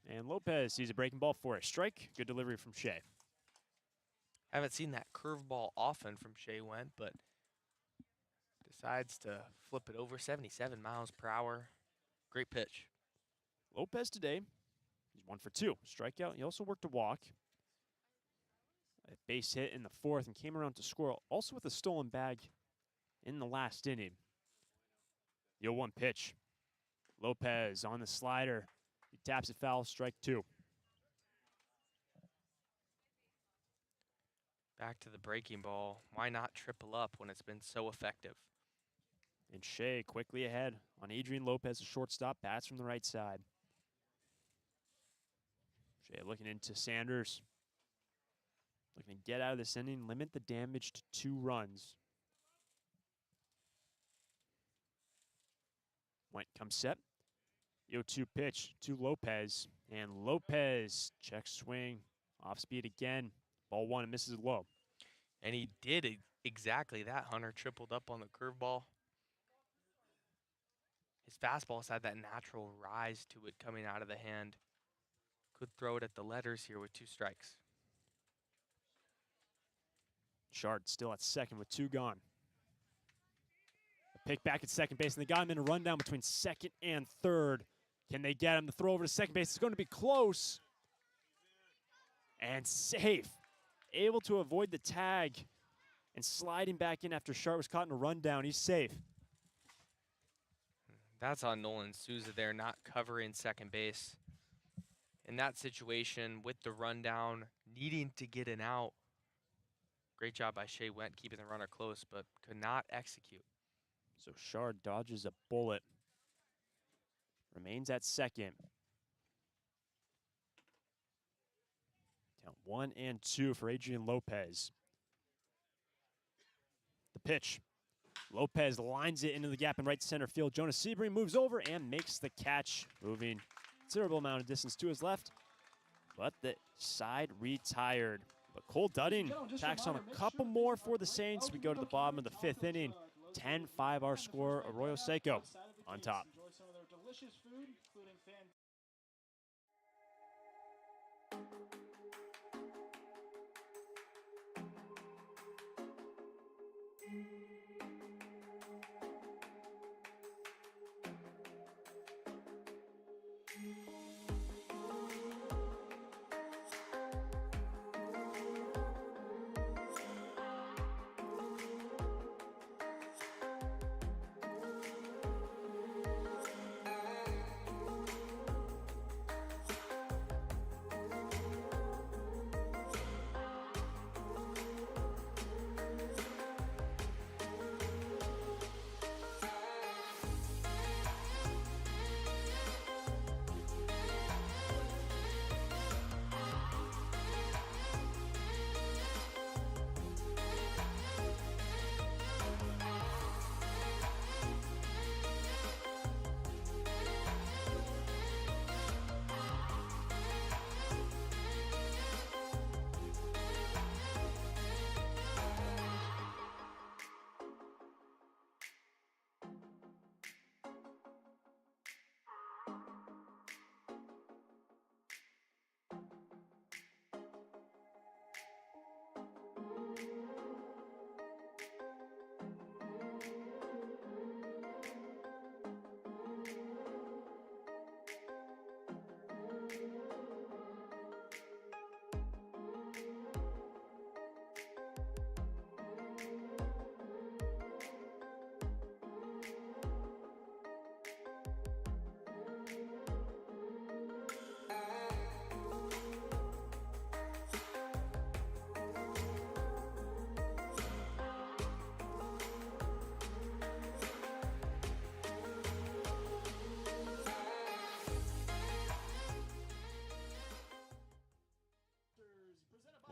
And Lopez sees a breaking ball for a strike. Good delivery from Shea. Haven't seen that curveball often from Shea Went, but decides to flip it over. 77 miles per hour. Great pitch. Lopez today, he's 1 for 2. Strikeout. He also worked a walk. A base hit in the 4th and came around to score also with a stolen bag in the last inning. The 0-1 pitch. Lopez on the slider. He taps it foul, strike 2. Back to the breaking ball. Why not triple up when it's been so effective? And Shea quickly ahead on Adrian Lopez, a shortstop, bats from the right side. Shea looking into Sanders. Looking to get out of this inning, limit the damage to 2 runs. Went comes set. 0-2 pitch to Lopez. And Lopez check swing. Off speed again. Ball 1 and misses low. And he did exactly that. Hunter tripled up on the curveball. His fastball's had that natural rise to it coming out of the hand. Could throw it at the letters here with 2 strikes. Shard still at second with 2 gone. A pick back at second base, and they got him in a rundown between second and third. Can they get him? The throw over to second base is going to be close. And safe. Able to avoid the tag and sliding back in after Shard was caught in a rundown. He's safe. That's on Nolan Souza there, not covering second base. In that situation, with the rundown, needing to get an out. Great job by Shea Went keeping the runner close, but could not execute. So Shard dodges a bullet. Remains at second. Count 1 and 2 for Adrian Lopez. The pitch. Lopez lines it into the gap in right center field. Jonas Sebring moves over and makes the catch, moving considerable amount of distance to his left, but the side retired. But Cole Dudding tacks on a couple more for the Saints. We go to the bottom of the 5th inning. 10-5 our score. Arroyo Seco on top. Enjoy some of their delicious food, including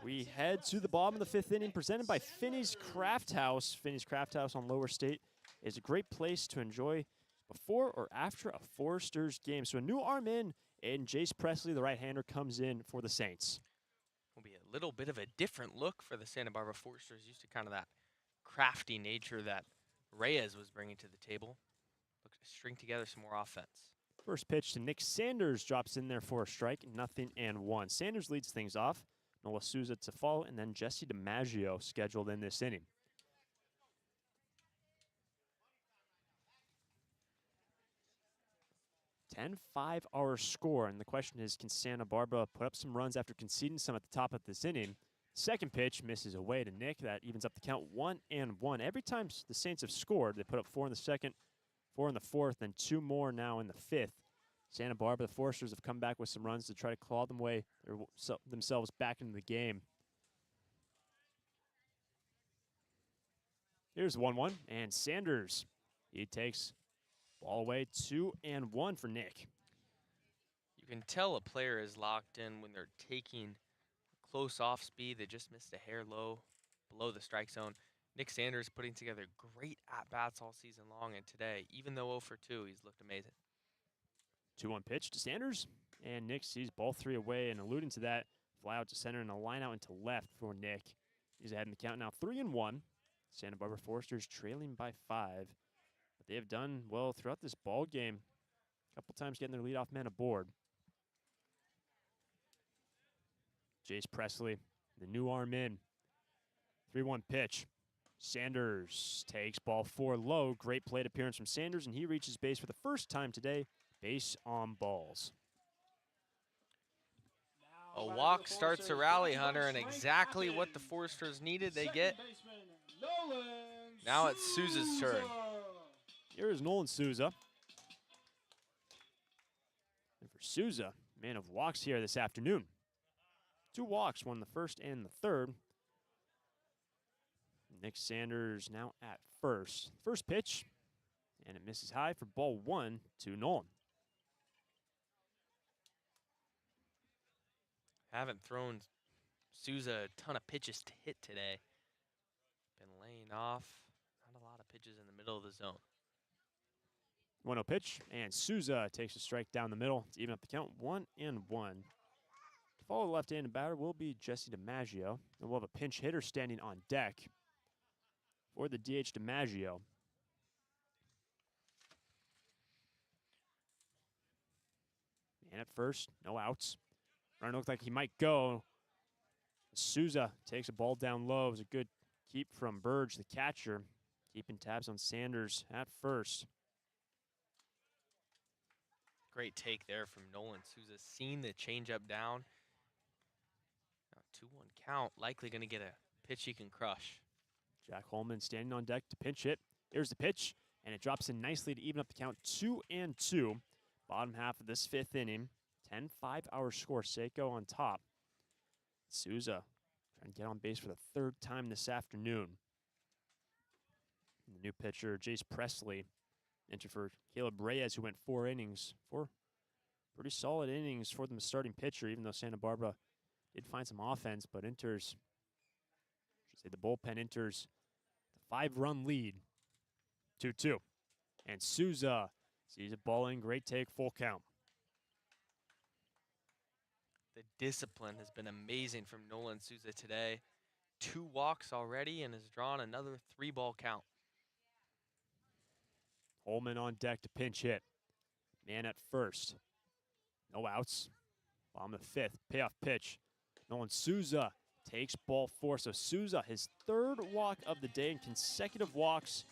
We head to the bottom of the 5th inning, presented by Finney's Craft House. Finney's Craft House on Lower State is a great place to enjoy before or after a Foresters game. So a new arm in, and Jace Presley, the right-hander, comes in for the Saints. Will be a little bit of a different look for the Santa Barbara Foresters, used to kind of that crafty nature that Reyes was bringing to the table. Look to string together some more offense. First pitch to Nick Sanders, drops in there for a strike, 0-1. Sanders leads things off. Nola Souza to follow, and then Jesse DiMaggio scheduled in this inning. (10-5) our score, and the question is, can Santa Barbara put up some runs after conceding some at the top of this inning? Second pitch misses away to Nick. That evens up the count 1-1. Every time the Saints have scored, they put up 4 in the second, 4 in the fourth, and 2 more now in the 5th. Santa Barbara, the Foresters, have come back with some runs to try to claw themselves back into the game. Here's 1-1, and Sanders, He takes ball away, 2-1 for Nick. You can tell a player is locked in when they're taking close off speed. They just missed a hair low below the strike zone. Nick Sanders putting together great at-bats all season long, and today, even though 0 for 2, he's looked amazing. 2-1 pitch to Sanders, and Nick sees ball 3 away, and alluding to that, fly out to center and a line out into left for Nick. He's ahead in the count now, 3-1. Santa Barbara Foresters trailing by 5, but they have done well throughout this ball game. A couple times getting their leadoff man aboard. Jace Presley, the new arm in. 3-1 pitch. Sanders takes ball 4 low. Great plate appearance from Sanders, and he reaches base for the first time today. Base on balls. A walk starts a rally, Hunter, and exactly what the Foresters needed, they get. Now it's Souza's turn. Here is Nolan Souza. And for Souza, man of walks here this afternoon. 2 walks, one in the first and the third. Nick Sanders now at first. First pitch, and it misses high for ball 1 to Nolan. Haven't thrown Souza a ton of pitches to hit today. Been laying off. Not a lot of pitches in the middle of the zone. 1-0 pitch, and Souza takes a strike down the middle to even up the count, 1-1. To follow the left-handed batter will be Jesse DiMaggio, and we'll have a pinch hitter standing on deck for the DH DiMaggio. And at first, no outs. Runner looked like he might go. Souza takes a ball down low. It was a good keep from Burge, the catcher, keeping tabs on Sanders at first. Great take there from Nolan Souza. Seen the changeup down. Now 2-1 count. Likely going to get a pitch he can crush. Jack Holman standing on deck to pinch hit. Here's the pitch, and it drops in nicely to even up the count, 2-2. Bottom half of this 5th inning. 10-5 hour score. Seco on top. Souza trying to get on base for the 3rd time this afternoon. And the new pitcher, Jace Presley, entered for Caleb Reyes, who went 4 innings. 4 pretty solid innings for the starting pitcher, even though Santa Barbara did find some offense, but enters, I should say the bullpen enters the 5-run lead, 2-2. And Souza sees a ball in, great take, full count. The discipline has been amazing from Nolan Souza today. 2 walks already and has drawn another 3-ball count. Holman on deck to pinch hit. Man at first. No outs. Bottom of the 5th. Payoff pitch. Nolan Souza takes ball 4. So Souza, his 3rd walk of the day in consecutive walks.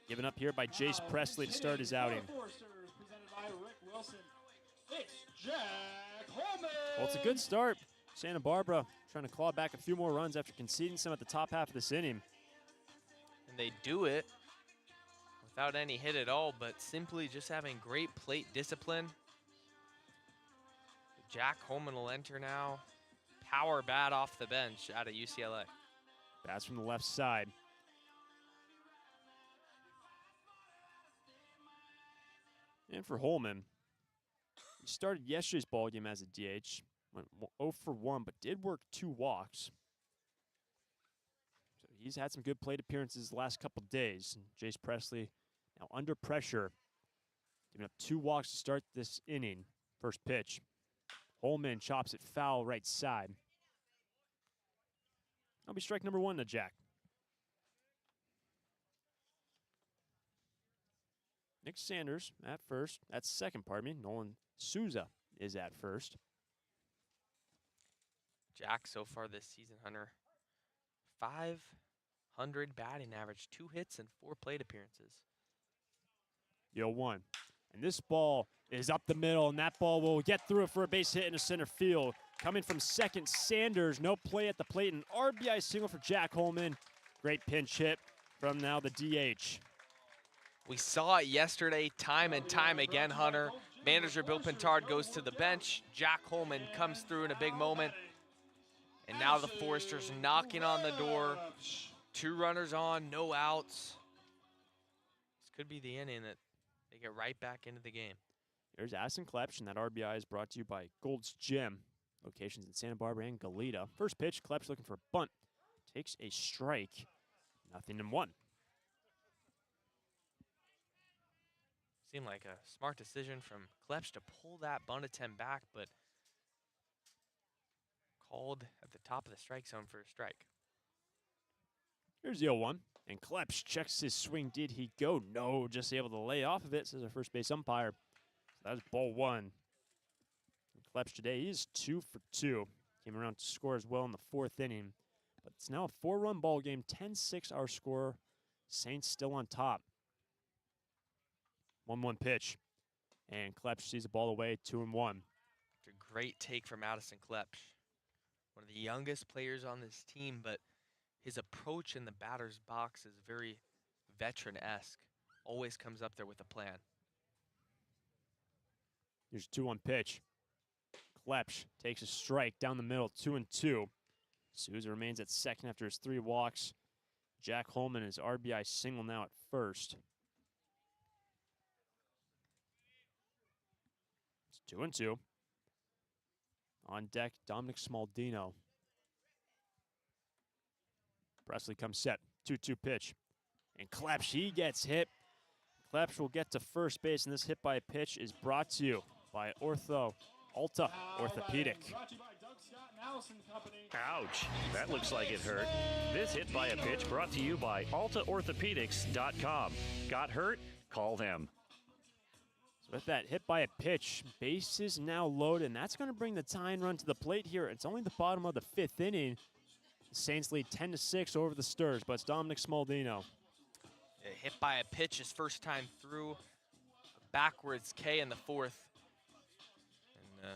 Given up here by Jace Presley to start his outing. Well, it's a good start. Santa Barbara trying to claw back a few more runs after conceding some at the top half of this inning. And they do it without any hit at all, but simply just having great plate discipline. Jack Holman will enter now. Power bat off the bench out of UCLA. Bats from the left side. And for Holman, he started yesterday's ballgame as a DH. Went 0 for 1, but did work 2 walks. So he's had some good plate appearances the last couple days. And Jace Presley now under pressure, giving up 2 walks to start this inning. First pitch. Holman chops it foul right side. That'll be strike number 1 to Jack. Nick Sanders at first. That's second, pardon me. Nolan Souza is at first. Jack so far this season, Hunter, 500 batting average, 2 hits and 4 plate appearances. 0-1. And this ball is up the middle, and that ball will get through it for a base hit into center field. Coming from second, Sanders, no play at the plate, an RBI single for Jack Holman. Great pinch hit from now the DH. We saw it yesterday time and time again, Hunter. Manager Bill Pintard goes to the bench. Jack Holman comes through in a big moment. And now the Foresters knocking on the door. 2 runners on, no outs. This could be the inning that they get right back into the game. Here's Addison Klepsch, and that RBI is brought to you by Gold's Gym. Locations in Santa Barbara and Goleta. First pitch, Klepsch looking for a bunt. Takes a strike. 0-1. Seemed like a smart decision from Klepsch to pull that bunt attempt back, but called at the top of the strike zone for a strike. Here's the 0-1, and Klepsch checks his swing. Did he go? No, just able to lay off of it, says our first base umpire. So that was ball one. And Klepsch today, he is 2 for 2. Came around to score as well in the 4th inning. But it's now a 4-run ball game, 10-6 our score. Saints still on top. 1-1 pitch. And Klepsch sees the ball away, 2-1. It's a great take from Addison Klepsch. One of the youngest players on this team, but his approach in the batter's box is very veteran-esque. Always comes up there with a plan. Here's a 2-1 pitch. Klepsch takes a strike down the middle, 2-2. Souza remains at second after his 3 walks. Jack Holman is RBI single now at first. It's 2-2. On deck, Dominic Smaldino. Presley comes set. 2-2 pitch. And Klepsch, he gets hit. Klepsch will get to first base, and this hit by a pitch is brought to you by Alta Orthopedic. Ouch, that looks like it hurt. This hit by a pitch brought to you by AltaOrthopedics.com. Got hurt? Call them. So with that hit by a pitch, bases now loaded, and that's going to bring the tying run to the plate here. It's only the bottom of the 5th inning. The Saints lead 10-6 over the Sturs, but it's Dominic Smaldino. A hit by a pitch his first time through. A backwards K in the 4th. And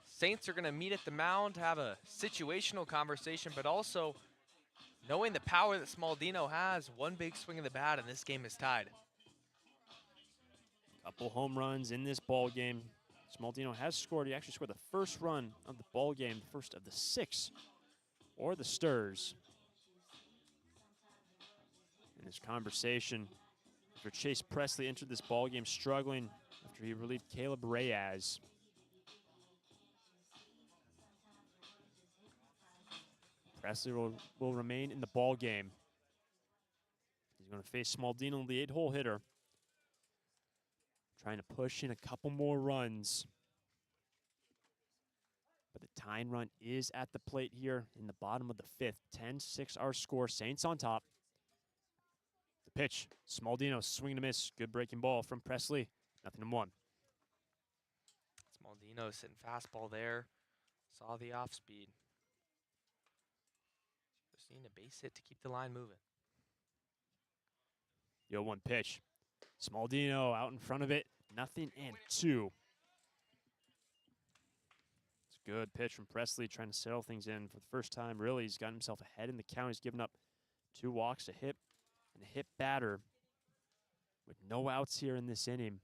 Saints are going to meet at the mound, have a situational conversation, but also knowing the power that Smaldino has, one big swing of the bat, and this game is tied. Couple home runs in this ball game. Smaldino has scored. He actually scored the first run of the ball game, the first of the 6 for the Sturs. In this conversation, after Chase Presley entered this ball game struggling after he relieved Caleb Reyes. Presley will remain in the ball game. He's going to face Smaldino, the 8-hole hitter. Trying to push in a couple more runs. But the tying run is at the plate here in the bottom of the 5th. 10-6 our score. Saints on top. The pitch. Smaldino swing and a miss. Good breaking ball from Presley. 0-1. Smaldino sitting fastball there. Saw the off speed. Just needing a base hit to keep the line moving. The 0-1 pitch. Smaldino out in front of it. 0-2. It's a good pitch from Presley, trying to settle things in for the first time. Really, he's gotten himself ahead in the count. He's given up 2 walks, a hit, and a hit batter with no outs here in this inning.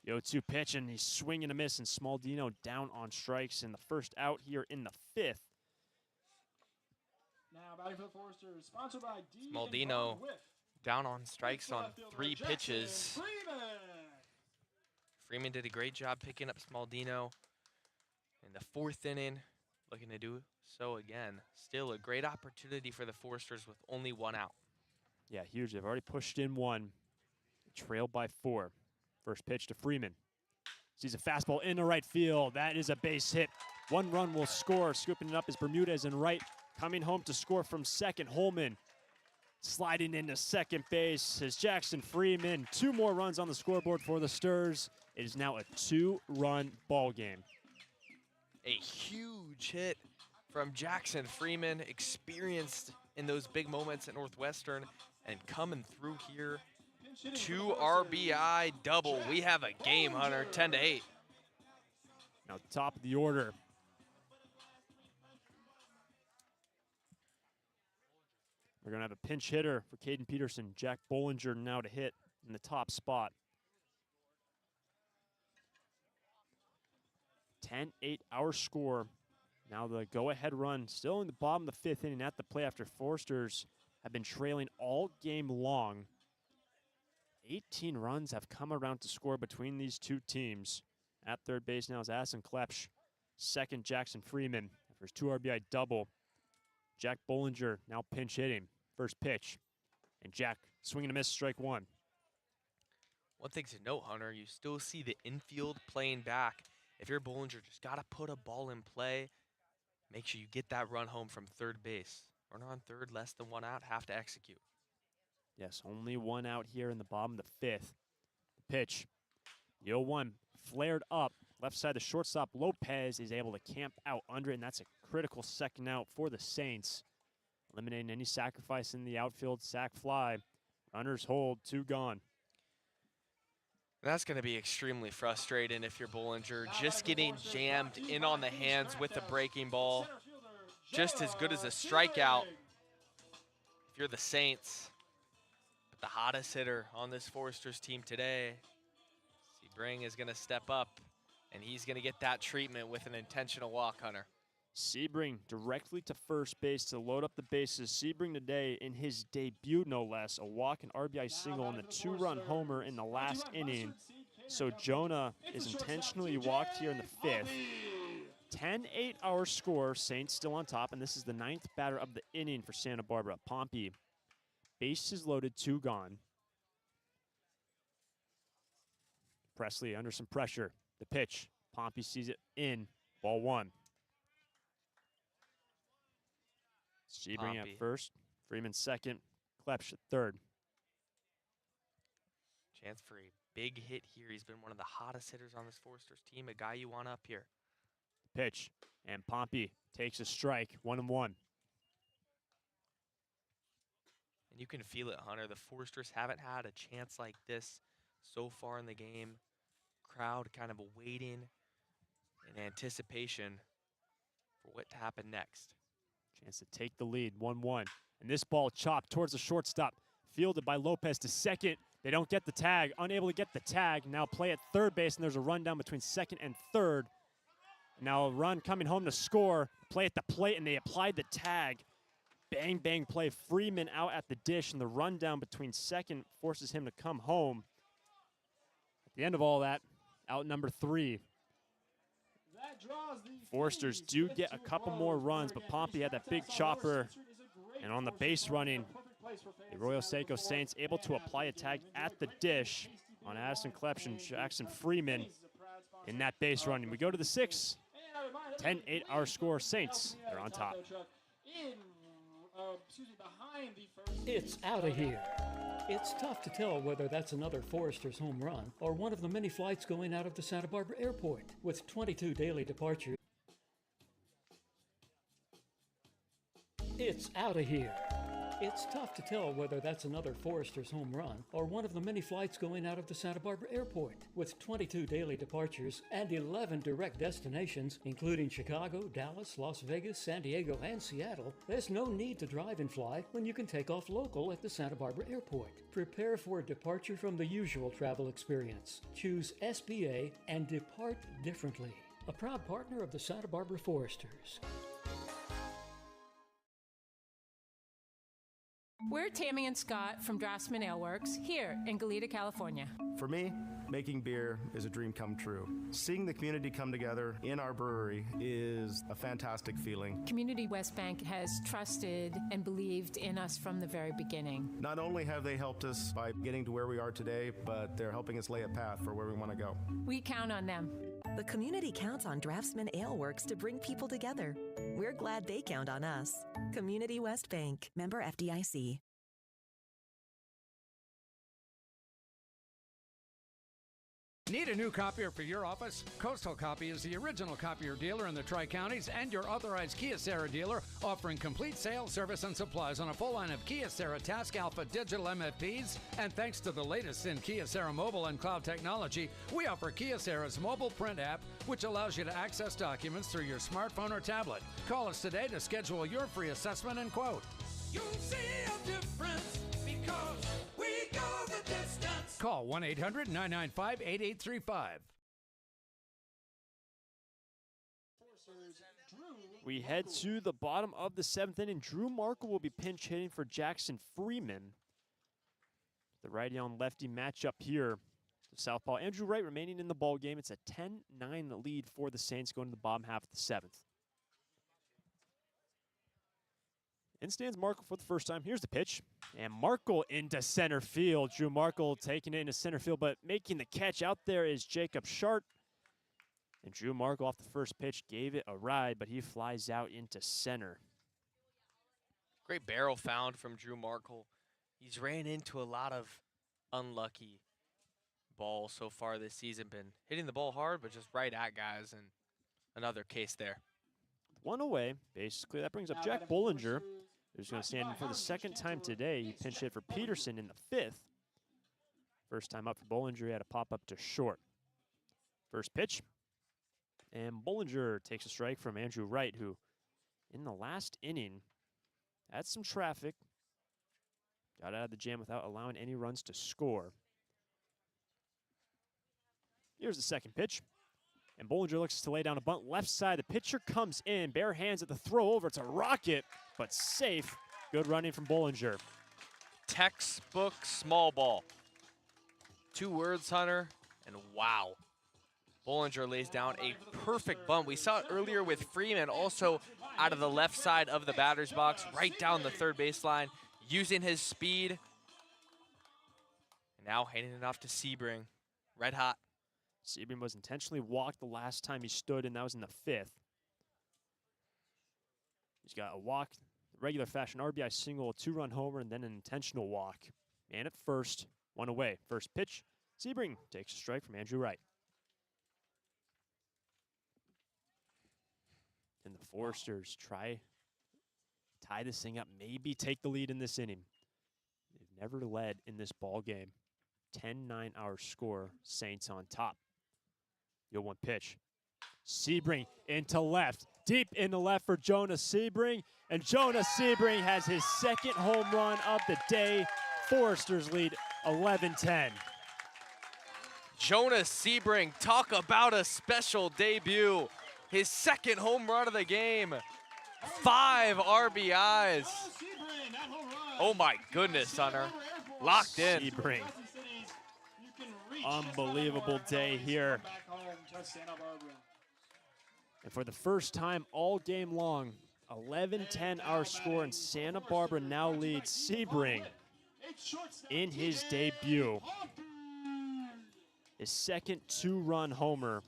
The 0-2 pitch, and he's swinging a miss, and Smaldino down on strikes in the first out here in the 5th. Now batting for the Foresters, sponsored by D. Smaldino down on strikes on 3 pitches. Freeman did a great job picking up Smaldino in the 4th inning. Looking to do so again. Still a great opportunity for the Foresters with only 1 out. Yeah, huge. They've already pushed in 1. Trailed by 4. First pitch to Freeman. Sees a fastball into right field. That is a base hit. 1 run will score. Scooping it up is Bermudez in right. Coming home to score from second, Holman. Sliding into second base is Jackson Freeman. 2 more runs on the scoreboard for the Sturs. It is now a 2-run ball game. A huge hit from Jackson Freeman, experienced in those big moments at Northwestern, and coming through here. 2 RBI double. We have a game, Hunter, 10-8. Now top of the order. We're going to have a pinch hitter for Caden Peterson. Jack Bollinger now to hit in the top spot. 10-8 our score. Now the go-ahead run still in the bottom of the 5th inning at the play after Foresters have been trailing all game long. 18 runs have come around to score between these two teams. At third base now is Addison Klepsch. Second, Jackson Freeman for his 2 RBI double. Jack Bollinger now pinch hitting. First pitch. And Jack swinging a miss, strike one. One thing to note, Hunter, you still see the infield playing back. If you're Bollinger, just got to put a ball in play. Make sure you get that run home from third base. Runner on third, less than 1 out, have to execute. Yes, only 1 out here in the bottom of the 5th. The pitch. The 0-1 flared up. Left side, the shortstop Lopez is able to camp out under it, and that's a critical second out for the Saints. Eliminating any sacrifice in the outfield, sac fly. Runners hold, 2 gone. That's going to be extremely frustrating if you're Bollinger. Just getting jammed in on the hands with the breaking ball. Just as good as a strikeout if you're the Saints. But the hottest hitter on this Foresters team today, Sebring, is going to step up, and he's going to get that treatment with an intentional walk, Hunter. Sebring directly to first base to load up the bases. Sebring today in his debut, no less, a walk and RBI single and the 2-run homer in the last inning. So Jonah is intentionally walked here in the 5th. 10-8 our score. Saints still on top, and this is the 9th batter of the inning for Santa Barbara. Pompey, bases loaded, 2 gone. Presley under some pressure. The pitch. Pompey sees it in. Ball 1. Sebring at first, Freeman second, Klepsch at third. Chance for a big hit here. He's been one of the hottest hitters on this Foresters team, a guy you want up here. Pitch, and Pompey takes a strike, 1-1. And you can feel it, Hunter. The Foresters haven't had a chance like this so far in the game. Crowd kind of waiting in anticipation for what to happen next. Chance to take the lead, 1-1. And this ball chopped towards the shortstop, fielded by Lopez to second. They don't get the tag, unable to get the tag. Now play at third base, and there's a rundown between second and third. Now a run coming home to score. Play at the plate, and they applied the tag. Bang, bang play. Freeman out at the dish, and the rundown between second forces him to come home. At the end of all that, out number 3. Foresters do get a couple more runs, but Pompey had that big chopper. And on the base running, the Arroyo Seco Saints able to apply a tag at the dish on Addison Klepsch and Jackson Freeman in that base running. We go to the 6th. 10-8 our score. Saints are on top. It's out of here. It's tough to tell whether that's another Foresters home run or one of the many flights going out of the Santa Barbara airport. With 22 daily departures, it's out of here. It's tough to tell whether that's another Foresters home run or one of the many flights going out of the Santa Barbara airport. With 22 daily departures and 11 direct destinations, including Chicago, Dallas, Las Vegas, San Diego, and Seattle, there's no need to drive and fly when you can take off local at the Santa Barbara airport. Prepare for a departure from the usual travel experience. Choose SBA and depart differently. A proud partner of the Santa Barbara Foresters. We're Tammy and Scott from Draftsman Ale Works here in Goleta, California. For me, making beer is a dream come true. Seeing the community come together in our brewery is a fantastic feeling. Community West Bank has trusted and believed in us from the very beginning. Not only have they helped us by getting to where we are today, but they're helping us lay a path for where we want to go. We count on them. The community counts on Draftsman Ale Works to bring people together. We're glad they count on us. Community West Bank, member FDIC. Need a new copier for your office? Coastal Copy is the original copier dealer in the Tri-Counties and your authorized Kyocera dealer, offering complete sales, service, and supplies on a full line of Kyocera Task Alpha digital MFPs. And thanks to the latest in Kyocera mobile and cloud technology, we offer Kyocera's mobile print app, which allows you to access documents through your smartphone or tablet. Call us today to schedule your free assessment and quote. You'll see a difference because we go the distance. Call 1-800-995-8835. We head to the bottom of the 7th inning. Drew Markle will be pinch hitting for Jackson Freeman. The righty on lefty matchup here. The southpaw Andrew Wright remaining in the ball game. It's a 10-9 lead for the Saints going to the bottom half of the 7th. In stands Markle for the first time. Here's the pitch. And Markle into center field. Drew Markle taking it into center field, but making the catch out there is Jacob Shart. And Drew Markle off the first pitch gave it a ride, but he flies out into center. Great barrel found from Drew Markle. He's ran into a lot of unlucky balls so far this season. Been hitting the ball hard, but just right at guys, and another case there. One away, basically. That brings up Jack Bollinger, who's going to stand in for the second time today. He pinch hit for Peterson in the 5th. First time up for Bollinger, he had a pop-up to short. First pitch. And Bollinger takes a strike from Andrew Wright, who in the last inning had some traffic. Got out of the jam without allowing any runs to score. Here's the second pitch. And Bollinger looks to lay down a bunt left side. The pitcher comes in, bare hands at the throw over. It's a rocket, but safe. Good running from Bollinger. Textbook small ball. 2 words, Hunter, and wow. Bollinger lays down a perfect bunt. We saw it earlier with Freeman, also out of the left side of the batter's box, right down the third baseline, using his speed. And now handing it off to Sebring. Red hot. Sebring was intentionally walked the last time he stood, and that was in the 5th. He's got a walk, regular fashion RBI single, a 2-run homer, and then an intentional walk. Man at first, 1 away. First pitch, Sebring takes a strike from Andrew Wright. And the Foresters tie this thing up, maybe take the lead in this inning. They've never led in this ball game. 10-9 our score, Saints on top. 0-1 pitch. Sebring into left, deep into left for Jonas Sebring, and Jonas Sebring has his second home run of the day. Foresters lead 11-10. Jonas Sebring, talk about a special debut. His second home run of the game. 5 RBIs. Oh my goodness, Hunter. Locked in. Sebring. Unbelievable day here. And for the first time all game long, 11-10 our score, and Santa Barbara now leads Sebring in his debut. His second 2-run homer.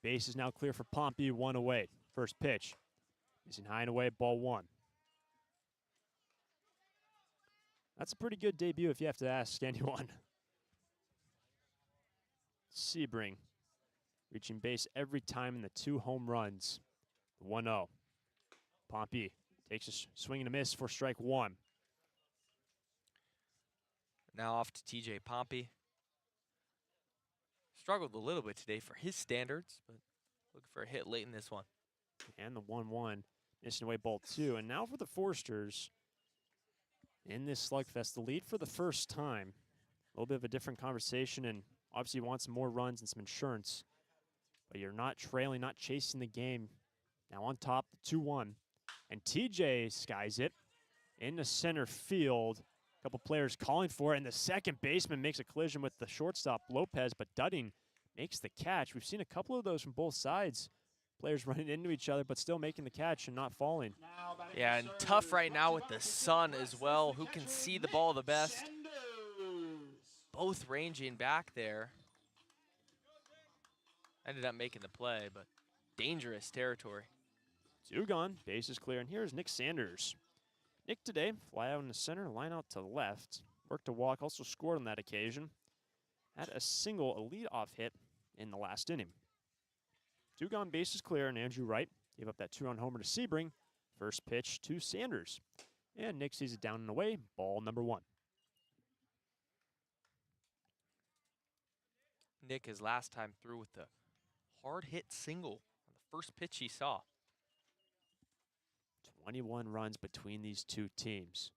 Base is now clear for Pompey, 1 away. First pitch. Missing high and away, ball 1. That's a pretty good debut if you have to ask anyone. Sebring reaching base every time in the 2 home runs. 1-0. Pompey takes a swing and a miss for strike 1. Now off to TJ Pompey. Struggled a little bit today for his standards, but looking for a hit late in this one. And the 1-1, missing away ball 2. And now for the Foresters in this slugfest, the lead for the first time. A little bit of a different conversation, and obviously you want some more runs and some insurance, but you're not trailing, not chasing the game. Now on top, the 2-1, and TJ skies it into center field. A couple players calling for it, and the second baseman makes a collision with the shortstop, Lopez, but Dudding makes the catch. We've seen a couple of those from both sides. Players running into each other, but still making the catch and not falling. Yeah, and tough right now with the sun as well. Who can see the ball the best? Both ranging back there. Ended up making the play, but dangerous territory. 2 gone, base is clear, and here's Nick Sanders. Nick today, fly out in the center, line out to the left. Worked a walk, also scored on that occasion. Had a single, a leadoff hit in the last inning. 2 gone, base is clear, and Andrew Wright gave up that 2-run homer to Sebring. First pitch to Sanders. And Nick sees it down and away, ball number 1. Nick, his last time through with the hard hit single on the first pitch he saw. 21 runs between these 2 teams.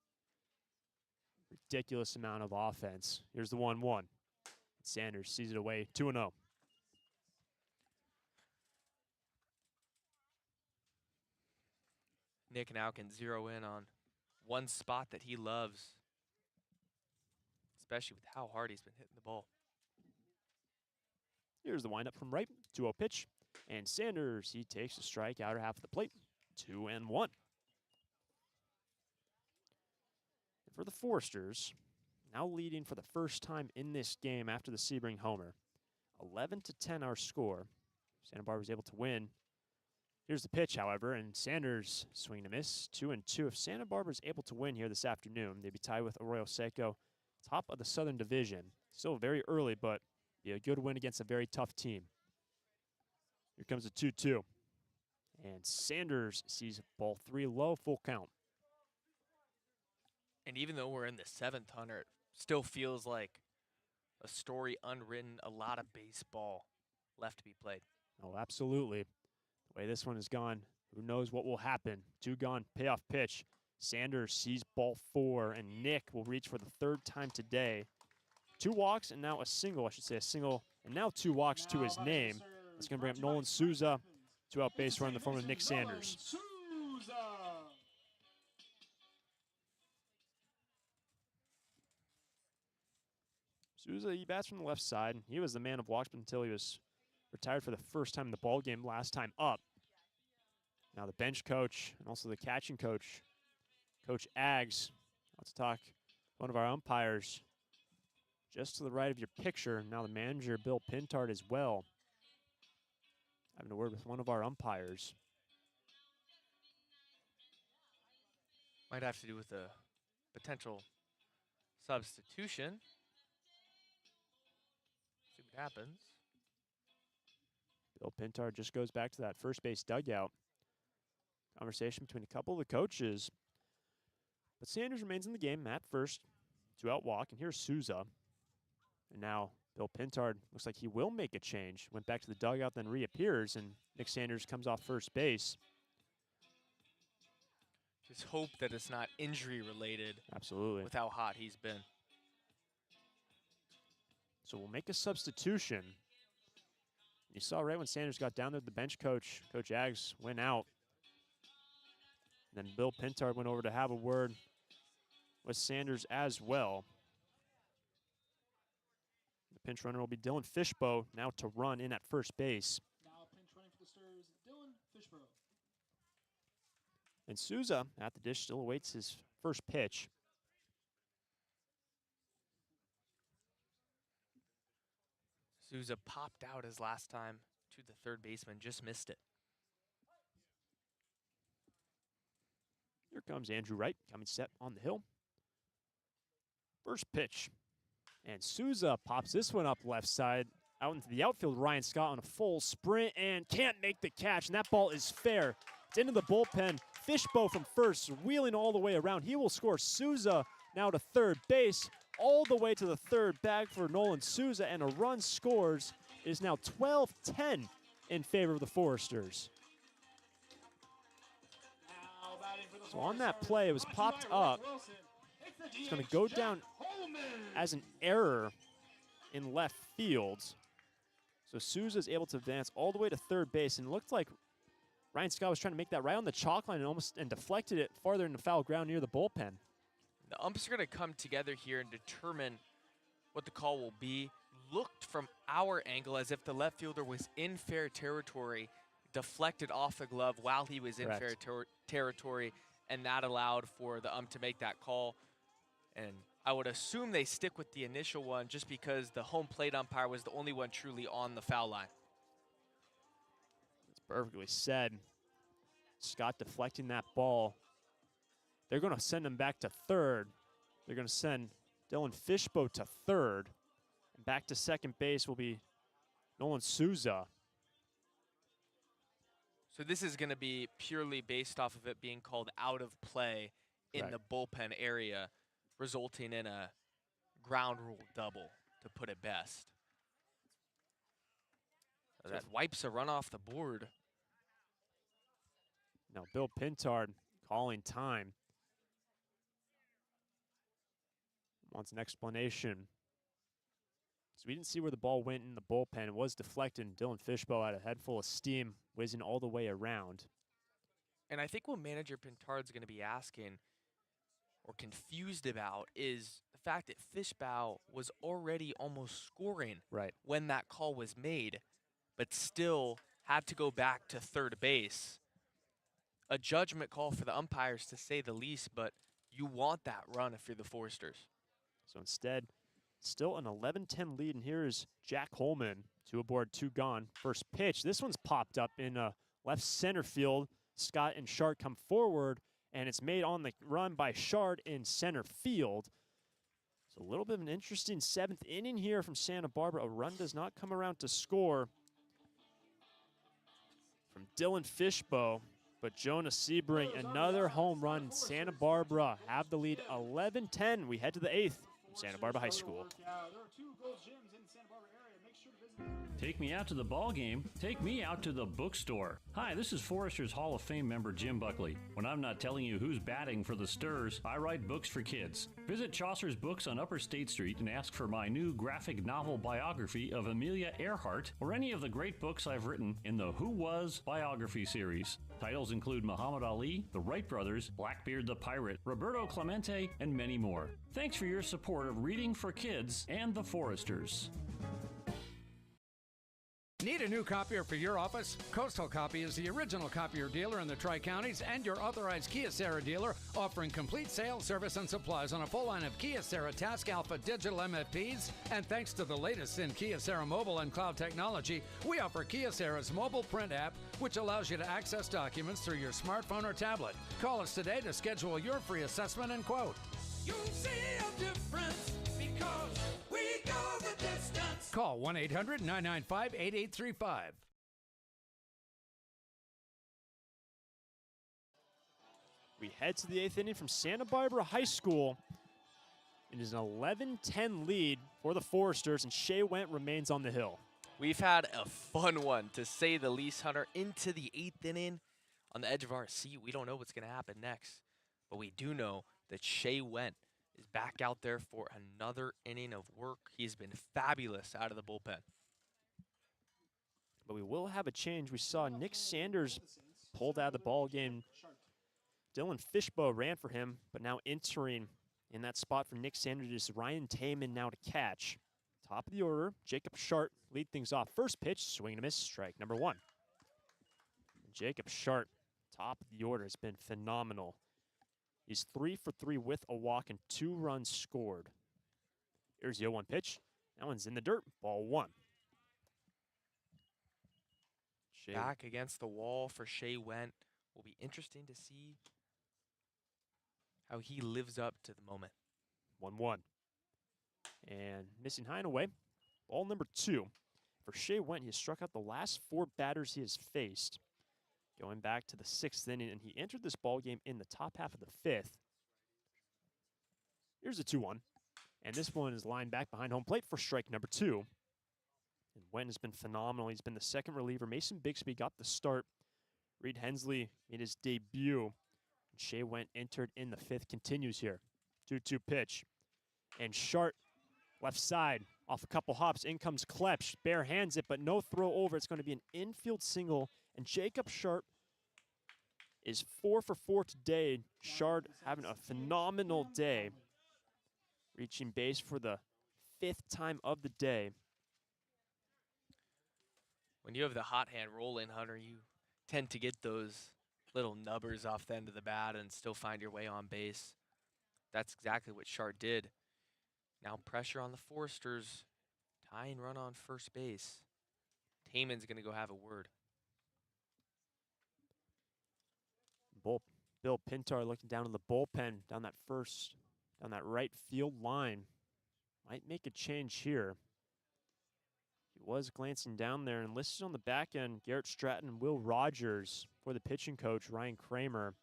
Ridiculous amount of offense. Here's the 1-1. Sanders sees it away, 2-0. Nick now can zero in on one spot that he loves. especially with how hard he's been hitting the ball. Here's the windup from right, 2-0 pitch. And Sanders, he takes a strike, outer half of the plate, 2-1. For the Foresters, now leading for the first time in this game after the Sebring homer. 11-10 our score. Santa Barbara was able to win. Here's the pitch, however, and Sanders swing and a miss, 2-2. If Santa Barbara is able to win here this afternoon, they'd be tied with Arroyo Seco, top of the Southern Division. Still very early, but be a good win against a very tough team. Here comes the 2-2. And Sanders sees ball 3 low, full count. And even though we're in the 7th, Hunter, it still feels like a story unwritten, a lot of baseball left to be played. Oh, absolutely. The way this one has gone, who knows what will happen. 2 gone, payoff pitch. Sanders sees ball 4, and Nick will reach for the 3rd time today. 2 walks and now a single, a single, and now 2 walks to his name. That's going to bring up Nolan Souza, 2-out base run in the form of Nick Sanders. Souza, he bats from the left side. He was the man of walks until he was retired for the first time in the ball game last time up. Now the bench coach and also the catching coach, Coach Aggs. Let's talk one of our umpires just to the right of your picture. Now the manager, Bill Pintard, as well. Having a word with one of our umpires. Might have to do with a potential substitution. See what happens. Bill Pintard just goes back to that first base dugout. Conversation between a couple of the coaches. But Sanders remains in the game at first. 2-out walk, and here's Souza. And now Bill Pintard looks like he will make a change. Went back to the dugout, then reappears, and Nick Sanders comes off first base. Just hope that it's not injury related. Absolutely. With how hot he's been. So we'll make a substitution. You saw right when Sanders got down there, the bench coach, Coach Aggs, went out. Then Bill Pintard went over to have a word with Sanders as well. The pinch runner will be Dylan Fishbow, now to run in at first base. Now pinch running for the Stars, Dylan Fishborough. And Souza at the dish still awaits his first pitch. Souza popped out his last time to the third baseman, just missed it. Here comes Andrew Wright, coming set on the hill. First pitch. And Souza pops this one up left side. Out into the outfield, Ryan Scott on a full sprint and can't make the catch. And that ball is fair. It's into the bullpen. Fishbow from first, wheeling all the way around. He will score. Souza now to third base. All the way to the third bag for Nolan Souza, and a run scores. It is now 12-10 in favor of the Foresters. So on that play, it was popped up. It's going to go down as an error in left field. So Souza is able to advance all the way to third base, and it looked like Ryan Scott was trying to make that right on the chalk line and deflected it farther into foul ground near the bullpen. The umps are going to come together here and determine what the call will be. Looked from our angle as if the left fielder was in fair territory, deflected off the glove while he was in fair territory, and that allowed for the ump to make that call. And I would assume they stick with the initial one just because the home plate umpire was the only one truly on the foul line. That's perfectly said. Scott deflecting that ball. They're going to send him back to third. They're going to send Dylan Fishbow to third. And back to second base will be Nolan Souza. So this is going to be purely based off of it being called out of play in the bullpen area, resulting in a ground rule double, to put it best. So that wipes a run off the board. Now Bill Pintard calling time. Wants an explanation. So we didn't see where the ball went in the bullpen. It was deflected. Dylan Fishbow had a head full of steam, whizzing all the way around. And I think what manager Pintard's going to be asking, or confused about is the fact that Fishbowl was already almost scoring when that call was made, but still had to go back to third base. A judgment call for the umpires, to say the least, but you want that run if you're the Foresters. So instead, still an 11-10 lead, and here is Jack Holman. 2 aboard, 2 gone. First pitch. This one's popped up in left center field. Scott and Shard come forward, and it's made on the run by Shard in center field. So a little bit of an interesting 7th inning here from Santa Barbara. A run does not come around to score from Dylan Fishbowl, but Jonah Sebring, another home run. Santa Barbara have the lead 11-10. We head to the 8th from Santa Barbara High School. There are 2 Gold's Gyms in the Santa Barbara area. Make sure to visit them. Take me out to the ball game. Take me out to the bookstore. Hi, this is Foresters Hall of Fame member Jim Buckley. When I'm not telling you who's batting for the Sturs, I write books for kids. Visit Chaucer's Books on Upper State Street and ask for my new graphic novel biography of Amelia Earhart or any of the great books I've written in the Who Was biography series. Titles include Muhammad Ali, the Wright Brothers, Blackbeard the Pirate, Roberto Clemente, and many more. Thanks for your support of reading for kids and the Foresters. Need a new copier for your office? Coastal Copy is the original copier dealer in the Tri-Counties and your authorized Kyocera dealer, offering complete sales, service, and supplies on a full line of Kyocera Task Alpha digital MFPs. And thanks to the latest in Kyocera mobile and cloud technology, we offer Kyocera's mobile print app, which allows you to access documents through your smartphone or tablet. Call us today to schedule your free assessment and quote. You'll see a difference because we go the distance. Call 1-800-995-8835. We head to the 8th inning from Santa Barbara High School. It is an 11-10 lead for the Foresters, and Shea Went remains on the hill. We've had a fun one, to say the least, Hunter, into the 8th inning. On the edge of our seat, we don't know what's going to happen next, but we do know that Shea Went is back out there for another inning of work. He's been fabulous out of the bullpen. But we will have a change. We saw Nick Sanders pulled out of the ball game. Dylan Fishbowl ran for him, but now entering in that spot for Nick Sanders is Ryan Taman now to catch. Top of the order, Jacob Shart lead things off. First pitch, swing and a miss, strike number 1. Jacob Shart, top of the order, has been phenomenal. He's 3 for 3 with a walk and 2 runs scored. Here's the 0-1 pitch. That one's in the dirt. Ball 1. Back against the wall for Shea Went. Will be interesting to see how he lives up to the moment. 1-1. And missing high and away. Ball number 2. For Shea Went, he has struck out the last 4 batters he has faced. Going back to the 6th inning, and he entered this ball game in the top half of the 5th. Here's a 2-1. And this one is lined back behind home plate for strike number 2. And Went has been phenomenal. He's been the second reliever. Mason Bixby got the start. Reed Hensley made his debut. And Shea Went entered in the 5th. Continues here. 2-2 pitch. And Shart, left side, off a couple hops. In comes Klepsch. Bare hands it, but no throw over. It's going to be an infield single. And Jacob Shart is 4 for 4 today. Shard having a phenomenal day. Reaching base for the 5th time of the day. When you have the hot hand rolling, Hunter, you tend to get those little nubbers off the end of the bat and still find your way on base. That's exactly what Shard did. Now pressure on the Foresters. Tying run on first base. Taman's going to go have a word. Bill Pintar looking down in the bullpen, down that right field line. Might make a change here. He was glancing down there, and listed on the back end, Garrett Stratton and Will Rogers for the pitching coach, Ryan Kramer.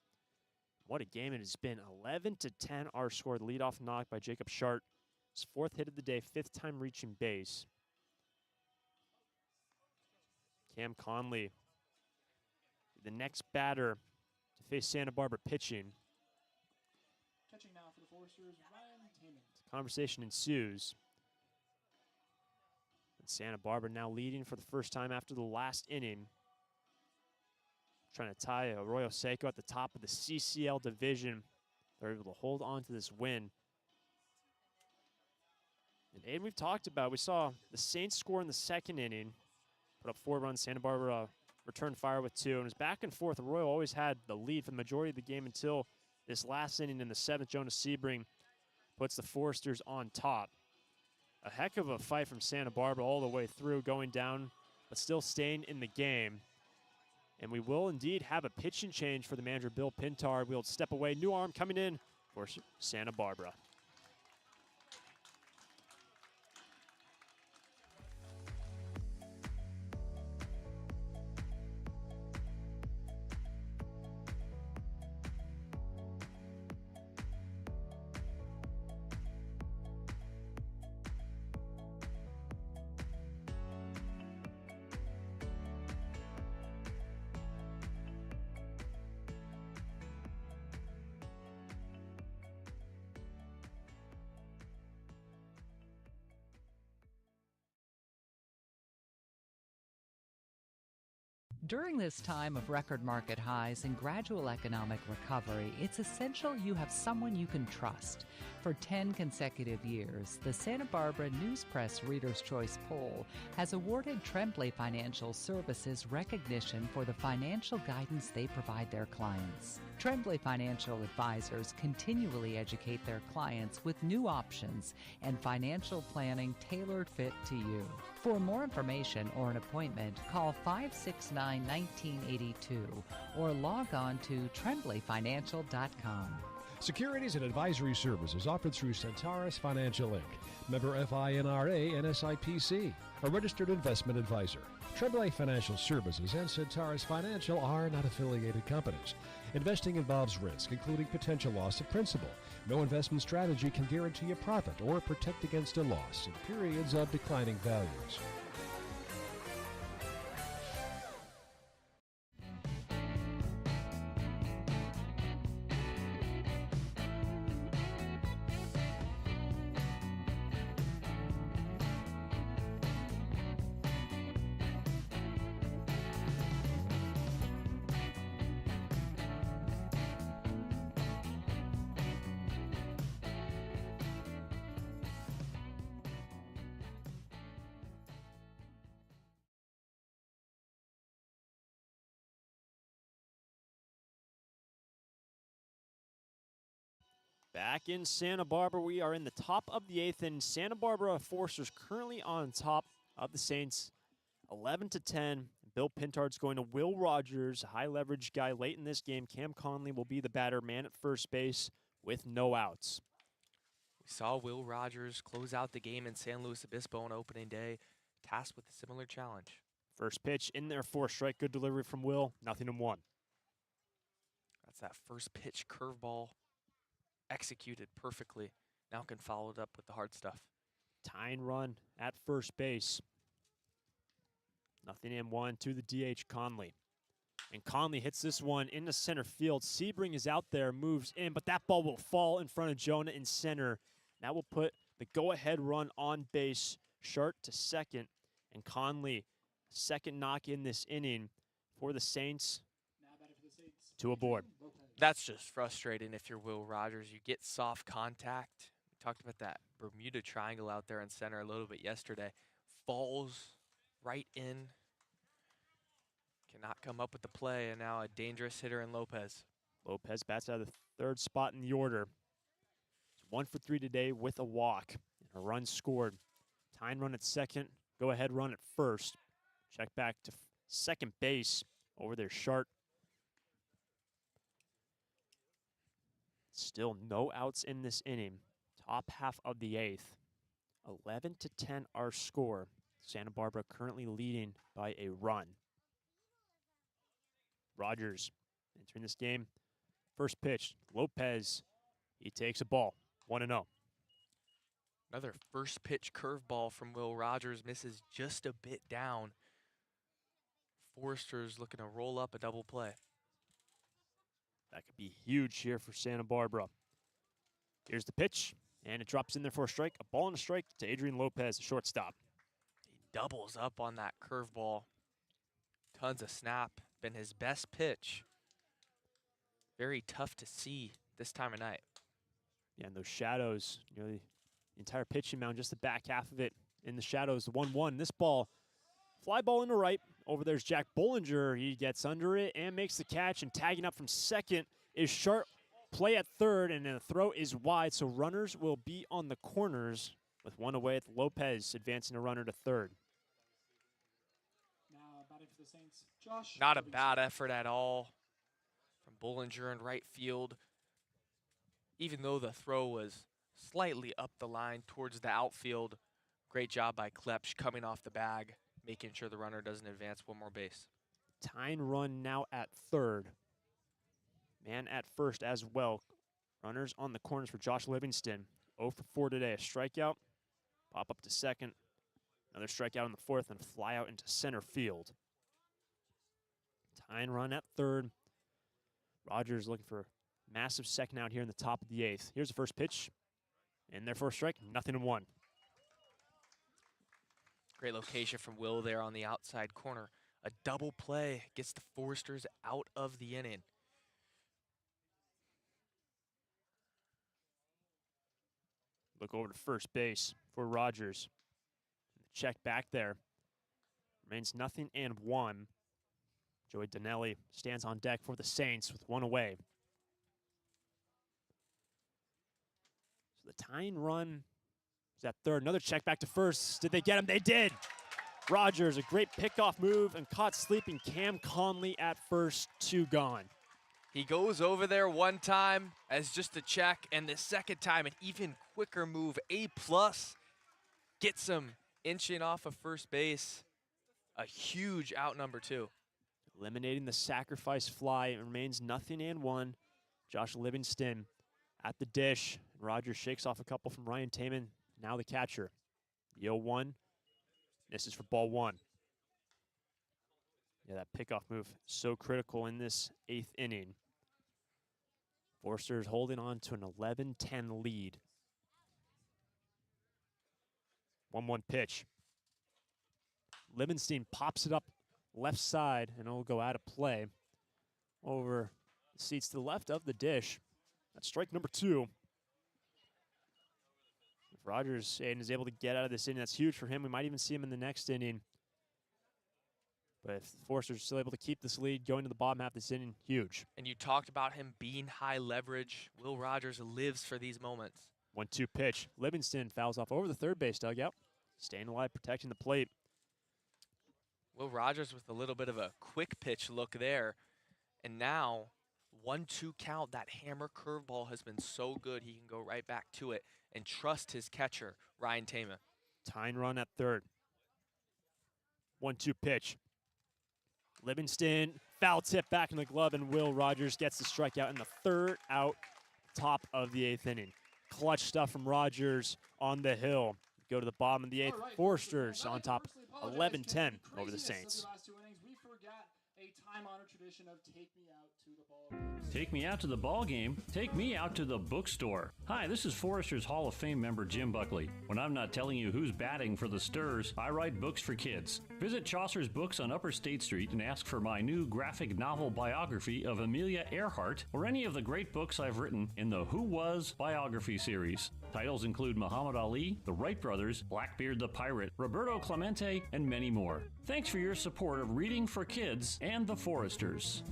What a game it has been. 11-10 our score. The leadoff knock by Jacob Shart. His 4th hit of the day, 5th time reaching base. Cam Conley, the next batter to face Santa Barbara pitching. Catching now for the Foresters, Ryan Taman. Conversation ensues. And Santa Barbara now leading for the first time after the last inning. Trying to tie Arroyo Seco at the top of the CCL division. They're able to hold on to this win. And Aiden, we've talked about, we saw the Saints score in the second inning, put up 4 runs. Santa Barbara returned fire with 2. And it was back and forth. Arroyo always had the lead for the majority of the game until this last inning in the 7th. Jonas Sebring puts the Foresters on top. A heck of a fight from Santa Barbara all the way through, going down, but still staying in the game. And we will indeed have a pitching change for the manager, Bill Pintard. We'll step away. New arm coming in for Santa Barbara. During this time of record market highs and gradual economic recovery, it's essential you have someone you can trust. For 10 consecutive years, the Santa Barbara News Press Reader's Choice Poll has awarded Tremblay Financial Services recognition for the financial guidance they provide their clients. Tremblay Financial Advisors continually educate their clients with new options and financial planning tailored fit to you. For more information or an appointment, call 569-1982 or log on to tremblayfinancial.com. Securities and advisory services offered through Centaurus Financial Inc., member FINRA and SIPC, a registered investment advisor. Tremblay Financial Services and Centaurus Financial are not affiliated companies. Investing involves risk, including potential loss of principal. No investment strategy can guarantee a profit or protect against a loss in periods of declining values. Back in Santa Barbara, we are in the top of the 8th, and Santa Barbara Foresters currently on top of the Saints, 11-10. Bill Pintard's going to Will Rogers, high leverage guy late in this game. Cam Conley will be the batter, man at first base with no outs. We saw Will Rogers close out the game in San Luis Obispo on opening day, tasked with a similar challenge. First pitch in there for a strike. Good delivery from Will. 0-1. That's that first pitch curveball executed perfectly. Now can follow it up with the hard stuff. Tying run at first base. 0-1 to the DH Conley. And Conley hits this one into center field. Sebring is out there, moves in, but that ball will fall in front of Jonah in center. That will put the go-ahead run on base. Shart to second. And Conley, second knock in this inning for the Saints. To aboard. That's just frustrating if you're Will Rogers. You get soft contact. We talked about that Bermuda Triangle out there in center a little bit yesterday. Falls right in. Cannot come up with the play, and now a dangerous hitter in Lopez. Lopez bats out of the third spot in the order. 1 for 3 today with a walk. And a run scored. Tying run at second. Go-ahead run at first. Check back to second base. Over there, Shart. Still no outs in this inning. Top half of the 8th. 11-10 our score. Santa Barbara currently leading by a run. Rogers entering this game. First pitch, Lopez. He takes a ball. 1-0. Another first pitch curveball from Will Rogers. Misses just a bit down. Foresters looking to roll up a double play. That could be huge here for Santa Barbara. Here's the pitch, and it drops in there for a strike. A ball and a strike to Adrian Lopez, shortstop. He doubles up on that curveball. Tons of snap. Been his best pitch. Very tough to see this time of night. Yeah, and those shadows, the entire pitching mound, just the back half of it in the shadows, the 1-1. This ball, fly ball into right. Over there's Jack Bollinger. He gets under it and makes the catch, and tagging up from second is Sharp. Play at third, and then the throw is wide, so runners will be on the corners with one away at Lopez advancing a runner to third. Now batting for the Saints, Josh. Not a bad effort at all from Bollinger in right field. Even though the throw was slightly up the line towards the outfield, great job by Klepsch coming off the bag, making sure the runner doesn't advance one more base. Tying run now at third. Man at first as well. Runners on the corners for Josh Livingston. 0 for 4 today. A strikeout. Pop up to second. Another strikeout in the fourth and fly out into center field. Tying run at third. Rogers looking for a massive second out here in the top of the eighth. Here's the first pitch. In there for a strike. 0-1. Great location from Will there on the outside corner. A double play gets the Foresters out of the inning. Look over to first base for Rogers. Check back there. Remains 0-1. Joey Donnelly stands on deck for the Saints with one away. So the tying run is at third. Another check back to first. Did they get him? They did. Rogers, a great pickoff move and caught sleeping Cam Conley at first. 2 gone. He goes over there one time as just a check, and the second time an even quicker move. A+, gets him inching off of first base. A huge out number 2. Eliminating the sacrifice fly. It remains 0-1. Josh Livingston at the dish. Rogers shakes off a couple from Ryan Taman. Now the catcher. The 0-1. This is for ball 1. Yeah, that pickoff move so critical in this 8th inning. Foresters holding on to an 11-10 lead. 1-1 pitch. Livingston pops it up left side, and it'll go out of play over the seats to the left of the dish. That's strike number 2. If Rogers is able to get out of this inning, that's huge for him. We might even see him in the next inning. But if the Foresters are still able to keep this lead going to the bottom half of this inning, huge. And you talked about him being high leverage. Will Rogers lives for these moments. 1-2 pitch. Livingston fouls off over the third base dugout. Staying alive, protecting the plate. Will Rogers with a little bit of a quick pitch look there. And now, 1-2 count. That hammer curveball has been so good. He can go right back to it and trust his catcher, Ryan Taman. Tying run at third. 1-2 pitch. Livingston, foul tip back in the glove, and Will Rogers gets the strikeout in the third out, top of the 8th inning. Clutch stuff from Rogers on the hill. Go to the bottom of the 8th. Right. Foresters on top, 11-10 over the Saints. We forgot a time-honored tradition of take me out to the ball game. Take me out to the ball game. Take me out to the bookstore. Hi, this is Foresters Hall of Fame member Jim Buckley. When I'm not telling you who's batting for the Sturs, I write books for kids. Visit Chaucer's Books on Upper State Street and ask for my new graphic novel biography of Amelia Earhart or any of the great books I've written in the Who Was biography series. Titles include Muhammad Ali, the Wright Brothers, Blackbeard the Pirate, Roberto Clemente, and many more. Thanks for your support of reading for kids and the Foresters.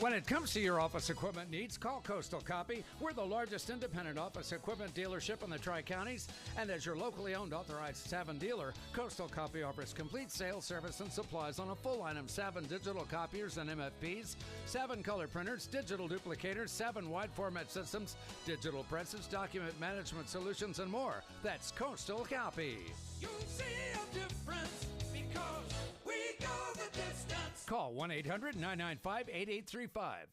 When it comes to your office equipment needs, call Coastal Copy. We're the largest independent office equipment dealership in the Tri-Counties, and as your locally owned authorized Savin dealer, Coastal Copy offers complete sales, service, and supplies on a full line of Savin digital copiers and MFPs, Savin color printers, digital duplicators, Savin wide format systems, digital presses, document management solutions, and more. That's Coastal Copy. You'll see a difference because we go the distance. Call 1-800-995-8835.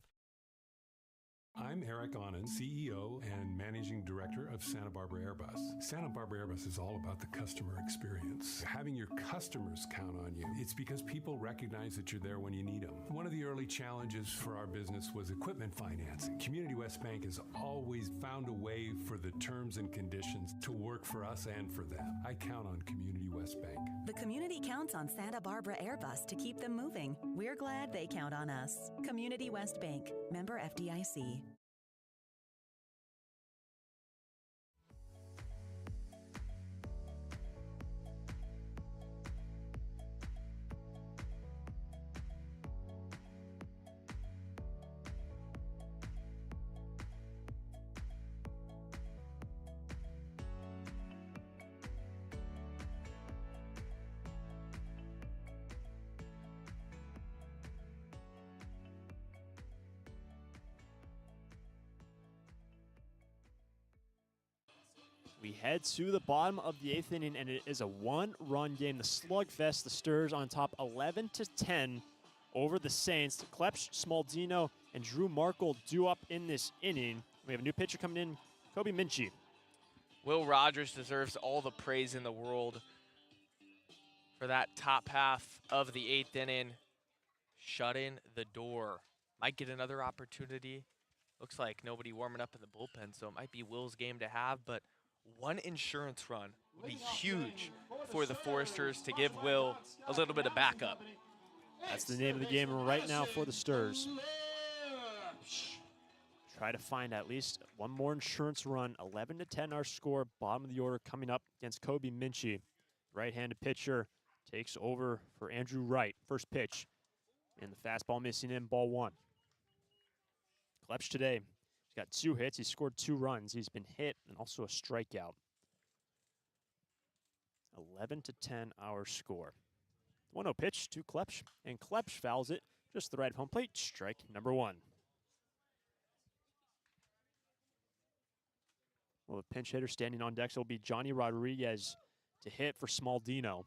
I'm Eric Onen, CEO and Managing Director of Santa Barbara Airbus. Santa Barbara Airbus is all about the customer experience. Having your customers count on you. It's because people recognize that you're there when you need them. One of the early challenges for our business was equipment financing. Community West Bank has always found a way for the terms and conditions to work for us and for them. I count on Community West Bank. The community counts on Santa Barbara Airbus to keep them moving. We're glad they count on us. Community West Bank, member FDIC. We head to the bottom of the 8th inning, and it is a one-run game. The slugfest, the Sturs on top 11-10 over the Saints. Klepsch, Smaldino, and Drew Markle due up in this inning. We have a new pitcher coming in, Kobe Minchie. Will Rogers deserves all the praise in the world for that top half of the 8th inning, shutting the door. Might get another opportunity. Looks like nobody warming up in the bullpen, so it might be Will's game to have, but one insurance run would be huge for the Foresters to give Will a little bit of backup. That's the name of the game right now for the Sturs. Try to find at least one more insurance run. 11-10 our score, bottom of the order coming up against Kobe Minchie. Right-handed pitcher takes over for Andrew Wright. First pitch, and the fastball missing in, ball one. Klepsch today, he's got 2 hits. He scored 2 runs. He's been hit and also a strikeout. 11-10 our score. 1-0 pitch to Klepsch, and Klepsch fouls it just to the right of home plate. Strike number 1. Well, the pinch hitter standing on deck will be Johnny Rodriguez to hit for Smaldino.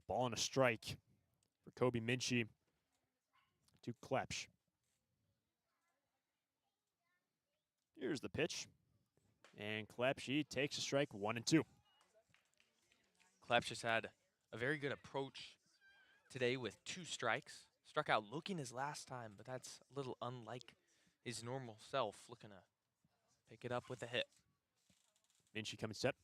Ball and a strike for Kobe Minchie to Klepsch. Here's the pitch. And Klepsch, he takes a strike, 1-2. Klepsch has had a very good approach today with 2 strikes. Struck out looking his last time, but that's a little unlike his normal self, looking to pick it up with a hit. Minchie coming set.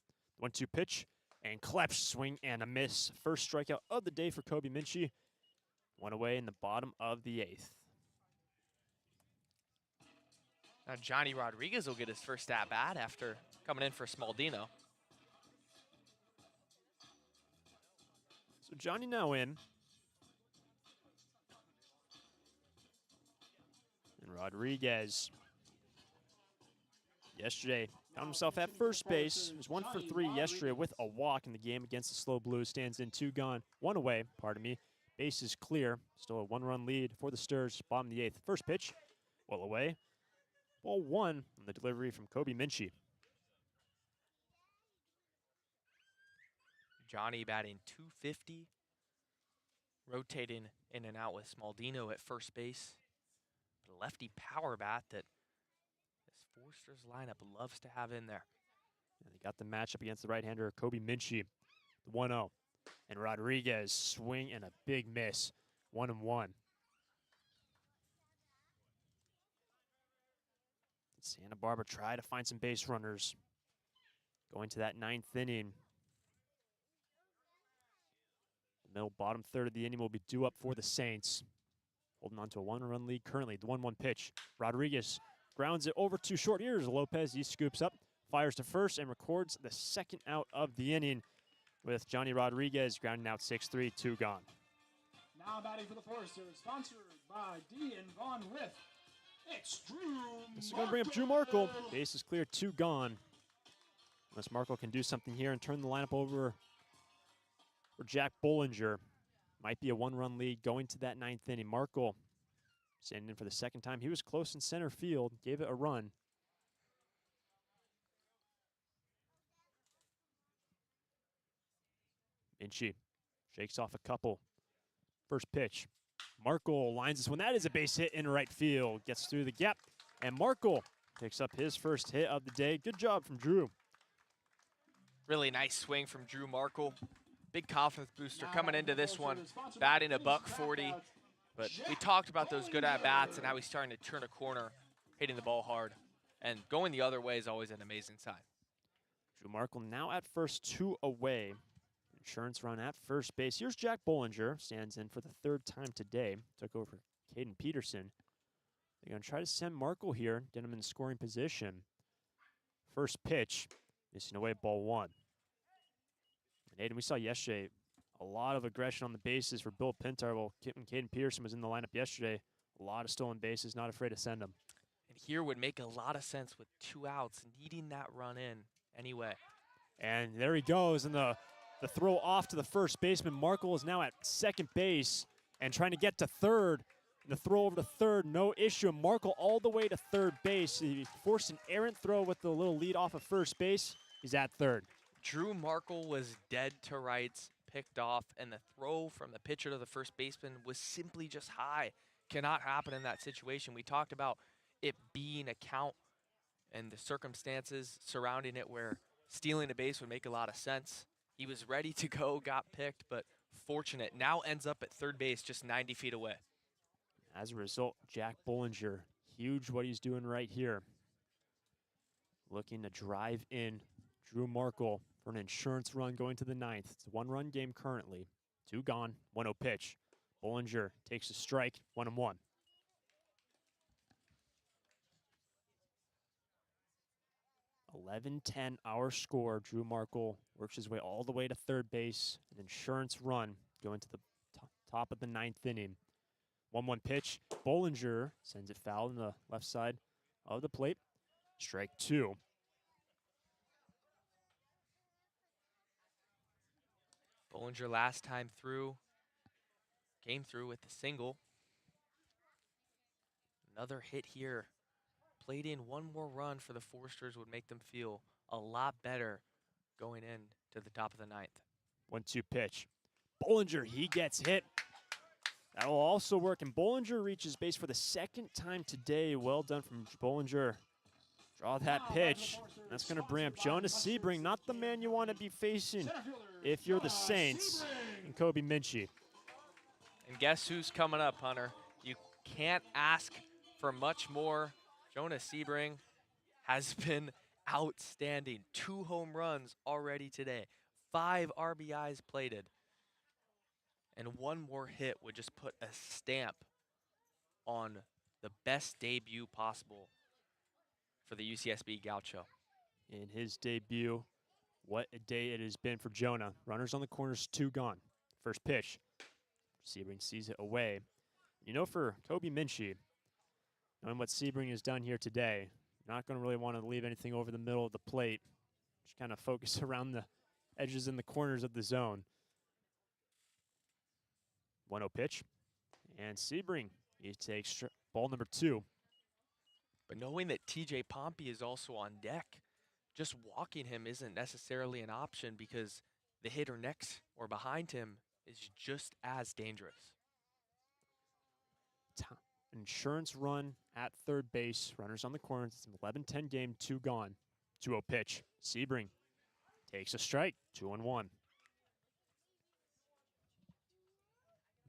1-2 pitch, and Klepsch swing and a miss. First strikeout of the day for Kobe Minchie. 1 away in the bottom of the 8th. Now Johnny Rodriguez will get his first at-bat after coming in for Smaldino. So Johnny now in. And Rodriguez, yesterday, found himself at first base. He was 1 for 3 yesterday with a walk in the game against the Slow Blues. Stands in 2 gone, 1 away, pardon me. Base is clear. Still a 1-run lead for the Sturs, bottom of the 8th. First pitch, well away. Ball 1 on the delivery from Kobe Minchie. Johnny batting .250, rotating in and out with Smaldino at first base. But a lefty power bat that this Foresters lineup loves to have in there. And they got the matchup against the right-hander Kobe Minchie. The 1-0. And Rodriguez swing and a big miss. 1-1. Santa Barbara try to find some base runners. Going to that 9th inning. The middle bottom third of the inning will be due up for the Saints. Holding on to a 1-run lead currently. The 1-1 pitch. Rodriguez grounds it over too short. Here's Lopez. He scoops up, fires to first, and records the second out of the inning with Johnny Rodriguez grounding out 6-3, 2 gone. Now batting for the Foresters, sponsored by D and Vaughn with it's Drew This is going to bring up Drew Markle. Base is clear, 2 gone. Unless Markle can do something here and turn the lineup over for Jack Bollinger. Might be a 1-run lead going to that 9th inning. Markle standing in for the second time. He was close in center field, gave it a run. Minchie shakes off a couple. First pitch, Markle lines this one. That is a base hit in right field. Gets through the gap, and Markle picks up his first hit of the day. Good job from Drew. Really nice swing from Drew Markle. Big confidence booster coming into this one, batting a .140. But we talked about those good at-bats and how he's starting to turn a corner, hitting the ball hard. And going the other way is always an amazing sign. Drew Markle now at first, 2 away. Insurance run at first base. Here's Jack Bollinger, stands in for the 3rd time today. Took over Caden Peterson. They're going to try to send Markle here, get him in scoring position. First pitch, missing away, ball 1. And Aiden, we saw yesterday a lot of aggression on the bases for Bill Pintar. Well, when Caden Peterson was in the lineup yesterday, a lot of stolen bases, not afraid to send them. And here would make a lot of sense with 2 outs, needing that run in anyway. And there he goes, and the throw off to the first baseman. Markle is now at second base and trying to get to third. And the throw over to third, no issue. Markle all the way to third base. He forced an errant throw with the little lead off of first base. He's at third. Drew Markle was dead to rights, picked off, and the throw from the pitcher to the first baseman was simply just high. Cannot happen in that situation. We talked about it being a count and the circumstances surrounding it where stealing a base would make a lot of sense. He was ready to go, got picked, but fortunate. Now ends up at third base just 90 feet away. As a result, Jack Bollinger, huge what he's doing right here. Looking to drive in Drew Markle for an insurance run going to the 9th. It's a 1-run game currently. 2 gone, 1-0 pitch. Bollinger takes a strike, 1-1. 11-10 our score. Drew Markle works his way all the way to third base. An insurance run going to the top of the 9th inning. 1-1 pitch. Bollinger sends it foul in the left side of the plate. Strike 2. Bollinger last time through came through with the single. Another hit here. Played in 1 more run for the Foresters would make them feel a lot better going in to the top of the 9th. 1-2 pitch. Bollinger, he gets hit. That will also work, and Bollinger reaches base for the 2nd time today. Well done from Bollinger. Draw that pitch. That's going to bring up Jonas Sebring, not the man you want to be facing if you're the Saints, and Kobe Minchie. And guess who's coming up, Hunter? You can't ask for much more. Jonas Sebring has been outstanding. 2 home runs already today. 5 RBIs plated. And 1 more hit would just put a stamp on the best debut possible for the UCSB Gaucho. In his debut, what a day it has been for Jonah. Runners on the corners, 2 gone. First pitch. Sebring sees it away. You know, for Kobe Minchie, knowing what Sebring has done here today, you're not going to really want to leave anything over the middle of the plate. Just kind of focus around the edges and the corners of the zone. 1-0 pitch. And Sebring, he takes ball number 2. But knowing that TJ Pompey is also on deck, just walking him isn't necessarily an option because the hitter next or behind him is just as dangerous. Insurance run at third base. Runners on the corners. It's an 11-10 game, 2 gone. 2-0 pitch. Sebring takes a strike. 2-1.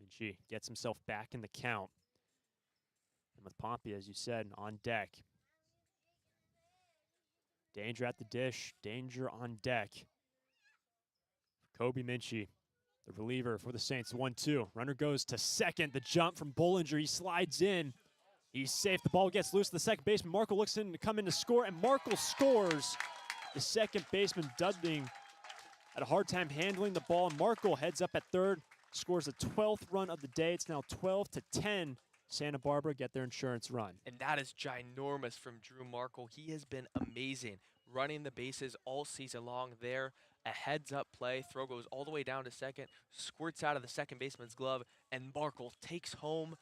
Minchie gets himself back in the count. And with Pompey, as you said, on deck. Danger at the dish. Danger on deck. Kobe Minchie, the reliever for the Saints. 1-2. Runner goes to second. The jump from Bollinger. He slides in. He's safe. The ball gets loose to the second baseman. Markle looks in to come in to score, and Markle scores. The second baseman, Dudling, had a hard time handling the ball. Markle heads up at third, scores the 12th run of the day. It's now 12-10. Santa Barbara get their insurance run. And that is ginormous from Drew Markle. He has been amazing, running the bases all season long there. A heads-up play, throw goes all the way down to second, squirts out of the second baseman's glove, and Markle takes home.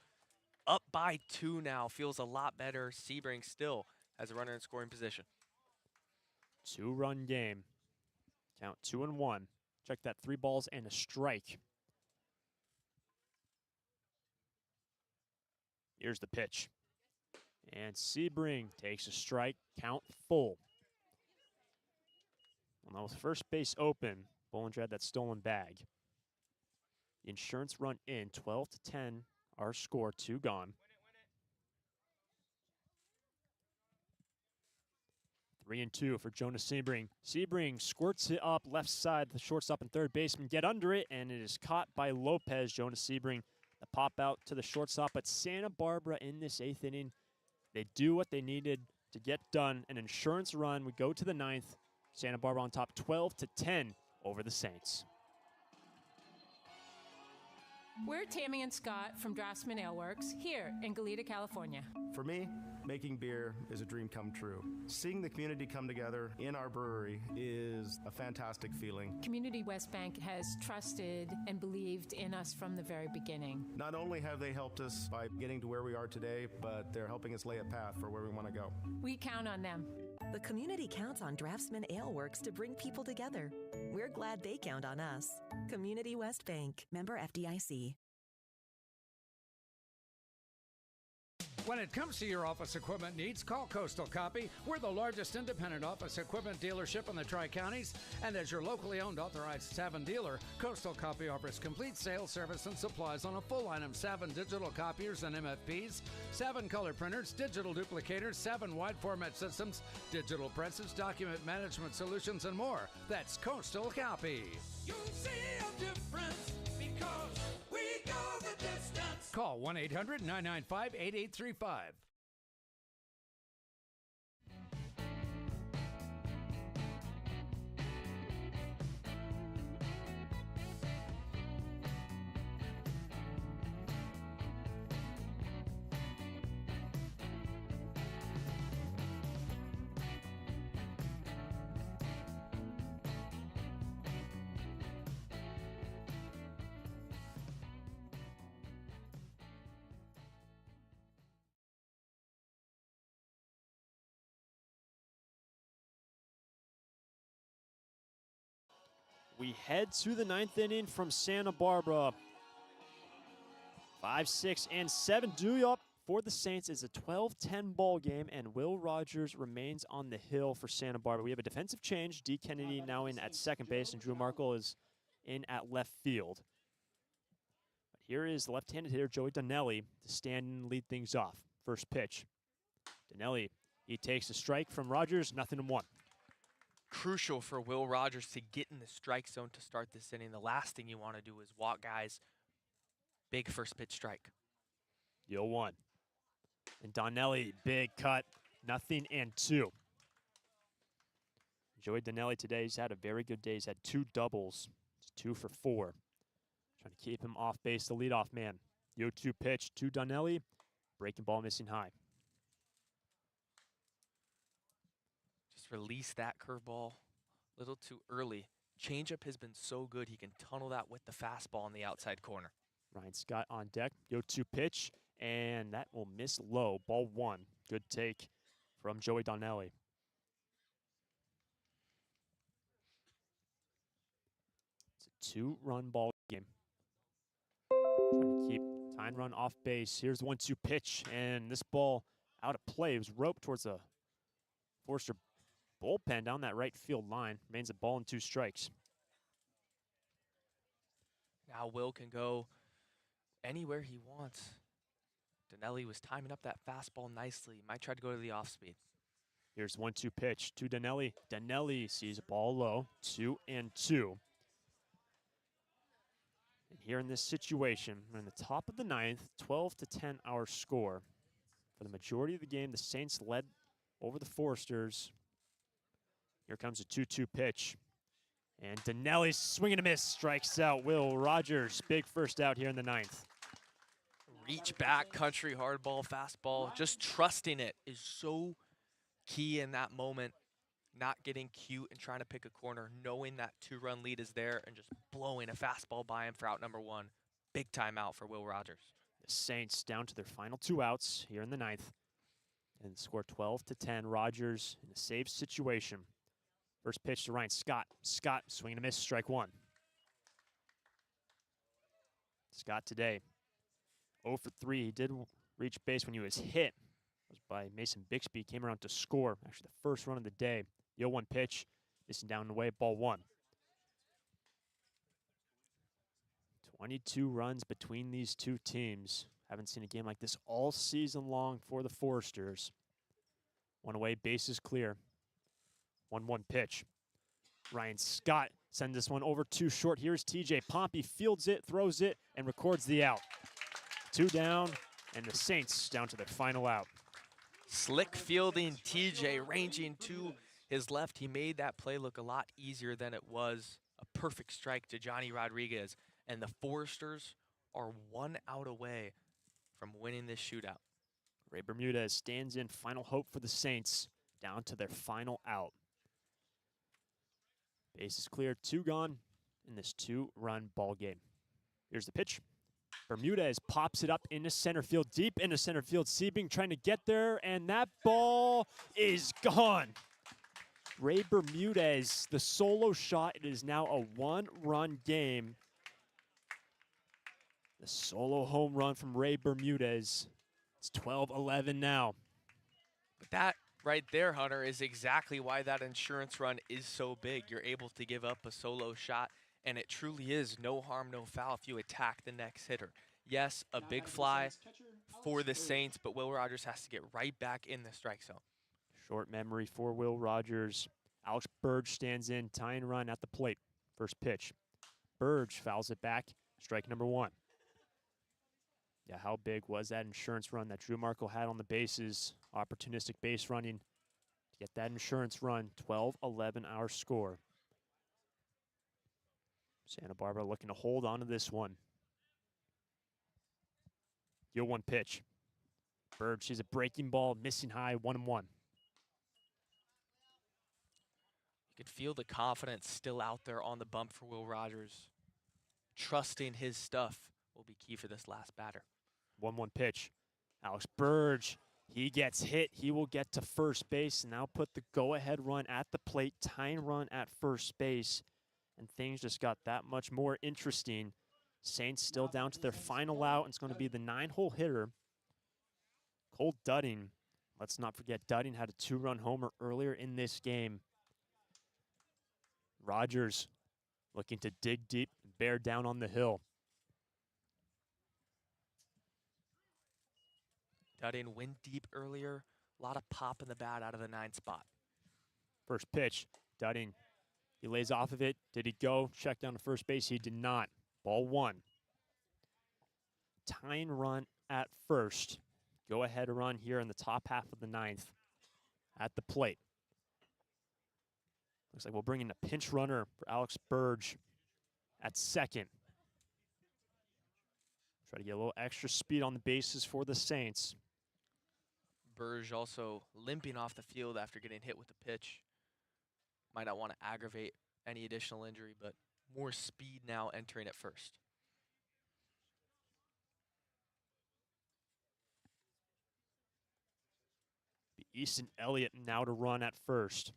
Up by 2 now, feels a lot better. Sebring still has a runner in scoring position. 2-run game. Count 2-1. Check that, 3 balls and a strike. Here's the pitch. And Sebring takes a strike, count full. Well, now with first base open, Bollinger had that stolen bag. The insurance run in, 12-10, our score, 2 gone. 3-2 for Jonas Sebring. Sebring squirts it up left side. The shortstop and third baseman get under it, and it is caught by Lopez. Jonas Sebring, the pop out to the shortstop. But Santa Barbara in this 8th inning, they do what they needed to get done. An insurance run. We go to the 9th. Santa Barbara on top 12-10 over the Saints. We're Tammy and Scott from Draftsman Ale Works here in Goleta, California. For me, making beer is a dream come true. Seeing the community come together in our brewery is a fantastic feeling. Community West Bank has trusted and believed in us from the very beginning. Not only have they helped us by getting to where we are today, but they're helping us lay a path for where we want to go. We count on them. The community counts on Draftsman Ale Works to bring people together. We're glad they count on us. Community West Bank, member FDIC. When it comes to your office equipment needs, call Coastal Copy. We're the largest independent office equipment dealership in the Tri-Counties, and as your locally owned authorized Savin dealer, Coastal Copy offers complete sales, service, and supplies on a full line of Savin digital copiers and MFPs, Savin color printers, digital duplicators, Savin wide format systems, digital presses, document management solutions, and more. That's Coastal Copy. You'll see a difference because we go the distance. Call 1-800-995-8835. We head to the 9th inning from Santa Barbara. 5, 6, and 7 due up for the Saints. It's a 12-10 ball game, and Will Rogers remains on the hill for Santa Barbara. We have a defensive change. D. Kennedy now in at second base, and Drew Markle is in at left field. But here is the left-handed hitter, Joey Donnelly, to stand and lead things off. First pitch. Donnelly, he takes a strike from Rogers, 0-1. Crucial for Will Rogers to get in the strike zone to start this inning. The last thing you want to do is walk guys. Big first pitch strike. 0-1. And Donnelly, big cut, 0-2. Joey Donnelly today, he's had a very good day. He's had 2 doubles. It's 2 for 4. Trying to keep him off base, the leadoff man. 0-2 pitch to Donnelly. Breaking ball missing high. Release that curveball a little too early. Changeup has been so good, he can tunnel that with the fastball in the outside corner. Ryan Scott on deck. 0-2 pitch, and that will miss low. Ball 1. Good take from Joey Donnelly. It's a 2-run ball game. Trying to keep tying run off base. Here's the 1-2 pitch, and this ball out of play. It was roped towards the Forster bullpen down that right field line. Remains a ball and 2 strikes. Now Will can go anywhere he wants. Donnelly was timing up that fastball nicely. Might try to go to the off speed. Here's 1-2 pitch to Donnelly. Donnelly sees a ball low. 2-2. And here in this situation, we're in the top of the 9th, 12-10 our score. For the majority of the game, the Saints led over the Foresters. Here comes a 2-2 pitch. And Donnelly swinging a miss, strikes out Will Rogers. Big first out here in the 9th. Reach back, country hardball, fastball. Just trusting it is so key in that moment. Not getting cute and trying to pick a corner, knowing that 2-run lead is there and just blowing a fastball by him for out number 1. Big time out for Will Rogers. The Saints down to their final 2 outs here in the 9th. And score 12-10. Rogers in a save situation. First pitch to Ryan Scott. Scott swinging a miss, strike 1. Scott today 0 for 3. He did reached base when he was hit. It was by Mason Bixby. Came around to score. Actually, the first run of the day. The 0-1 pitch. Missing down and away. Ball 1. 22 runs between these two teams. Haven't seen a game like this all season long for the Foresters. 1 away, bases clear. 1-1 pitch. Ryan Scott sends this one over too short. Here's TJ Pompey, fields it, throws it, and records the out. 2 down, and the Saints down to their final out. Slick fielding, TJ ranging to his left. He made that play look a lot easier than it was. A perfect strike to Johnny Rodriguez. And the Foresters are 1 out away from winning this shootout. Ray Bermudez stands in. Final hope for the Saints. Down to their final out. Base is clear. 2 gone in this 2-run ball game. Here's the pitch. Bermudez pops it up into center field. Deep into center field. Siebing trying to get there. And that ball is gone. Ray Bermudez, the solo shot. It is now a 1-run game. The solo home run from Ray Bermudez. It's 12-11 now. But that right there, Hunter, is exactly why that insurance run is so big. You're able to give up a solo shot, and it truly is no harm, no foul if you attack the next hitter. Yes, a big fly for the Saints, but Will Rogers has to get right back in the strike zone. Short memory for Will Rogers. Alex Burge stands in, tying run at the plate. First pitch. Burge fouls it back. Strike number 1. Yeah, how big was that insurance run that Drew Markle had on the bases? Opportunistic base running to get that insurance run. 12-11 our score. Santa Barbara looking to hold on to this one. 0-1 pitch. Bird, she's a breaking ball, missing high, 1-1. You could feel the confidence still out there on the bump for Will Rogers. Trusting his stuff will be key for this last batter. 1-1 pitch. Alex Burge, he gets hit. He will get to first base and now put the go-ahead run at the plate, tying run at first base. And things just got that much more interesting. Saints still down to their final out. And it's going to be the 9-hole hitter, Cole Dudding. Let's not forget Dudding had a 2-run homer earlier in this game. Rogers looking to dig deep, bear down on the hill. Dudding went deep earlier. A lot of pop in the bat out of the 9 spot. First pitch, Dudding. He lays off of it. Did he go? Check down to first base. He did not. Ball 1. Tying run at first. Go ahead run here in the top half of the 9th at the plate. Looks like we'll bring in a pinch runner for Alex Burge at second. Try to get a little extra speed on the bases for the Saints. Burge also limping off the field after getting hit with the pitch. Might not want to aggravate any additional injury, but more speed now entering at first. Be Easton Elliott now to run at first.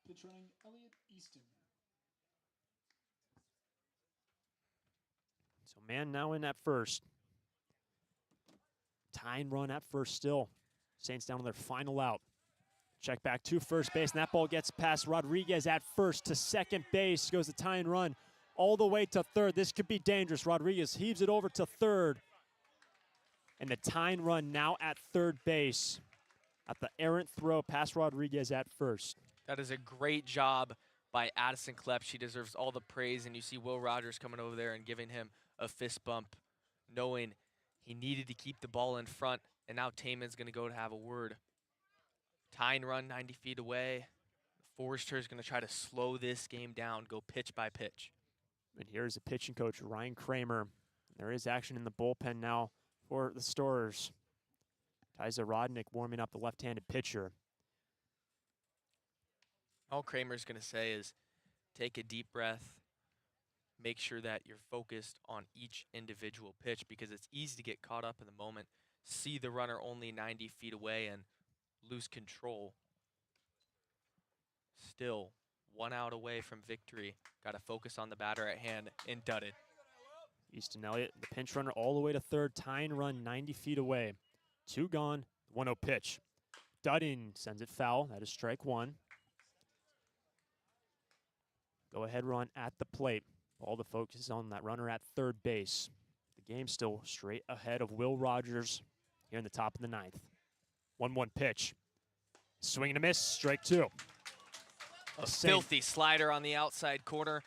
Pitch running, Elliott Easton. So man now in at first. Tying run at first still. Saints down to their final out. Check back to first base, and that ball gets past Rodriguez at first to second base. Goes the tying run all the way to third. This could be dangerous. Rodriguez heaves it over to third. And the tying run now at third base. At the errant throw past Rodriguez at first. That is a great job by Addison Klepp. She deserves all the praise, and you see Will Rogers coming over there and giving him a fist bump, knowing he needed to keep the ball in front, and now Taman's going to go to have a word. Tying run 90 feet away. Forrester is going to try to slow this game down, go pitch by pitch. And here's the pitching coach, Ryan Kramer. There is action in the bullpen now for the Storers. Tyza Rodnick warming up the left-handed pitcher. All Kramer's going to say is take a deep breath, make sure that you're focused on each individual pitch, because it's easy to get caught up in the moment, see the runner only 90 feet away and lose control. Still 1 out away from victory. Got to focus on the batter at hand in Dudded. Easton Elliott, the pinch runner, all the way to third, tying run 90 feet away. 2 gone, 1-0 pitch. Dudding sends it foul. That is strike 1. Go ahead run at the plate. All the focus on that runner at third base. The game still straight ahead of Will Rogers here in the top of the 9th. 1-1 pitch. Swing and a miss, strike 2. A filthy slider on the outside corner,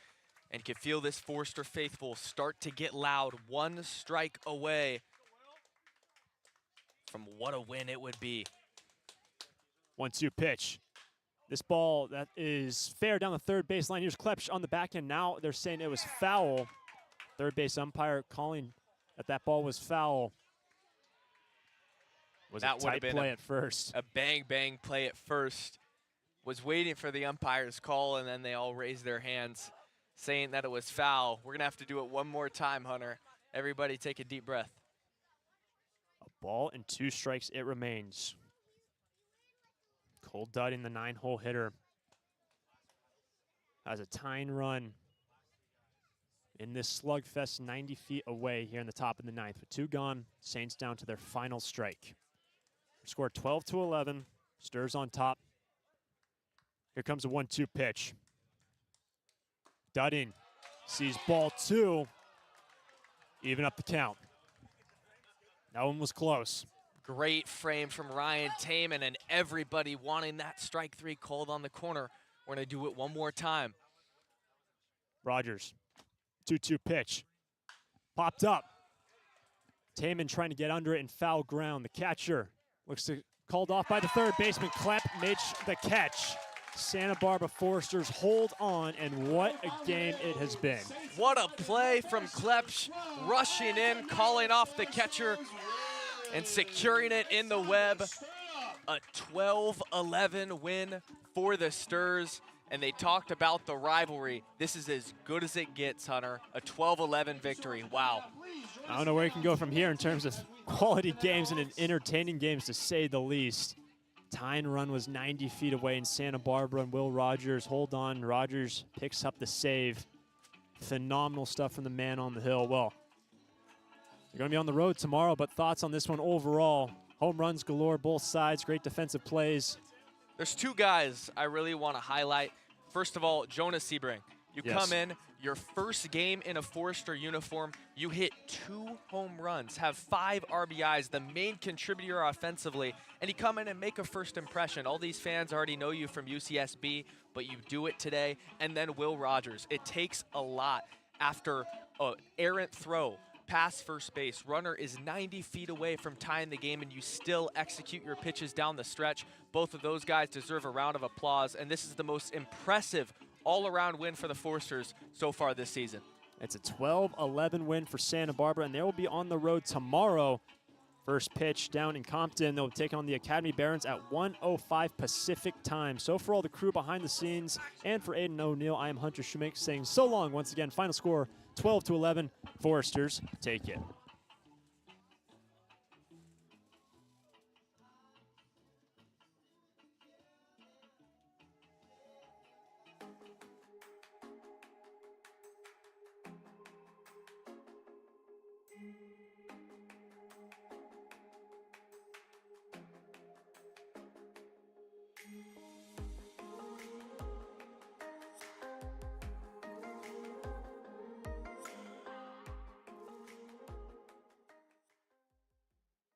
and can feel this Forster faithful start to get loud. 1 strike away from what a win it would be. 1-2 pitch. This ball that is fair down the third baseline. Here's Klepsch on the back end. Now they're saying it was foul. Third base umpire calling that ball was foul. Was That a would have tight been play at first. A bang play at first. Was waiting for the umpire's call, and then they all raised their hands saying that it was foul. We're going to have to do it one more time, Hunter. Everybody take a deep breath. A ball and 2 strikes it remains. Cole Dudding, the 9-hole hitter, has a tying run in this slugfest 90 feet away here in the top of the 9th. With 2 gone, Saints down to their final strike. Score 12-11, Sturs on top. Here comes a 1-2 pitch. Dudding sees ball 2, even up the count. That one was close. Great frame from Ryan Taman, and everybody wanting that strike 3 called on the corner. We're going to do it one more time. Rogers, 2-2 pitch. Popped up. Taman trying to get under it in foul ground. The catcher looks to called off by the third baseman. Klepp makes the catch. Santa Barbara Foresters hold on, and what a game it has been. What a play from Klepsch, rushing in, calling off the catcher, and securing it in the web. A 12-11 win for the Sturs, and they talked about the rivalry. This is as good as it gets, Hunter. A 12-11 victory. Wow. I don't know where you can go from here in terms of quality games and entertaining games, to say the least. Tying run was 90 feet away in Santa Barbara, and Will Rogers, hold on. Rogers picks up the save. Phenomenal stuff from the man on the hill. Well, they're going to be on the road tomorrow, but thoughts on this one overall? Home runs galore, both sides, great defensive plays. There's 2 guys I really want to highlight. First of all, Jonas Sebring. You come in, your first game in a Forester uniform, you hit 2 home runs, have 5 RBIs, the main contributor offensively, and you come in and make a first impression. All these fans already know you from UCSB, but you do it today. And then Will Rogers. It takes a lot after an errant throw past first base. Runner is 90 feet away from tying the game, and you still execute your pitches down the stretch. Both of those guys deserve a round of applause, and this is the most impressive all-around win for the Foresters so far this season. It's a 12-11 win for Santa Barbara, and they will be on the road tomorrow. First pitch down in Compton. They'll take on the Academy Barons at 1:05 Pacific time. So for all the crew behind the scenes and for Aiden O'Neill, I am Hunter Schmink saying so long once again. Final score 12-11. Foresters take it.